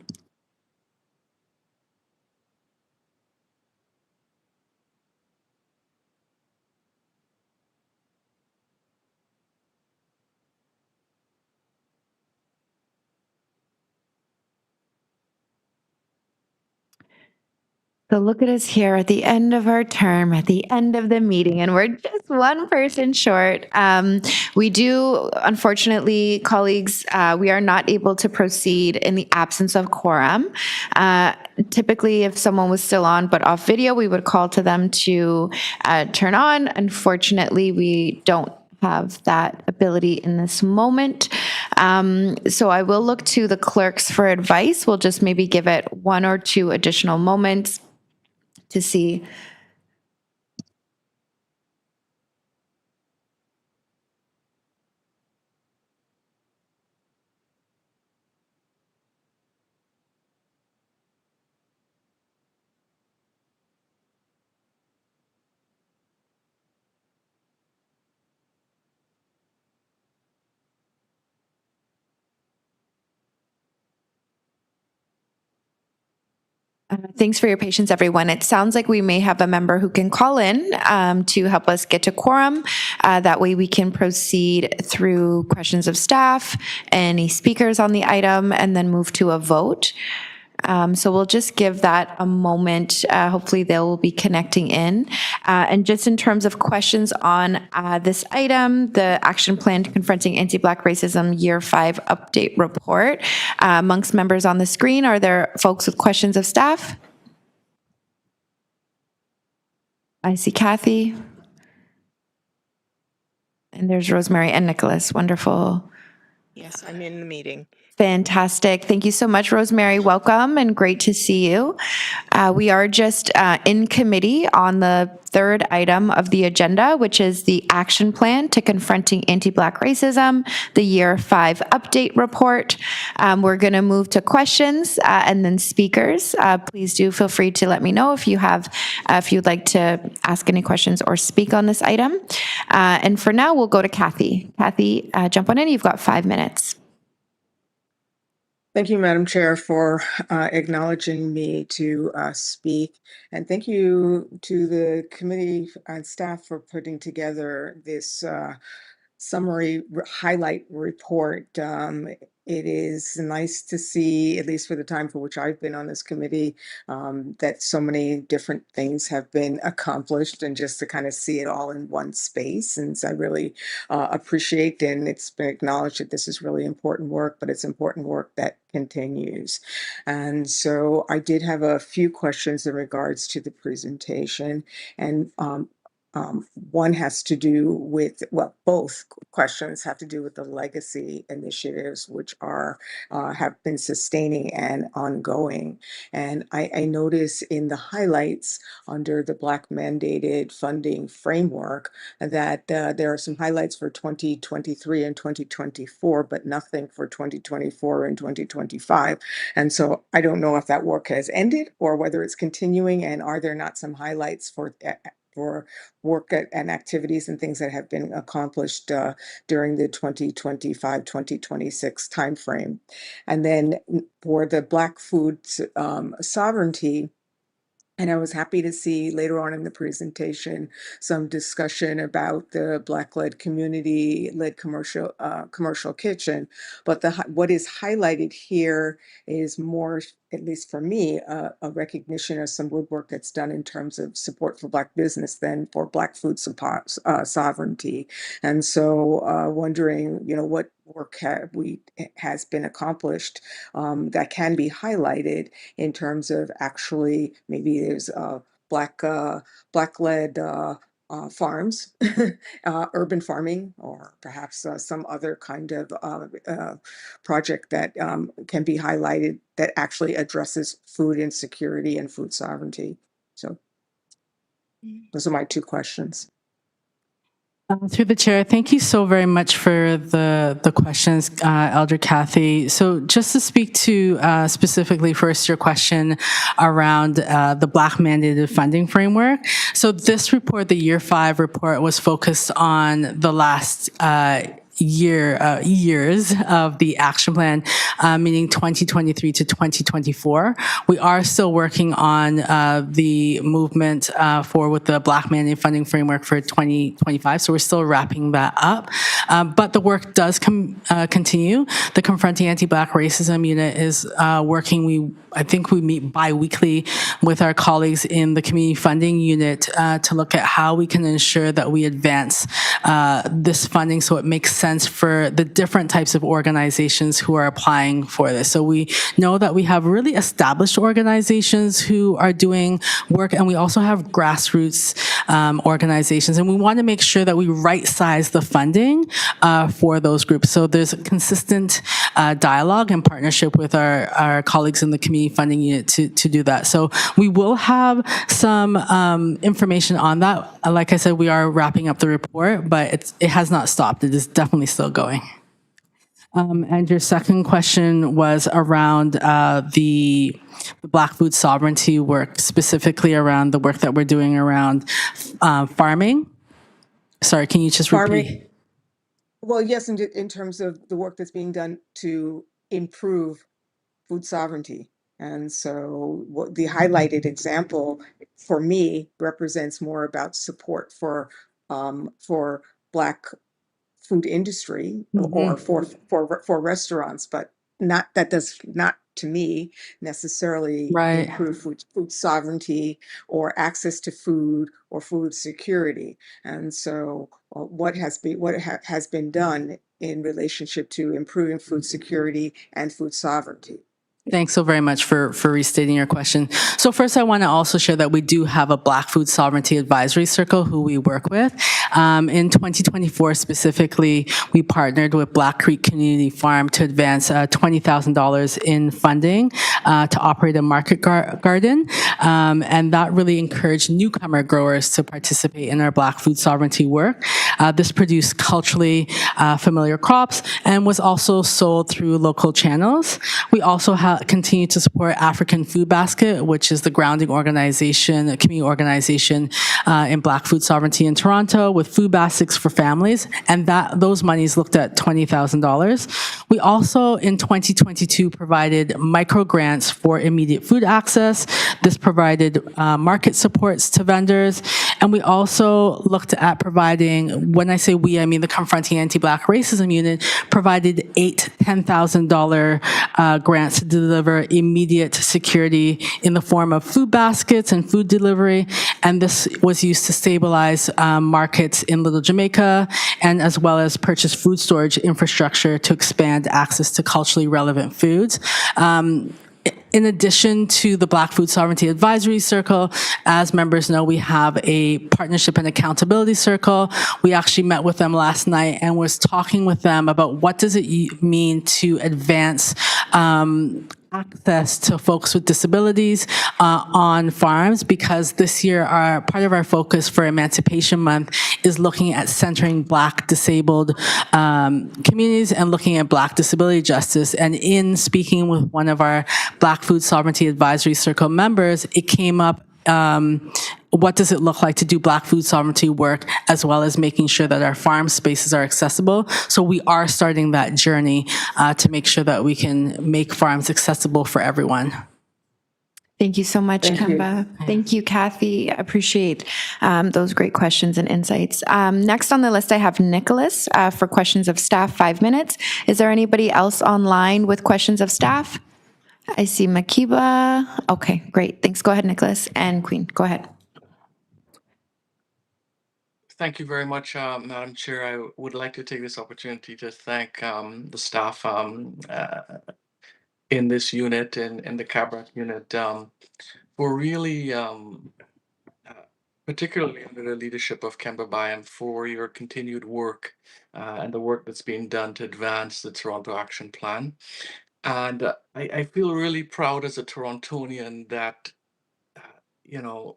So look at us here at the end of our term, at the end of the meeting, and we're just one person short. We do, unfortunately, colleagues, we are not able to proceed in the absence of quorum. Typically, if someone was still on but off video, we would call to them to turn on. Unfortunately, we don't have that ability in this moment. So I will look to the clerks for advice. We'll just maybe give it 1 or 2 additional moments to see. Thanks for your patience, everyone. It sounds like we may have a member who can call in to help us get to quorum. That way we can proceed through questions of staff, any speakers on the item, and then move to a vote. So we'll just give that a moment. Hopefully they will be connecting in. And just in terms of questions on this item, the action plan to confronting anti-Black racism year 5 update report. Amongst members on the screen, are there folks with questions of staff? I see Kathy. And there's Rosemary and Nicholas. Wonderful. Yes, I'm in the meeting. Fantastic. Thank you so much, Rosemary. Welcome and great to see you. We are just in committee on the 3rd item of the agenda, which is the action plan to confronting anti-Black racism, the year 5 update report. We're going to move to questions and then speakers. Please do feel free to let me know if you'd like to ask any questions or speak on this item. And for now, we'll go to Kathy. Kathy, jump on in. You've got 5 minutes. Thank you, Madam Chair, for acknowledging me to speak. And thank you to the committee and staff for putting together this summary highlight report. It is nice to see, at least for the time for which I've been on this committee, that so many different things have been accomplished, and just to kind of see it all in one space. And so I really appreciate, and it's been acknowledged that this is really important work, but it's important work that continues. And so I did have a few questions in regards to the presentation, and one has to do with, well, both questions have to do with the legacy initiatives, which are have been sustaining and ongoing. And I notice in the highlights under the Black mandated funding framework that there are some highlights for 2023 and 2024, but nothing for 2024 and 2025. And so I don't know if that work has ended or whether it's continuing, and are there not some highlights for work and activities and things that have been accomplished during the 2025-2026 timeframe. And then for the Black food sovereignty, and I was happy to see later on in the presentation some discussion about the Black-led community-led commercial kitchen. But what is highlighted here is more, at least for me, a recognition of some good work that's done in terms of support for Black business than for Black food sovereignty. And so wondering, what work has been accomplished that can be highlighted in terms of actually maybe there's black-led farms, urban farming, or perhaps some other kind of project that can be highlighted that actually addresses food insecurity and food sovereignty. So those are my two questions. Through the chair, thank you so very much for the questions, Elder Kathy. So just to speak to specifically first your question around the Black mandated funding framework. So this report, the Year 5 report, was focused on the last years of the action plan, meaning 2023 to 2024. We are still working on the movement with the Black Mandate Funding Framework for 2025, so we're still wrapping that up. But the work does continue. The Confronting Anti-Black Racism Unit is working. I think we meet bi-weekly with our colleagues in the Community Funding Unit to look at how we can ensure that we advance this funding so it makes sense for the different types of organizations who are applying for this. So we know that we have really established organizations who are doing work, and we also have grassroots organizations, and we want to make sure that we right-size the funding for those groups. So there's a consistent dialogue and partnership with our colleagues in the Community Funding Unit to do that. So we will have some information on that. Like I said, we are wrapping up the report, but it has not stopped. It is definitely still going. And your second question was around the Black food sovereignty work, specifically around the work that we're doing around farming. Sorry, can you just repeat? Well, yes, in terms of the work that's being done to improve food sovereignty. And so the highlighted example for me represents more about support for Black food industry or for restaurants, but that does not to me necessarily improve food sovereignty or access to food or food security. And so what has been done in relationship to improving food security and food sovereignty? Thanks so very much for restating your question. So first, I want to also share that we do have a Black Food Sovereignty Advisory Circle who we work with. In 2024 specifically, we partnered with Black Creek Community Farm to advance $20,000 in funding to operate a market garden. And that really encouraged newcomer growers to participate in our Black food sovereignty work. This produced culturally familiar crops and was also sold through local channels. We also continue to support African Food Basket, which is the grounding organization, a community organization in Black food sovereignty in Toronto, with food baskets for families, and those monies looked at $20,000. We also, in 2022, provided micro grants for immediate food access. This provided market supports to vendors, and we also looked at providing, when I say we, I mean the Confronting Anti-Black Racism Unit, provided $10,000 grants to deliver immediate security in the form of food baskets and food delivery, and this was used to stabilize markets in Little Jamaica, and as well as purchase food storage infrastructure to expand access to culturally relevant foods. In addition to the Black Food Sovereignty Advisory Circle, as members know, we have a Partnership and Accountability Circle. We actually met with them last night and was talking with them about what does it mean to advance access to folks with disabilities on farms, because this year part of our focus for Emancipation Month is looking at centering Black disabled communities and looking at Black disability justice. And in speaking with one of our Black Food Sovereignty Advisory Circle members, it came up what does it look like to do Black food sovereignty work, as well as making sure that our farm spaces are accessible. So we are starting that journey to make sure that we can make farms accessible for everyone. Thank you so much, Kemba. Thank you, Kathy. I appreciate those great questions and insights. Next on the list, I have Nicholas for questions of staff, 5 minutes. Is there anybody else online with questions of staff? I see Makiba. Okay, great. Thanks. Go ahead, Nicholas. And Queen, go ahead. Thank you very much, Madam Chair. I would like to take this opportunity to thank the staff in this unit and in the CABRAC unit for really, particularly under the leadership of Kemba Bayan, for your continued work and the work that's being done to advance the Toronto Action Plan. And I feel really proud as a Torontonian that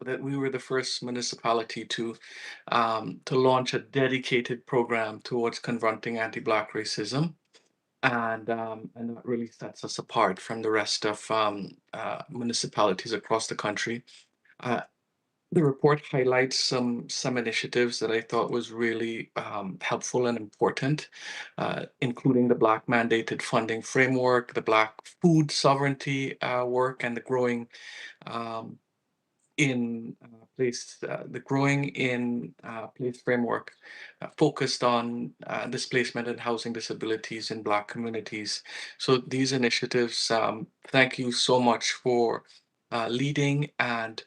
that we were the first municipality to launch a dedicated program towards confronting anti-Black racism, and that really sets us apart from the rest of municipalities across the country. Uh, the report highlights some initiatives that I thought was really helpful and important, including the Black mandated funding framework, the Black food sovereignty work, and the growing um, in place, the growing in place framework focused on displacement and housing disabilities in Black communities. So these initiatives, thank you so much for leading and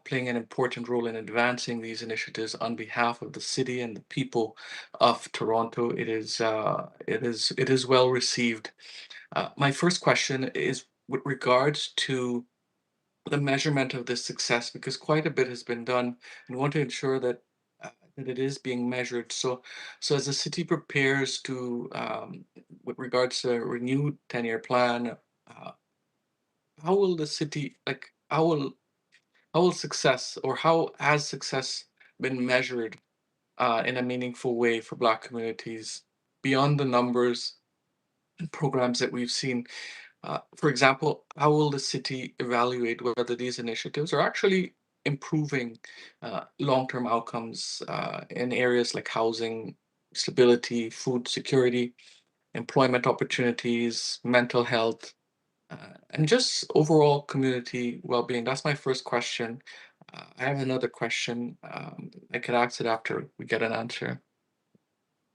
playing an important role in advancing these initiatives on behalf of the city and the people of Toronto. It is well received. My first question is with regards to the measurement of this success, because quite a bit has been done and want to ensure that it is being measured. So as the city prepares to with regards to a renewed 10-year plan, how will the city how will success, or how has success been measured in a meaningful way for Black communities beyond the numbers and programs that we've seen? For example, how will the city evaluate whether these initiatives are actually improving long-term outcomes in areas like housing, stability, food security, employment opportunities, mental health, and just overall community well-being? That's my first question. I have another question. I could ask it after we get an answer.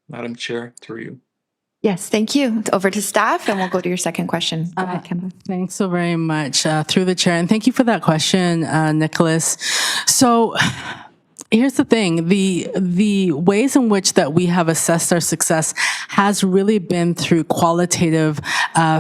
Madam Chair, through you. Yes, thank you. Over to staff, and we'll go to your second question. Go ahead, Kemba. Thanks so very much through the chair. And thank you for that question, Nicholas. So here's the thing, the ways in which that we have assessed our success has really been through qualitative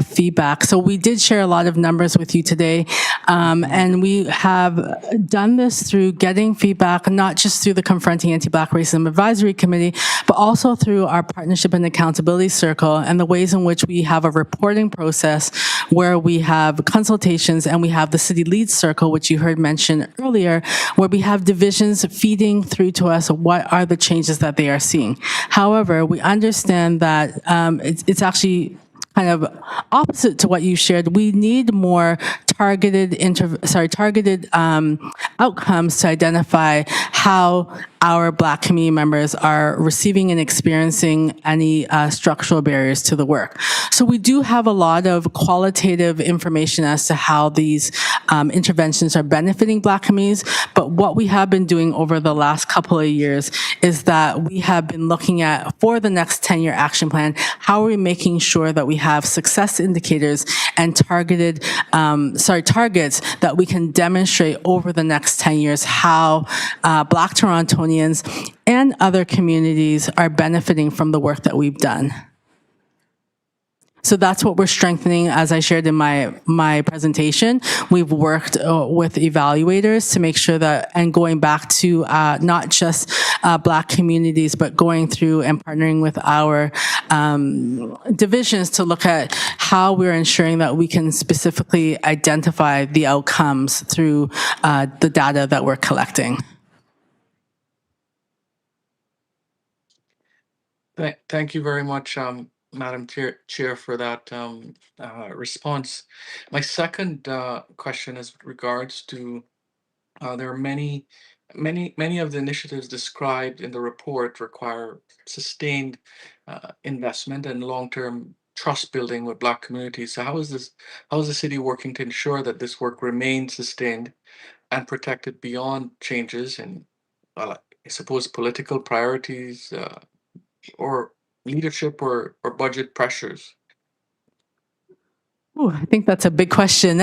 feedback. So we did share a lot of numbers with you today, and we have done this through getting feedback, not just through the Confronting Anti-Black Racism Advisory Committee, but also through our Partnership and Accountability Circle, and the ways in which we have a reporting process where we have consultations, and we have the City Lead Circle, which you heard mentioned earlier, where we have divisions feeding through to us what are the changes that they are seeing. However, we understand that it's actually kind of opposite to what you shared. We need more targeted outcomes to identify how our Black community members are receiving and experiencing any structural barriers to the work. So we do have a lot of qualitative information as to how these interventions are benefiting Black communities, but what we have been doing over the last couple of years is that we have been looking at, for the next 10-year action plan, how are we making sure that we have success indicators and targets that we can demonstrate over the next 10 years how Black Torontonians and other communities are benefiting from the work that we've done. So that's what we're strengthening. As I shared in my presentation, we've worked with evaluators to make sure that, and going back to not just Black communities, but going through and partnering with our divisions to look at how we're ensuring that we can specifically identify the outcomes through the data that we're collecting. Thank you very much, Madam Chair, for that response. My second question is with regards to there are many of the initiatives described in the report require sustained investment and long-term trust building with Black communities. So how is the city working to ensure that this work remains sustained and protected beyond changes in, well, I suppose, political priorities, or leadership, or budget pressures? Ooh, I think that's a big question.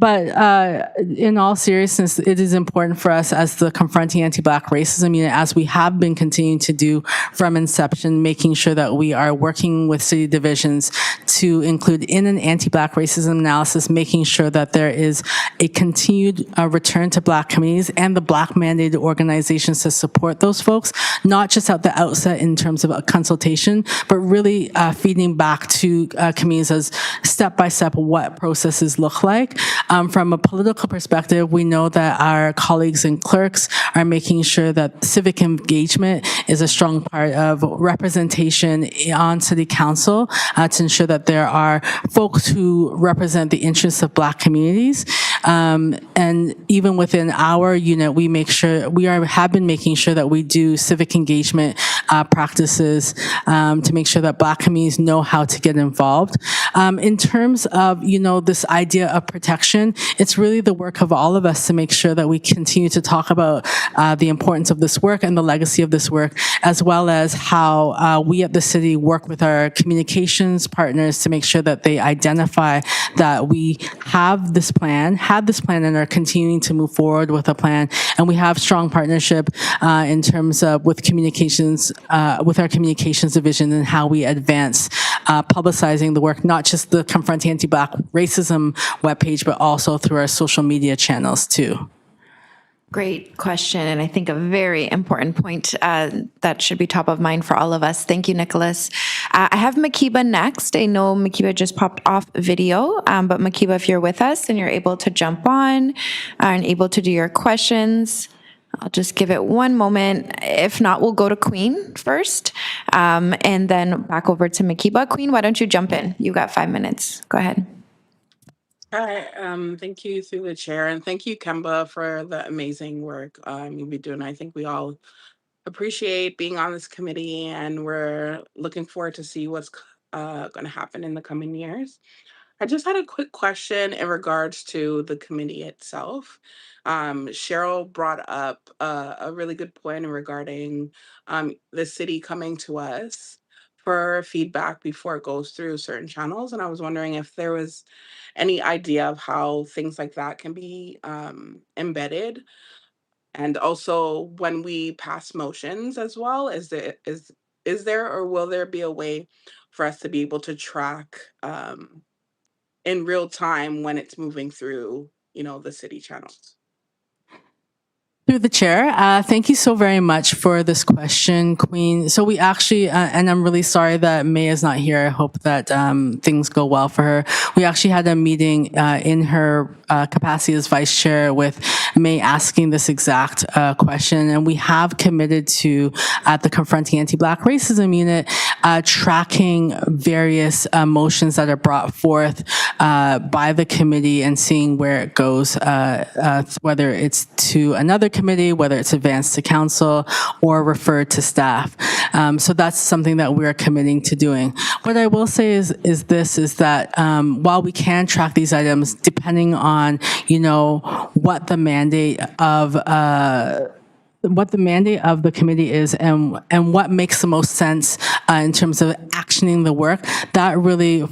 But in all seriousness, it is important for us as the Confronting Anti-Black Racism Unit, as we have been continuing to do from inception, making sure that we are working with city divisions to include in an anti-Black racism analysis, making sure that there is a continued return to Black communities and the Black mandated organizations to support those folks, not just at the outset in terms of a consultation, but really feeding back to communities as step-by-step what processes look like. From a political perspective, we know that our colleagues and clerks are making sure that civic engagement is a strong part of representation on city council to ensure that there are folks who represent the interests of Black communities. And even within our unit, we make sure have been making sure that we do civic engagement practices to make sure that Black communities know how to get involved. In terms of, this idea of protection, it's really the work of all of us to make sure that we continue to talk about the importance of this work and the legacy of this work, as well as how we at the city work with our communications partners to make sure that they identify that we had this plan and are continuing to move forward with a plan. And we have strong partnership in terms of with communications, with our communications division and how we advance publicizing the work, not just the Confronting Anti-Black Racism webpage, but also through our social media channels too. Great question, and I think a very important point that should be top of mind for all of us. Thank you, Nicholas. I have Makiba next. I know Makiba just popped off video, but Makiba, if you're with us and you're able to jump on and able to do your questions, I'll just give it one moment. If not, we'll go to Queen first, and then back over to Makiba. Queen, why don't you jump in? You got 5 minutes. Go ahead. Hi, thank you through the chair, and thank you, Kemba, for the amazing work you've been doing. I think we all appreciate being on this committee, and we're looking forward to see what's going to happen in the coming years. I just had a quick question in regards to the committee itself. Cheryl brought up a really good point regarding the city coming to us for feedback before it goes through certain channels. And I was wondering if there was any idea of how things like that can be embedded. And also when we pass motions as well, is there or will there be a way for us to be able to track in real time when it's moving through, the city channels? Through the chair, thank you so very much for this question, Queen. So we actually, and I'm really sorry that May is not here. I hope that things go well for her. We actually had a meeting in her capacity as vice chair with May asking this exact question, and we have committed to, at the Confronting Anti-Black Racism Unit, tracking various motions that are brought forth by the committee and seeing where it goes, whether it's to another committee, whether it's advanced to council or referred to staff. So that's something that we're committing to doing. What I will say is that while we can track these items, depending on, what the mandate of the committee is and what makes the most sense in terms of actioning the work, that really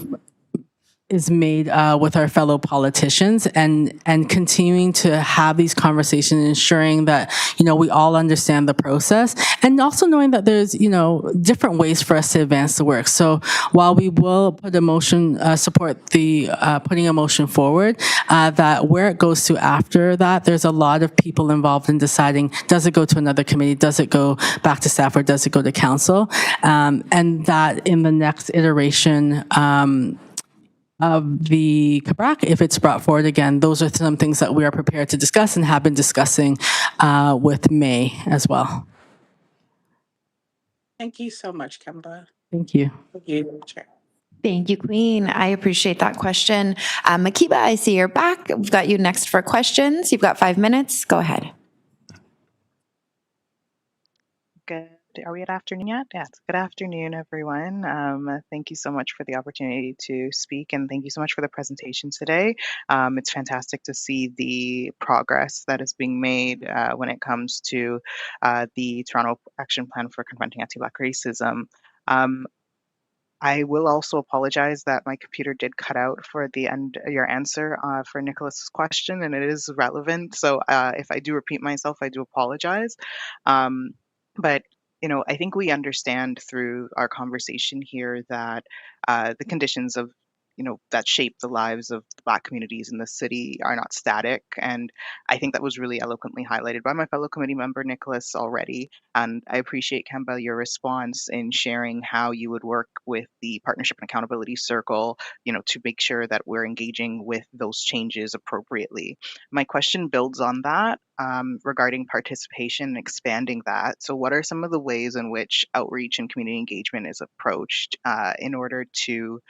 is made with our fellow politicians and continuing to have these conversations, ensuring that, we all understand the process, and also knowing that there's, different ways for us to advance the work. So while we will put a motion, support the putting a motion forward, that where it goes to after that, there's a lot of people involved in deciding, does it go to another committee, does it go back to staff, or does it go to council? And that in the next iteration, of the CABRAC, if it's brought forward again, those are some things that we are prepared to discuss and have been discussing with May as well. Thank you so much, Kemba. Thank you. Thank you, Chair. Thank you, Queen. I appreciate that question. Makiba, I see you're back. We've got you next for questions. You've got 5 minutes. Go ahead. Good. Are we at afternoon yet? Yes. Good afternoon, everyone. Thank you so much for the opportunity to speak, and thank you so much for the presentation today. It's fantastic to see the progress that is being made when it comes to the Toronto Action Plan for Confronting Anti-Black Racism. I will also apologize that my computer did cut out for the end your answer for Nicholas's question, and it is relevant. So if I do repeat myself, I do apologize. But I think we understand through our conversation here that the conditions of that shape the lives of the Black communities in the city are not static, and I think that was really eloquently highlighted by my fellow committee member Nicholas already. And I appreciate, Kemba, your response in sharing how you would work with the Partnership and Accountability Circle, to make sure that we're engaging with those changes appropriately. My question builds on that regarding participation and expanding that. So, what are some of the ways in which outreach and community engagement is approached in order to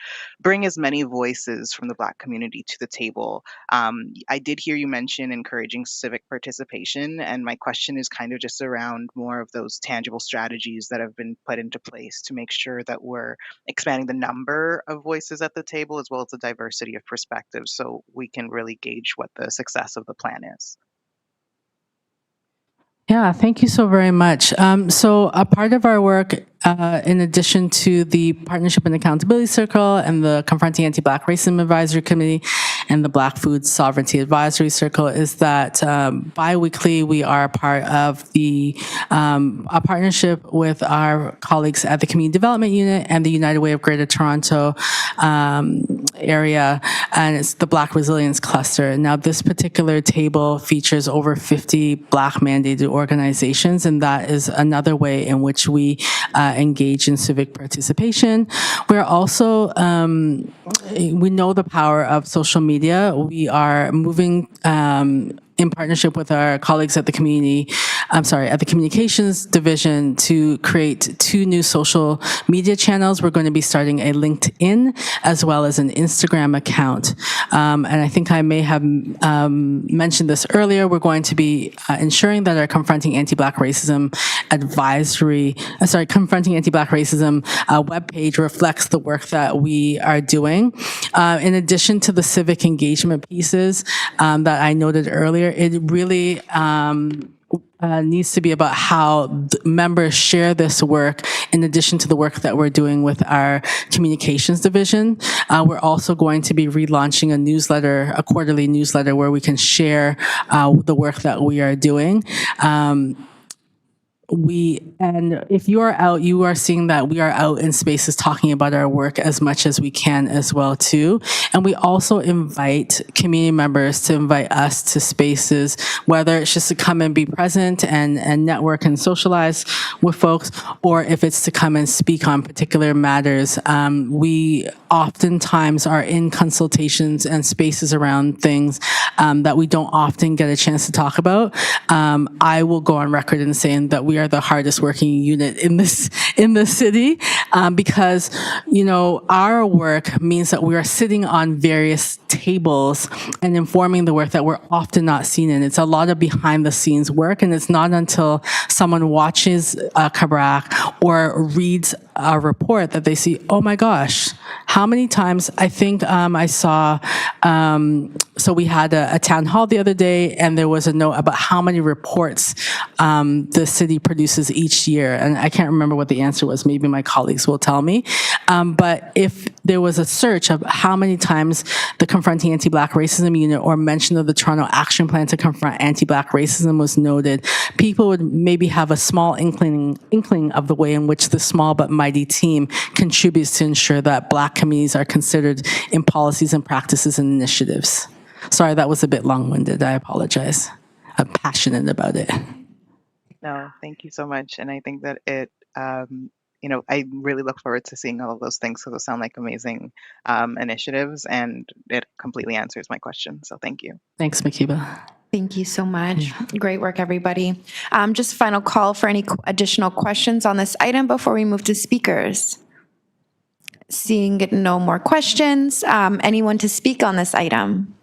bring as many voices from the Black community to the table? I did hear you mention encouraging civic participation, and my question is kind of just around more of those tangible strategies that have been put into place to make sure that we're expanding the number of voices at the table as well as the diversity of perspectives so we can really gauge what the success of the plan is. Yeah, thank you so very much. So a part of our work, in addition to the Partnership and Accountability Circle and the Confronting Anti-Black Racism Advisory Committee and the Black Food Sovereignty Advisory Circle, is that bi-weekly we are part of a partnership with our colleagues at the Community Development Unit and the United Way of Greater Toronto area, and it's the Black Resilience Cluster. Now, this particular table features over 50 Black mandated organizations, and that is another way in which we engage in civic participation. We're also, we know the power of social media. We are moving in partnership with our colleagues at the Communications Division to create 2 new social media channels. We're going to be starting a LinkedIn as well as an Instagram account. And I think I may have mentioned this earlier. We're going to be ensuring that our Confronting Anti-Black Racism Confronting Anti-Black Racism webpage reflects the work that we are doing. In addition to the civic engagement pieces that I noted earlier, it really needs to be about how members share this work in addition to the work that we're doing with our communications division. We're also going to be relaunching a quarterly newsletter where we can share the work that we are doing. And if you are out, you are seeing that we are out in spaces talking about our work as much as we can as well too. And we also invite community members to invite us to spaces, whether it's just to come and be present and network and socialize with folks, or if it's to come and speak on particular matters. We oftentimes are in consultations and spaces around things that we don't often get a chance to talk about. I will go on record in saying that we are the hardest working unit in the city because our work means that we are sitting on various tables and informing the work that we're often not seen in. It's a lot of behind the scenes work, and it's not until someone watches Kabrak or reads a report that they see, oh my gosh, how many times, I think I saw, so we had a town hall the other day, and there was a note about how many reports the city produces each year. And I can't remember what the answer was. Maybe my colleagues will tell me. But if there was a search of how many times the Confronting Anti-Black Racism Unit or mention of the Toronto Action Plan to confront anti-Black racism was noted, people would maybe have a small inkling of the way in which the small but mighty team contributes to ensure that Black communities are considered in policies and practices and initiatives. Sorry, that was a bit long-winded. I apologize. I'm passionate about it. No, thank you so much. And I think that it, I really look forward to seeing all of those things because those sound like amazing initiatives, and it completely answers my question. So thank you. Thanks, Makiba. Thank you so much. Great work, everybody. Just final call for any additional questions on this item before we move to speakers. Seeing no more questions, anyone to speak on this item?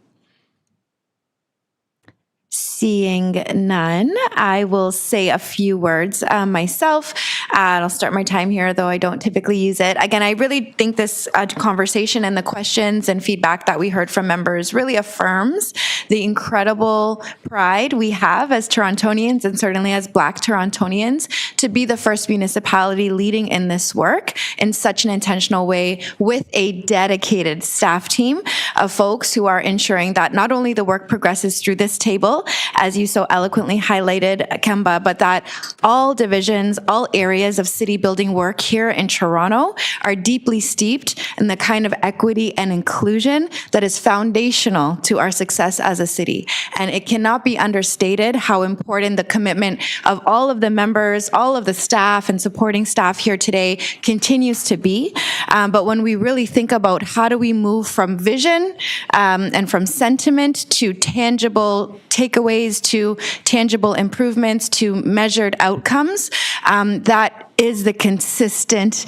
Seeing none, I will say a few words myself. And I'll start my time here, though I don't typically use it. Again, I really think this conversation and the questions and feedback that we heard from members really affirms the incredible pride we have as Torontonians and certainly as Black Torontonians to be the first municipality leading in this work in such an intentional way with a dedicated staff team of folks who are ensuring that not only the work progresses through this table, as you so eloquently highlighted, Kemba, but that all divisions, all areas of city building work here in Toronto are deeply steeped in the kind of equity and inclusion that is foundational to our success as a city. And it cannot be understated how important the commitment of all of the members, all of the staff and supporting staff here today continues to be. But when we really think about how do we move from vision and from sentiment to tangible takeaways, to tangible improvements, to measured outcomes, that is the consistent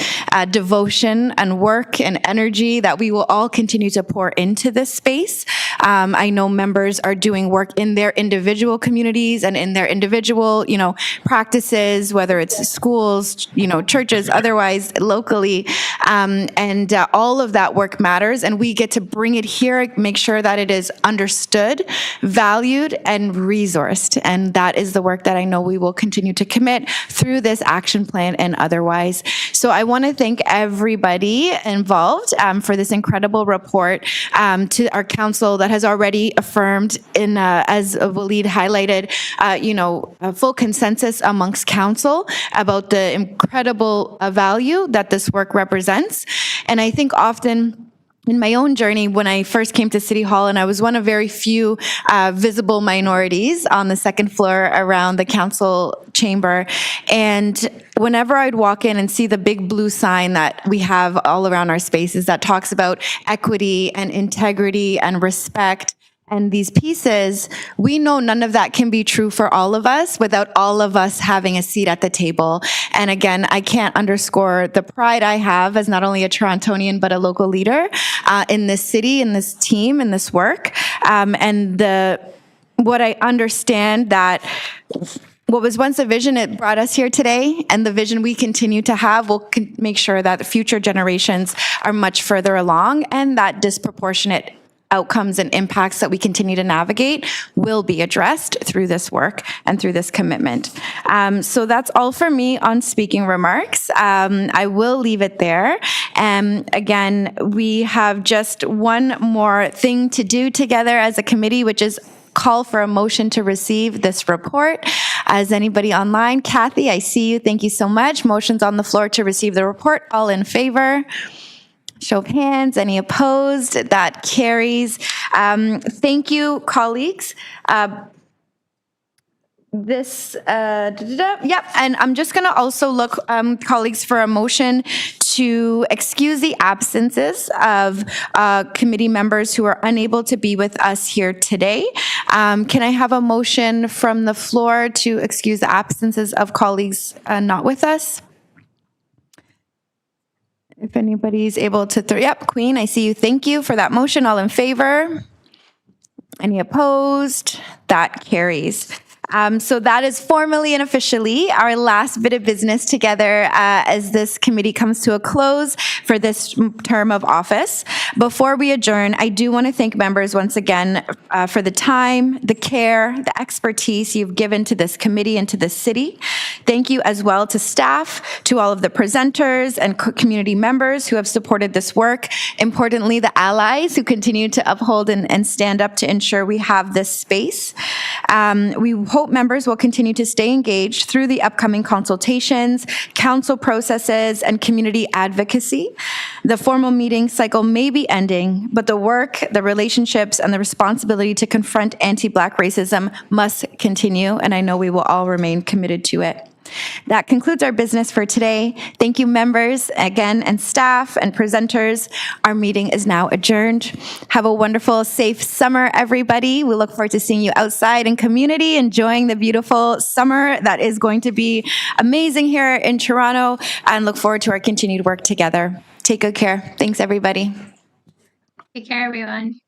devotion and work and energy that we will all continue to pour into this space. I know members are doing work in their individual communities and in their individual, practices, whether it's schools, churches, otherwise locally, and all of that work matters. And we get to bring it here, make sure that it is understood, valued, and resourced. And that is the work that I know we will continue to commit through this action plan and otherwise. So I want to thank everybody involved for this incredible report, to our council that has already affirmed in, as Waleed highlighted, a full consensus amongst council about the incredible value that this work represents. And I think often in my own journey, when I first came to City Hall, and I was one of very few visible minorities on the second floor around the council chamber, and whenever I'd walk in and see the big blue sign that we have all around our spaces that talks about equity and integrity and respect, and these pieces, we know none of that can be true for all of us without all of us having a seat at the table. And again, I can't underscore the pride I have as not only a Torontonian, but a local leader in this city, in this team, in this work. And what I understand that what was once a vision, it brought us here today, and the vision we continue to have will make sure that the future generations are much further along, and that disproportionate outcomes and impacts that we continue to navigate will be addressed through this work and through this commitment. So that's all for me on speaking remarks. I will leave it there. Again, we have just one more thing to do together as a committee, which is call for a motion to receive this report. As anybody online, Kathy, I see you. Thank you so much. Motion's on the floor to receive the report. All in favor? Show of hands. Any opposed? That carries. Thank you, colleagues. Yep, and I'm just going to also look, colleagues, for a motion to excuse the absences of committee members who are unable to be with us here today. Can I have a motion from the floor to excuse the absences of colleagues not with us? If anybody's able to yep, Queen, I see you. Thank you for that motion. All in favor? Any opposed? That carries. So that is formally and officially our last bit of business together as this committee comes to a close for this term of office. Before we adjourn, I do want to thank members once again for the time, the care, the expertise you've given to this committee and to this city. Thank you as well to staff, to all of the presenters and community members who have supported this work. Importantly, the allies who continue to uphold and stand up to ensure we have this space. We hope members will continue to stay engaged through the upcoming consultations, council processes, and community advocacy. The formal meeting cycle may be ending, but the work, the relationships, and the responsibility to confront anti-Black racism must continue, and I know we will all remain committed to it. That concludes our business for today. Thank you, members, again, and staff and presenters. Our meeting is now adjourned. Have a wonderful, safe summer, everybody. We look forward to seeing you outside in community, enjoying the beautiful summer that is going to be amazing here in Toronto, and look forward to our continued work together. Take good care. Thanks, everybody. Take care, everyone.